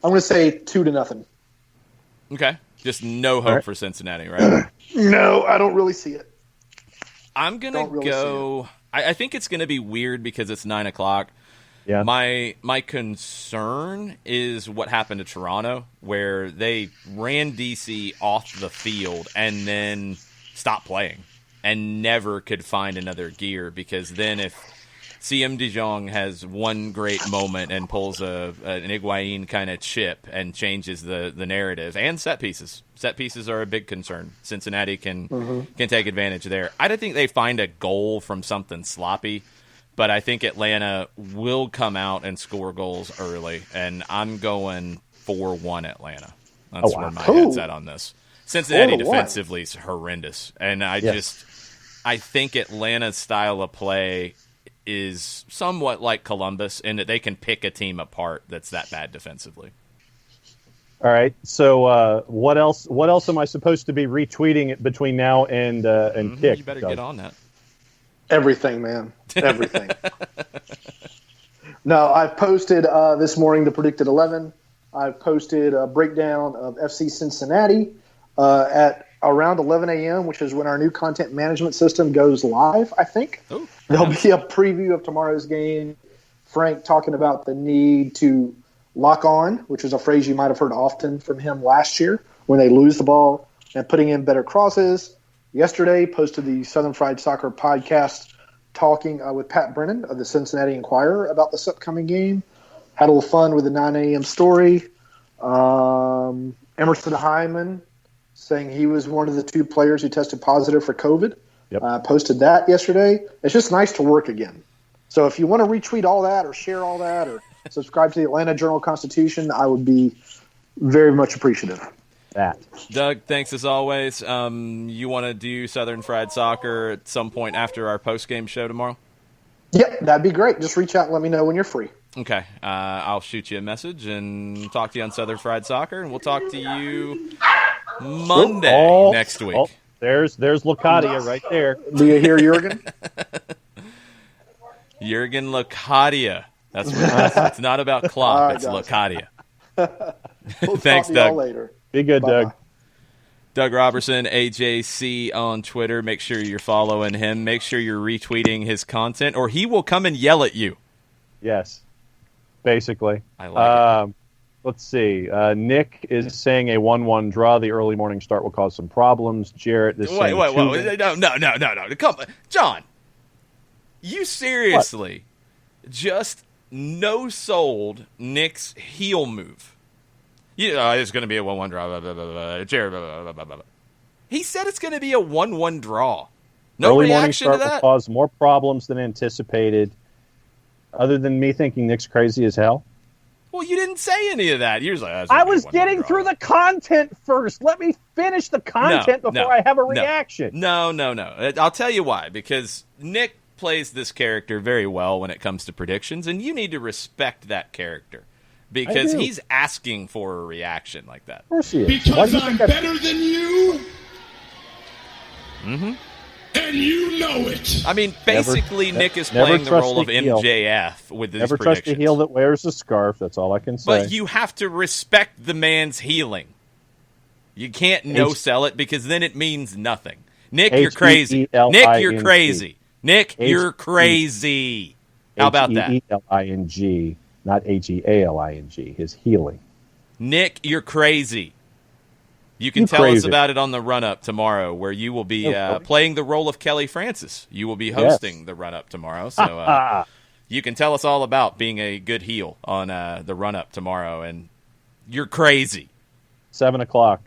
going to say 2-0. Okay. Just no hope for Cincinnati, right? No, I don't really see it. I'm going to go – I think it's going to be weird because it's 9 o'clock. Yeah. My concern is what happened to Toronto, where they ran DC off the field and then stopped playing and never could find another gear, because then if CM De Jong has one great moment and pulls an Higuain kind of chip and changes the narrative, and set pieces. Set pieces are a big concern. Cincinnati can take advantage there. I don't think they find a goal from something sloppy, but I think Atlanta will come out and score goals early, and I'm going 4-1 Atlanta. That's where my head's at on this. Cincinnati defensively is horrendous, and I think Atlanta's style of play is somewhat like Columbus in that they can pick a team apart that's that bad defensively. All right. So what else? What else am I supposed to be retweeting between now and kick? You better Doug? get on that. Everything, man. Everything. No, I've posted this morning the predicted 11. I've posted a breakdown of FC Cincinnati at around 11 a.m., which is when our new content management system goes live, I think. Ooh, There'll nice. be a preview of tomorrow's game. Frank talking about the need to lock on, which is a phrase you might have heard often from him last year when they lose the ball, and putting in better crosses. Yesterday, posted the Southern Fried Soccer podcast talking with Pat Brennan of the Cincinnati Enquirer about this upcoming game. Had a little fun with the 9 a.m. story. Emerson Hyman saying he was one of the 2 players who tested positive for COVID. Yep. Posted that yesterday. It's just nice to work again. So if you want to retweet all that or share all that or subscribe to the Atlanta Journal-Constitution, I would be very much appreciative. That. Doug, thanks as always. You want to do Southern Fried Soccer at some point after our post-game show tomorrow? Yep, that'd be great. Just reach out and let me know when you're free. Okay. I'll shoot you a message and talk to you on Southern Fried Soccer, and we'll talk to you Monday next week. Oh, there's Locadia right there. Do you hear Jurgen? Jurgen Locadia. That's what it is. It's not about Klopp. All right, It's guys. Locadia. We'll Thanks, talk to y'all Doug. later. Be good, Bye-bye. Doug. Doug Robertson, AJC on Twitter. Make sure you're following him. Make sure you're retweeting his content, or he will come and yell at you. Yes. Basically. I like it. Let's see. Nick is saying a 1-1 draw. The early morning start will cause some problems. Jarrett is saying Wait. 2-1. No. Come on. John, you seriously just no-sold Nick's heel move. It's going to be a 1-1 draw. Blah, blah, blah, blah, Jared, blah, blah, blah, blah, blah. He said it's going to be a 1-1 draw. No early morning reaction to start will that? cause more problems than anticipated. Other than me thinking Nick's crazy as hell. Well, you didn't say any of that. You're just like, "That's I gonna be a was 1-1 getting draw." through the content first. Let me finish the content before I have a reaction. No. I'll tell you why. Because Nick plays this character very well when it comes to predictions, and you need to respect that character. Because do. he's asking for a reaction like that. Of course he is. Why Because do you I'm think that's- better than you. Mm-hmm. And you know it. I mean, basically, Nick is never playing the trust role of the heel. MJF with his Never predictions. trust a heel that wears a scarf. That's all I can say. But you have to respect the man's healing. You can't no-sell it because then it means nothing. Nick, you're crazy. Nick, you're crazy. Nick, you're crazy. How about that? Heeling, not Healing. His healing. Nick, you're crazy. You can You tell us crazy. about it on the run-up tomorrow, where you will be playing the role of Kelly Francis. You will be hosting the run-up tomorrow. So you can tell us all about being a good heel on the run-up tomorrow. And you're crazy. 7 o'clock.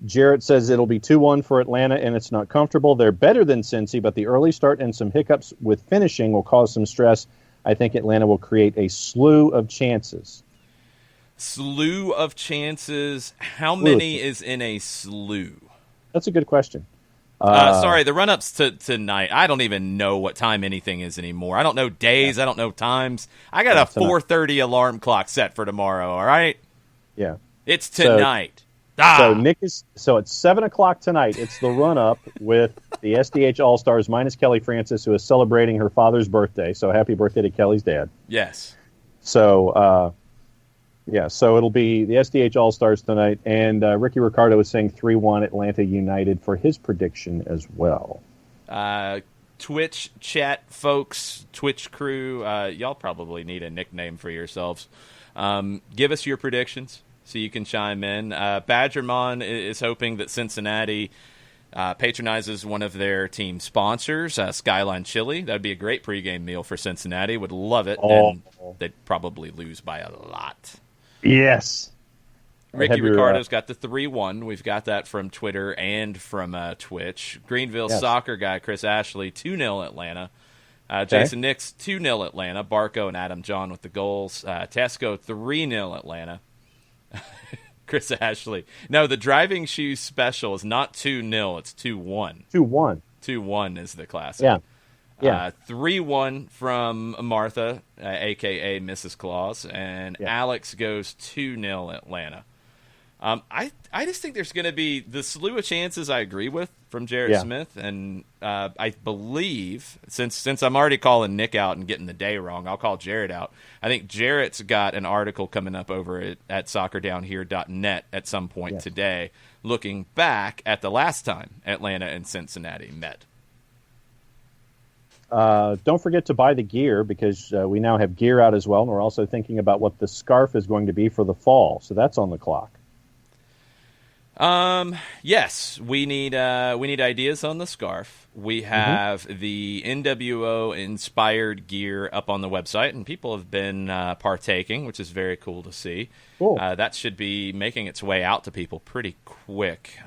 Jarrett says it'll be 2-1 for Atlanta, and it's not comfortable. They're better than Cincy, but the early start and some hiccups with finishing will cause some stress. I think Atlanta will create a slew of chances. Slew of chances. How many is in a slew? That's a good question. Sorry, the run-ups to tonight. I don't even know what time anything is anymore. I don't know days. I don't know times. I got a 4:30 alarm clock set for tomorrow, all right? Yeah. It's tonight. So it's 7 o'clock tonight. It's the run-up with the SDH All-Stars minus Kelly Francis, who is celebrating her father's birthday. So happy birthday to Kelly's dad. Yes. So, so it'll be the SDH All-Stars tonight. And Ricky Ricardo is saying 3-1 Atlanta United for his prediction as well. Twitch chat folks, Twitch crew, y'all probably need a nickname for yourselves. Give us your predictions so you can chime in. Badgermon is hoping that Cincinnati patronizes one of their team sponsors, Skyline Chili. That would be a great pregame meal for Cincinnati. Would love it, and they'd probably lose by a lot. Yes. Ricky Ricardo's got the 3-1. We've got that from Twitter and from Twitch. Greenville soccer guy Chris Ashley, 2-0 Atlanta. Jason Nix, 2-0 Atlanta. Barco and Adam John with the goals. Tesco, 3-0 Atlanta. Chris Ashley. No, the driving shoes special is not 2-0. It's 2-1. 2-1. 2-1 is the classic. Yeah. 3-1 from Martha, a.k.a. Mrs. Claus. And Alex goes 2-0 Atlanta. I just think there's going to be the slew of chances I agree with from Jarrett Smith, and I believe since I'm already calling Nick out and getting the day wrong, I'll call Jarrett out. I think Jarrett's got an article coming up over at soccerdownhere.net at some point today, looking back at the last time Atlanta and Cincinnati met. Don't forget to buy the gear, because we now have gear out as well, and we're also thinking about what the scarf is going to be for the fall. So that's on the clock. Yes, we need ideas on the scarf. We have the NWO inspired gear up on the website, and people have been partaking, which is very cool to see. Cool. That should be making its way out to people pretty quick.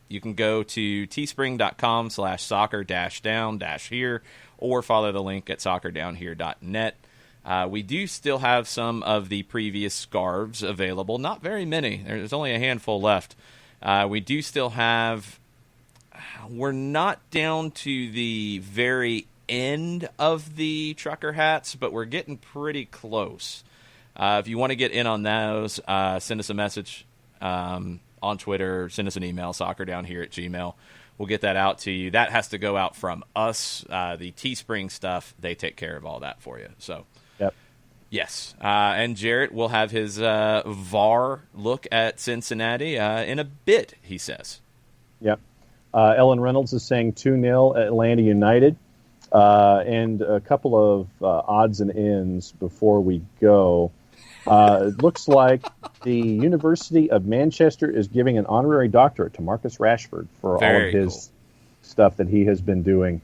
You can go to teespring.com/soccer-down-here or follow the link at soccerdownhere.net. We do still have some of the previous scarves available. Not very many. There's only a handful left. We do still have... We're not down to the very end of the trucker hats, but we're getting pretty close. If you want to get in on those, send us a message on Twitter. Send us an email, soccerdownhere@gmail.com. We'll get that out to you. That has to go out from us. The Teespring stuff, they take care of all that for you. So... Yes, and Jarrett will have his VAR look at Cincinnati in a bit, he says. Yep. Ellen Reynolds is saying 2-0 Atlanta United. And a couple of odds and ends before we go. It looks like the University of Manchester is giving an honorary doctorate to Marcus Rashford for all of his stuff that he has been doing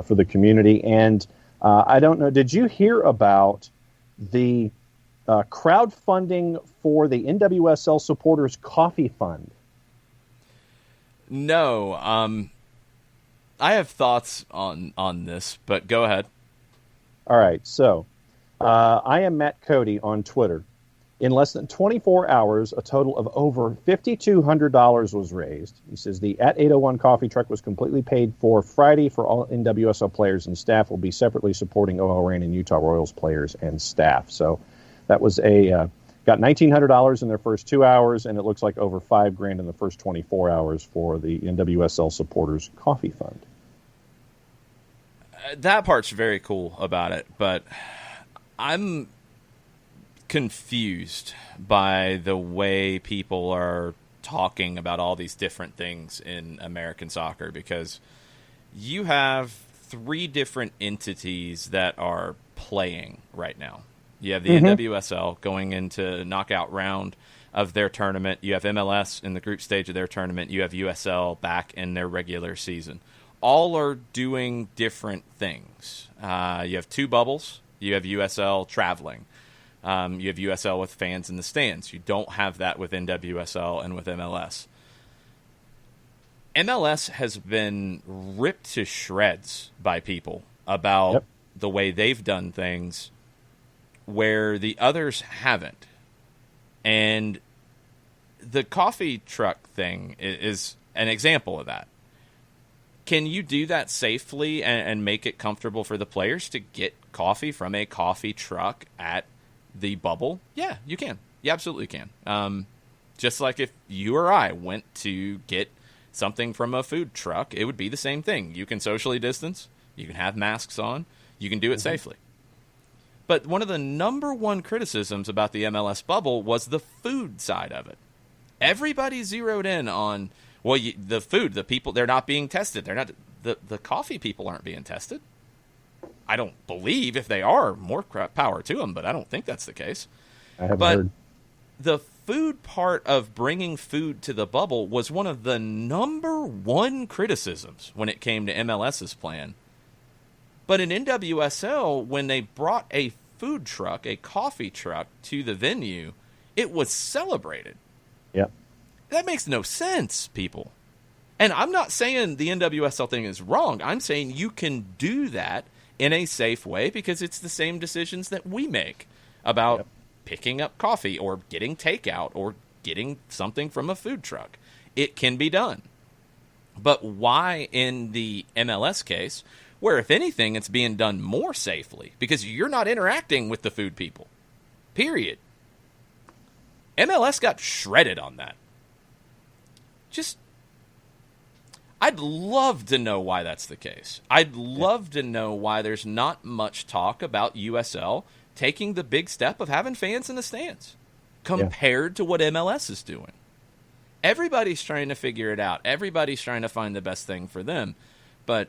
for the community. And I don't know, did you hear about the crowdfunding for the NWSL Supporters Coffee Fund? No. I have thoughts on this, but go ahead. All right. So I am Matt Cody on Twitter. In less than 24 hours, a total of over $5,200 was raised. He says the at 801 coffee truck was completely paid for Friday for all NWSL players and staff. Will be separately supporting OL Reign and Utah Royals players and staff. So that was got $1,900 in their first 2 hours, and it looks like over $5,000 in the first 24 hours for the NWSL Supporters Coffee Fund. That part's very cool about it, but I'm confused by the way people are talking about all these different things in American soccer, because you have 3 different entities that are playing right now. You have the NWSL going into knockout round of their tournament. You have MLS in the group stage of their tournament. You have USL back in their regular season. All are doing different things. You have 2 bubbles. You have USL traveling. You have USL with fans in the stands. You don't have that with NWSL and with MLS. MLS has been ripped to shreds by people about the way they've done things where the others haven't. And the coffee truck thing is an example of that. Can you do that safely and make it comfortable for the players to get coffee from a coffee truck at the bubble? Yeah, you can. You absolutely can. Just like if you or I went to get something from a food truck, it would be the same thing. You can socially distance. You can have masks on. You can do it safely. But one of the number one criticisms about the MLS bubble was the food side of it. Everybody zeroed in on, well, the food, the people, they're not being tested. They're not the coffee people aren't being tested. I don't believe if they are, more power to them, but I don't think that's the case. I haven't heard. The food part of bringing food to the bubble was one of the number one criticisms when it came to MLS's plan. But in NWSL, when they brought a food truck, a coffee truck, to the venue, it was celebrated. Yep. That makes no sense, people. And I'm not saying the NWSL thing is wrong. I'm saying you can do that in a safe way because it's the same decisions that we make about picking up coffee or getting takeout or getting something from a food truck. It can be done. But why in the MLS case, where if anything it's being done more safely because you're not interacting with the food people, period. MLS got shredded on that. I'd love to know why that's the case. I'd love to know why there's not much talk about USL taking the big step of having fans in the stands compared to what MLS is doing. Everybody's trying to figure it out. Everybody's trying to find the best thing for them. But,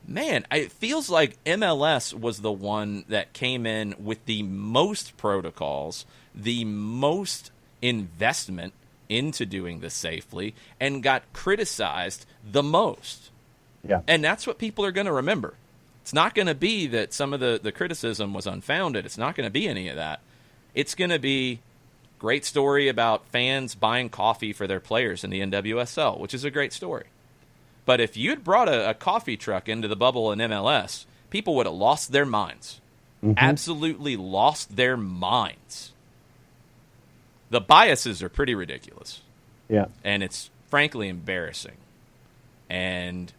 man, it feels like MLS was the one that came in with the most protocols, the most investment into doing this safely, and got criticized the most. Yeah. And that's what people are going to remember. It's not going to be that some of the criticism was unfounded. It's not going to be any of that. It's going to be great story about fans buying coffee for their players in the NWSL, which is a great story. But if you'd brought a coffee truck into the bubble in MLS, people would have lost their minds. Mm-hmm. Absolutely lost their minds. The biases are pretty ridiculous. Yeah. And it's frankly embarrassing. And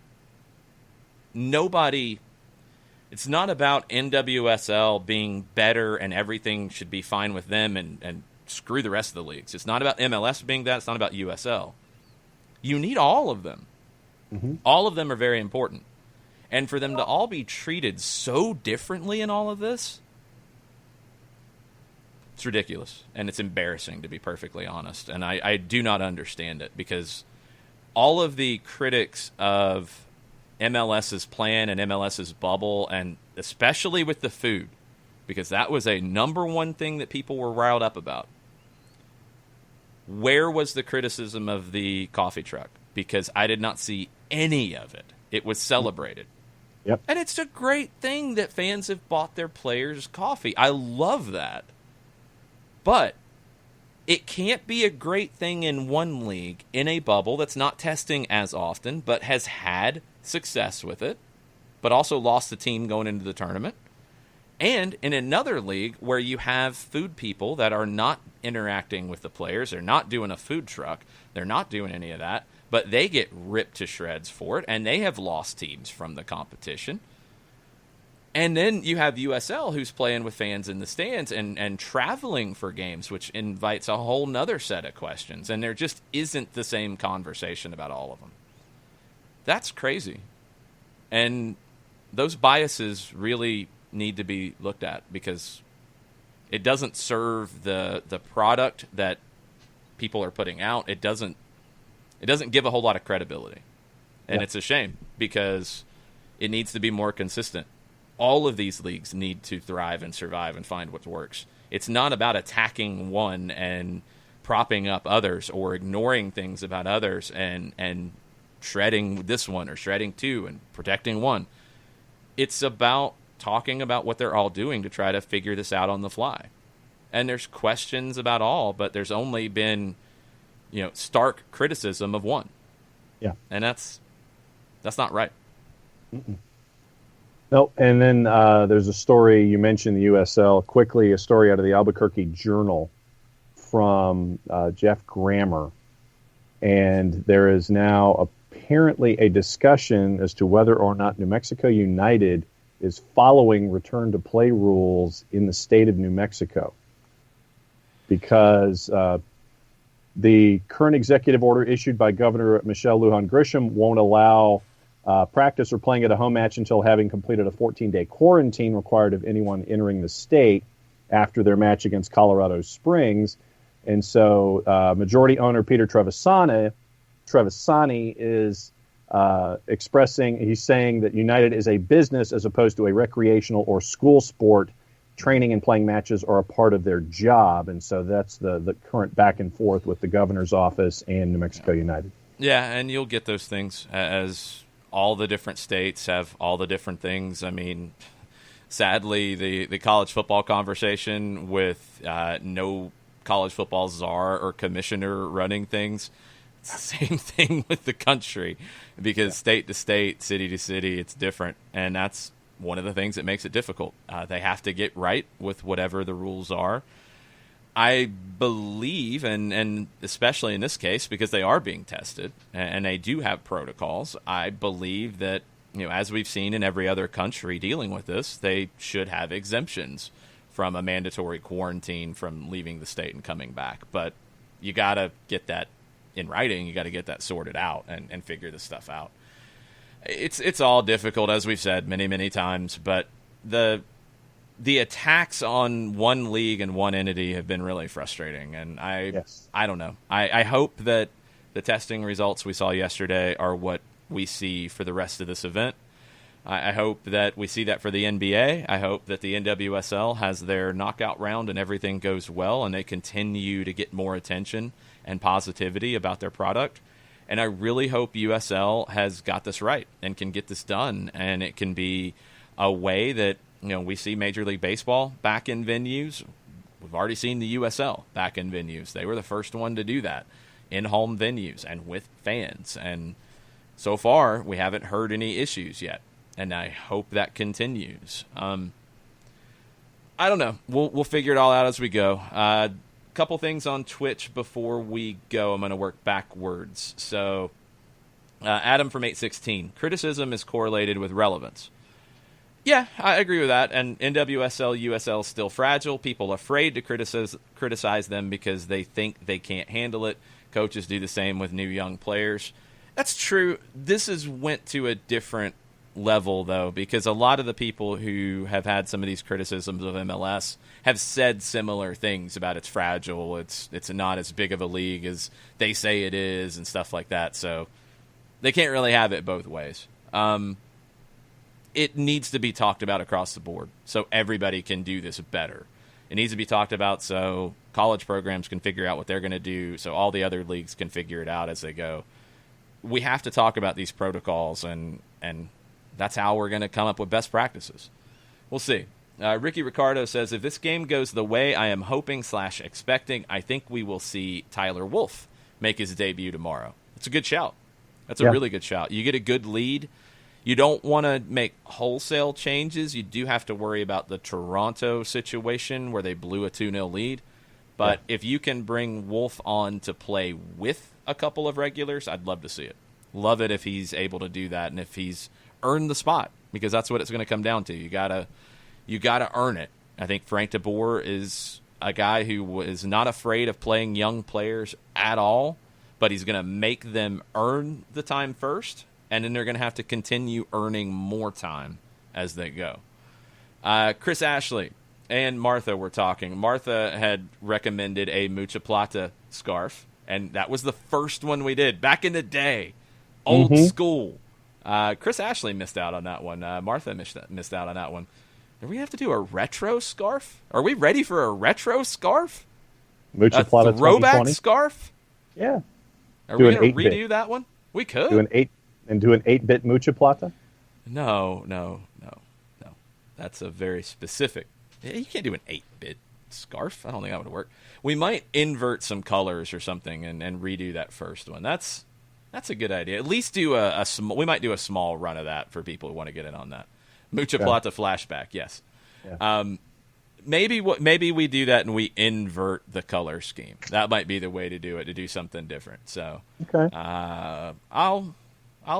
it's not about NWSL being better and everything should be fine with them and screw the rest of the leagues. It's not about MLS being that. It's not about USL. You need all of them. Mm-hmm. All of them are very important. And for them to all be treated so differently in all of this, it's ridiculous. And it's embarrassing, to be perfectly honest. And I do not understand it, because all of the critics of MLS's plan and MLS's bubble, and especially with the food, because that was a number one thing that people were riled up about. Where was the criticism of the coffee truck? Because I did not see any of it. It was celebrated. Yep. And it's a great thing that fans have bought their players coffee. I love that. But it can't be a great thing in one league in a bubble that's not testing as often, but has had success with it, but also lost the team going into the tournament. And in another league where you have food people that are not interacting with the players, they're not doing a food truck, they're not doing any of that, but they get ripped to shreds for it, and they have lost teams from the competition. And then you have USL, who's playing with fans in the stands and traveling for games, which invites a whole nother set of questions. And there just isn't the same conversation about all of them. That's crazy. And those biases really need to be looked at, because it doesn't serve the product that people are putting out. It doesn't give a whole lot of credibility. And It's a shame, because it needs to be more consistent. All of these leagues need to thrive and survive and find what works. It's not about attacking one and propping up others, or ignoring things about others and shredding this one or shredding two and protecting one. It's about talking about what they're all doing to try to figure this out on the fly. And there's questions about all, but there's only been, stark criticism of one. Yeah. And that's not right. Mm-mm. Nope. And then there's a story, you mentioned the USL, quickly, a story out of the Albuquerque Journal from Jeff Grammer. And there is now apparently a discussion as to whether or not New Mexico United is following return to play rules in the state of New Mexico. Because the current executive order issued by Governor Michelle Lujan Grisham won't allow practice or playing at a home match until having completed a 14-day quarantine required of anyone entering the state after their match against Colorado Springs. And so majority owner Peter Trevisani is he's saying that United is a business as opposed to a recreational or school sport. Training and playing matches are a part of their job. And so that's the current back and forth with the governor's office and New Mexico United. Yeah, and you'll get those things as all the different states have all the different things. I mean, sadly, the college football conversation with no college football czar or commissioner running things, it's the same thing with the country, because state to state, city to city, it's different. And that's one of the things that makes it difficult. They have to get right with whatever the rules are. I believe, and especially in this case, because they are being tested and they do have protocols, I believe that, as we've seen in every other country dealing with this, they should have exemptions from a mandatory quarantine from leaving the state and coming back. But you got to get that in writing. You got to get that sorted out and figure this stuff out. It's all difficult, as we've said many, many times, but the attacks on one league and one entity have been really frustrating, and I don't know. I hope that the testing results we saw yesterday are what we see for the rest of this event. I hope that we see that for the NBA. I hope that the NWSL has their knockout round and everything goes well and they continue to get more attention and positivity about their product. And I really hope USL has got this right and can get this done, and it can be a way that, we see Major League Baseball back in venues. We've already seen the USL back in venues. They were the first one to do that, in home venues and with fans. And so far, we haven't heard any issues yet, and I hope that continues. I don't know. We'll figure it all out as we go. Couple things on Twitch before we go. I'm going to work backwards. So, Adam from 816. Criticism is correlated with relevance. Yeah, I agree with that. And NWSL, USL is still fragile. People are afraid to criticize them because they think they can't handle it. Coaches do the same with new young players. That's true. This went to a different level, though, because a lot of the people who have had some of these criticisms of MLS have said similar things about it's fragile, it's not as big of a league as they say it is, and stuff like that. So they can't really have it both ways. It needs to be talked about across the board so everybody can do this better. It needs to be talked about so college programs can figure out what they're going to do, so all the other leagues can figure it out as they go. We have to talk about these protocols, and that's how we're going to come up with best practices. We'll see. Ricky Ricardo says, if this game goes the way I am hoping / expecting, I think we will see Tyler Wolff make his debut tomorrow. It's a good shout. That's a really good shout. You get a good lead. You don't want to make wholesale changes. You do have to worry about the Toronto situation where they blew a 2-0 lead. But if you can bring Wolff on to play with a couple of regulars, I'd love to see it. Love it if he's able to do that and if he's earned the spot, because that's what it's going to come down to. You gotta earn it. I think Frank de Boer is a guy who is not afraid of playing young players at all, but he's going to make them earn the time first, and then they're going to have to continue earning more time as they go. Chris Ashley and Martha were talking. Martha had recommended a Mucha Plata scarf, and that was the first one we did back in the day. Old school. Chris Ashley missed out on that one. Martha missed out on that one. Do we have to do a retro scarf? Are we ready for a retro scarf? Mucha Plata throwback 2020? Scarf? Yeah. Are we going to redo that one? We could. Do an 8-bit Mucha Plata? No. That's a very specific. You can't do an 8-bit scarf. I don't think that would work. We might invert some colors or something and redo that first one. That's a good idea. At least do a small. We might do a small run of that for people who want to get in on that. Mucha Plata flashback, yes. Yeah. Maybe we do that and we invert the color scheme. That might be the way to do it, to do something different. So, okay. I'll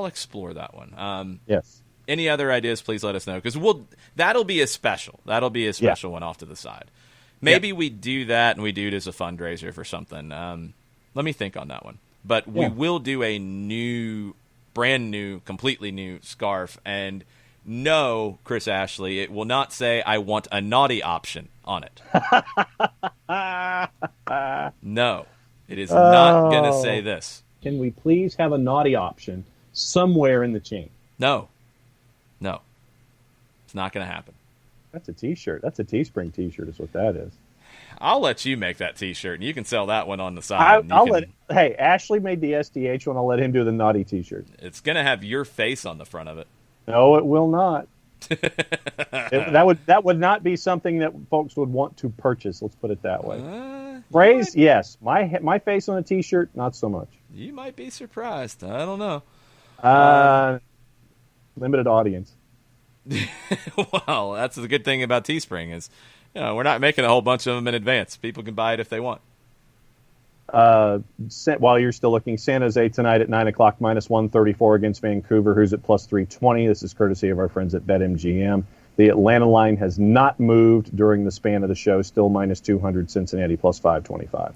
explore that one. Yes. Any other ideas? Please let us know, because that'll be a special. That'll be a special one off to the side. Maybe we do that and we do it as a fundraiser for something. Let me think on that one. But we will do a brand new, completely new scarf. And no, Chris Ashley, it will not say I want a naughty option on it. No, it is not going to say this. Can we please have a naughty option somewhere in the chain? No. It's not going to happen. That's a T-shirt. That's a Teespring T-shirt is what that is. I'll let you make that T-shirt, and you can sell that one on the side. Hey, Ashley made the SDH one. I'll let him do the naughty T-shirt. It's going to have your face on the front of it. No, it will not. That would not be something that folks would want to purchase. Let's put it that way. Phrase, yes. My face on a T-shirt, not so much. You might be surprised. I don't know. Limited audience. Well, that's the good thing about Teespring is, we're not making a whole bunch of them in advance. People can buy it if they want. While you're still looking, San Jose tonight at 9 o'clock, -134 against Vancouver, who's at +320. This is courtesy of our friends at BetMGM. The Atlanta line has not moved during the span of the show. Still minus 200. Cincinnati plus 525.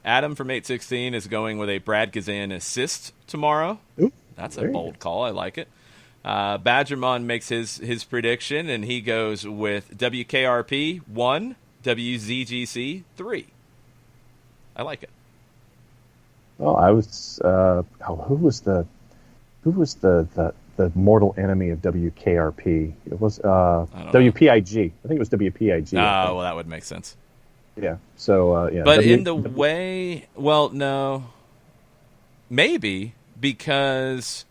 Adam from 816 is going with a Brad Gazan assist tomorrow. Ooh, that's a bold call. I like it. Badgermon makes his prediction, and he goes with WKRP 1, WZGC 3. I like it. Well, I was. Who was the mortal enemy of WKRP? It was WPIG. I think it was WPIG. Oh, well, that would make sense. Yeah. So yeah. But in the way, well, no, maybe because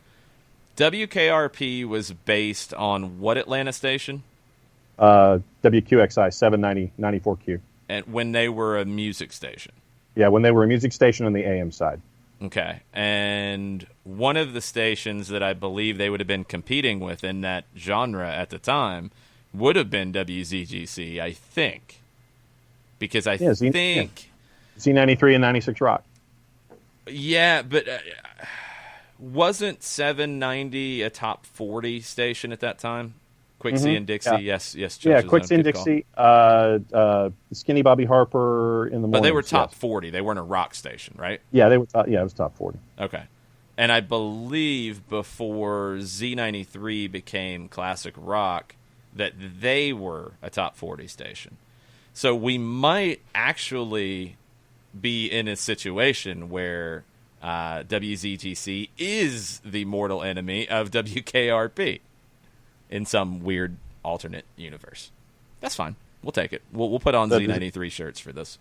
WKRP was based on what Atlanta station? WQXI 790 94Q. And when they were a music station. Yeah, when they were a music station on the AM side. Okay. And one of the stations that I believe they would have been competing with in that genre at the time would have been WZGC, I think. Because I think... Z93 and 96 Rock. Yeah, but wasn't 790 a top 40 station at that time? Quixie and Dixie, yes. Yeah, Quixie and Dixie. Skinny Bobby Harper in the morning. But they were top 40. They weren't a rock station, right? Yeah, they were. It was top 40. Okay. And I believe before Z93 became classic rock, that they were a top 40 station. So we might actually be in a situation where WZGC is the mortal enemy of WKRP in some weird alternate universe. That's fine. We'll take it. We'll put on Z93 shirts for this.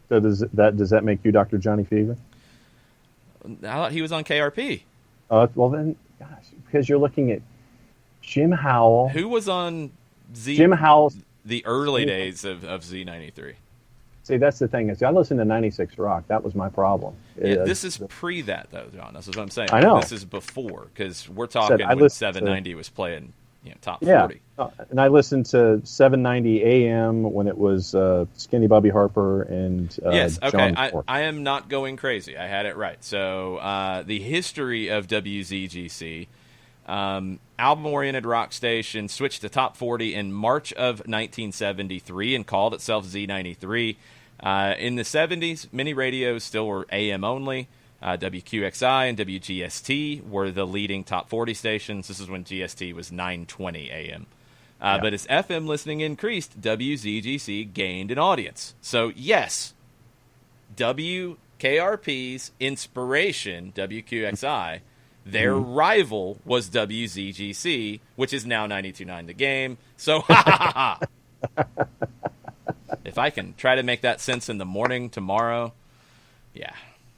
So does that make you Dr. Johnny Fever? I thought he was on KRP. Well then, gosh, because you're looking at Jim Howell. Who was on Jim Howell. The early days of Z93. See, that's the thing. I listened to 96 Rock. That was my problem. This is pre that, though, John. That's what I'm saying. I know. This is before, because we're talking when 790 was playing top 40. And I listened to 790 AM when it was Skinny Bobby Harper and yes, okay. John I am not going crazy. I had it right. So the history of WZGC, album-oriented rock station, switched to top 40 in March of 1973 and called itself Z93. In the 70s, many radios still were AM only. WQXI and WGST were the leading top 40 stations. This is when GST was 920 AM. But as FM listening increased, WZGC gained an audience. So, yes, WKRP's inspiration, WQXI, their rival was WZGC, which is now 92.9 The Game. So, if I can try to make that sense in the morning tomorrow, yeah,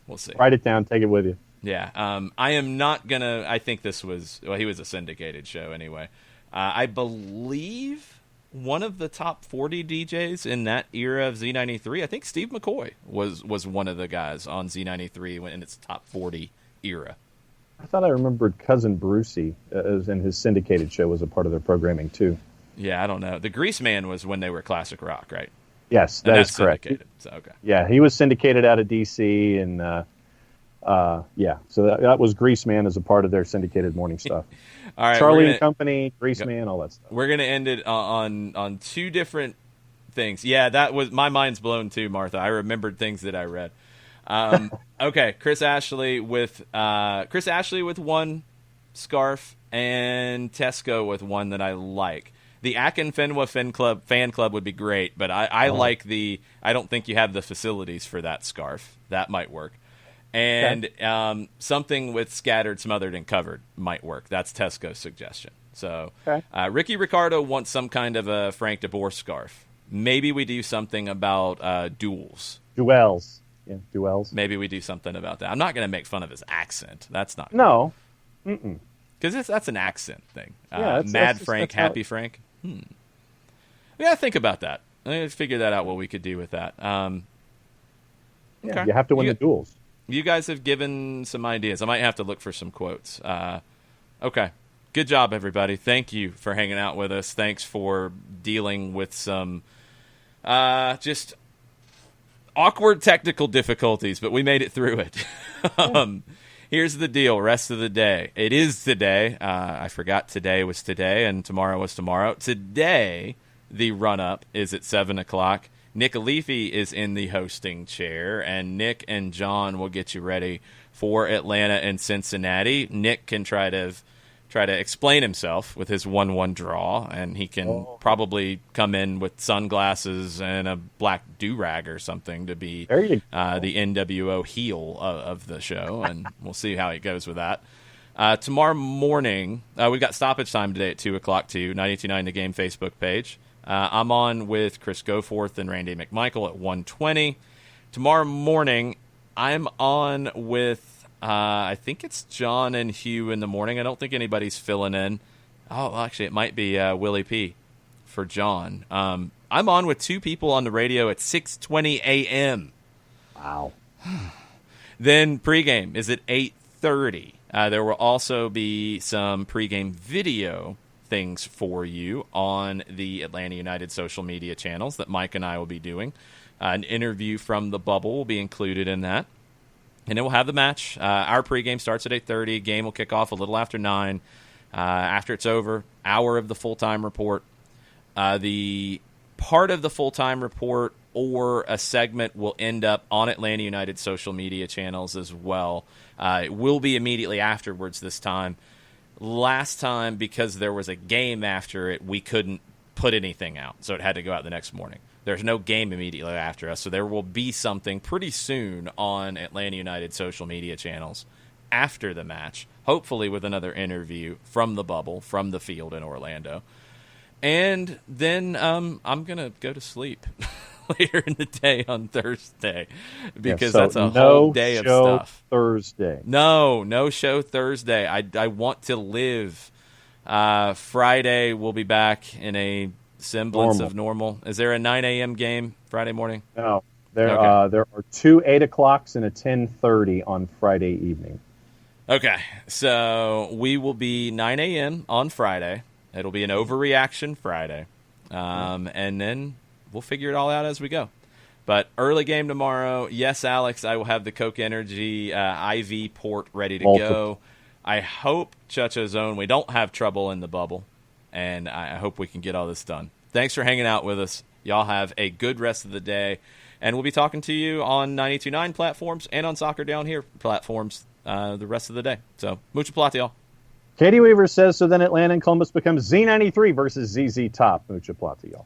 we'll see. Write it down. Take it with you. Yeah. I am not going to – I think this was – well, he was a syndicated show anyway. I believe one of the top 40 DJs in that era of Z93, I think Steve McCoy was one of the guys on Z93 in its top 40 era. I thought I remembered Cousin Brucey in his syndicated show was a part of their programming too. Yeah, I don't know. The Grease Man was when they were classic rock, right? Yes, that's correct. So, okay. Yeah, he was syndicated out of D.C. and so that was Grease Man as a part of their syndicated morning stuff. All right, Charlie and Company, Grease Man, all that stuff. We're going to end it on two different things. Yeah, that was my mind's blown too, Martha. I remembered things that I read. Okay, Chris Ashley with one scarf and Tesco with one that I like. The Akin Fenwa fan club would be great, but I like the. I don't think you have the facilities for that scarf. That might work. And something with scattered, smothered, and covered might work. That's Tesco's suggestion. So Ricky Ricardo wants some kind of a Frank DeBoer scarf. Maybe we do something about duels. Duels. Yeah, duels. Maybe we do something about that. I'm not going to make fun of his accent. That's not. No. Because that's an accent thing. Mad that's Frank, Happy Frank. We got to think about that. I need to figure that out, what we could do with that. Okay. You have to win the duels. You guys have given some ideas. I might have to look for some quotes. Okay. Good job, everybody. Thank you for hanging out with us. Thanks for dealing with some just awkward technical difficulties, but we made it through it. Here's the deal. Rest of the day. It is today. I forgot today was today and tomorrow was tomorrow. Today, the run-up is at 7 o'clock. Nick Alifi is in the hosting chair, and Nick and John will get you ready for Atlanta and Cincinnati. Nick can try to explain himself with his 1-1 draw, and he can probably come in with sunglasses and a black do-rag or something to be the NWO heel of the show, and we'll see how it goes with that. Tomorrow morning, we've got stoppage time today at 2 o'clock too, 92.9 The Game Facebook page. I'm on with Chris Goforth and Randy McMichael at 1:20. Tomorrow morning, I'm on with I think it's John and Hugh in the morning. I don't think anybody's filling in. Oh, actually, it might be Willie P for John. I'm on with two people on the radio at 6:20 a.m. Wow. Then pregame is at 8:30. There will also be some pregame video things for you on the Atlanta United social media channels that Mike and I will be doing. An interview from the bubble will be included in that. And then we'll have the match. Our pregame starts at 8:30. Game will kick off a little after 9. After it's over, hour of the full-time report. The part of the full-time report or a segment will end up on Atlanta United social media channels as well. It will be immediately afterwards this time. Last time, because there was a game after it, we couldn't put anything out, so it had to go out the next morning. There's no game immediately after us, so there will be something pretty soon on Atlanta United social media channels after the match, hopefully with another interview from the bubble, from the field in Orlando. And then I'm going to go to sleep later in the day on Thursday because that's a whole day of stuff. Thursday. No show Thursday. I want to live. Friday we'll be back in a semblance of normal. Is there a 9 a.m. game Friday morning? No. There are two 8 o'clocks and a 10:30 on Friday evening. Okay, so we will be 9 a.m. on Friday. It'll be an overreaction Friday. And then we'll figure it all out as we go. But early game tomorrow. Yes, Alex, I will have the Coke Energy IV port ready to go. I hope Chacho's Zone, we don't have trouble in the bubble. And I hope we can get all this done. Thanks for hanging out with us. Y'all have a good rest of the day. And we'll be talking to you on 92.9 platforms and on Soccer Down Here platforms the rest of the day. So, mucho plata, y'all. Katie Weaver says, so then Atlanta and Columbus becomes Z93 versus ZZ Top. Mucho plata, y'all.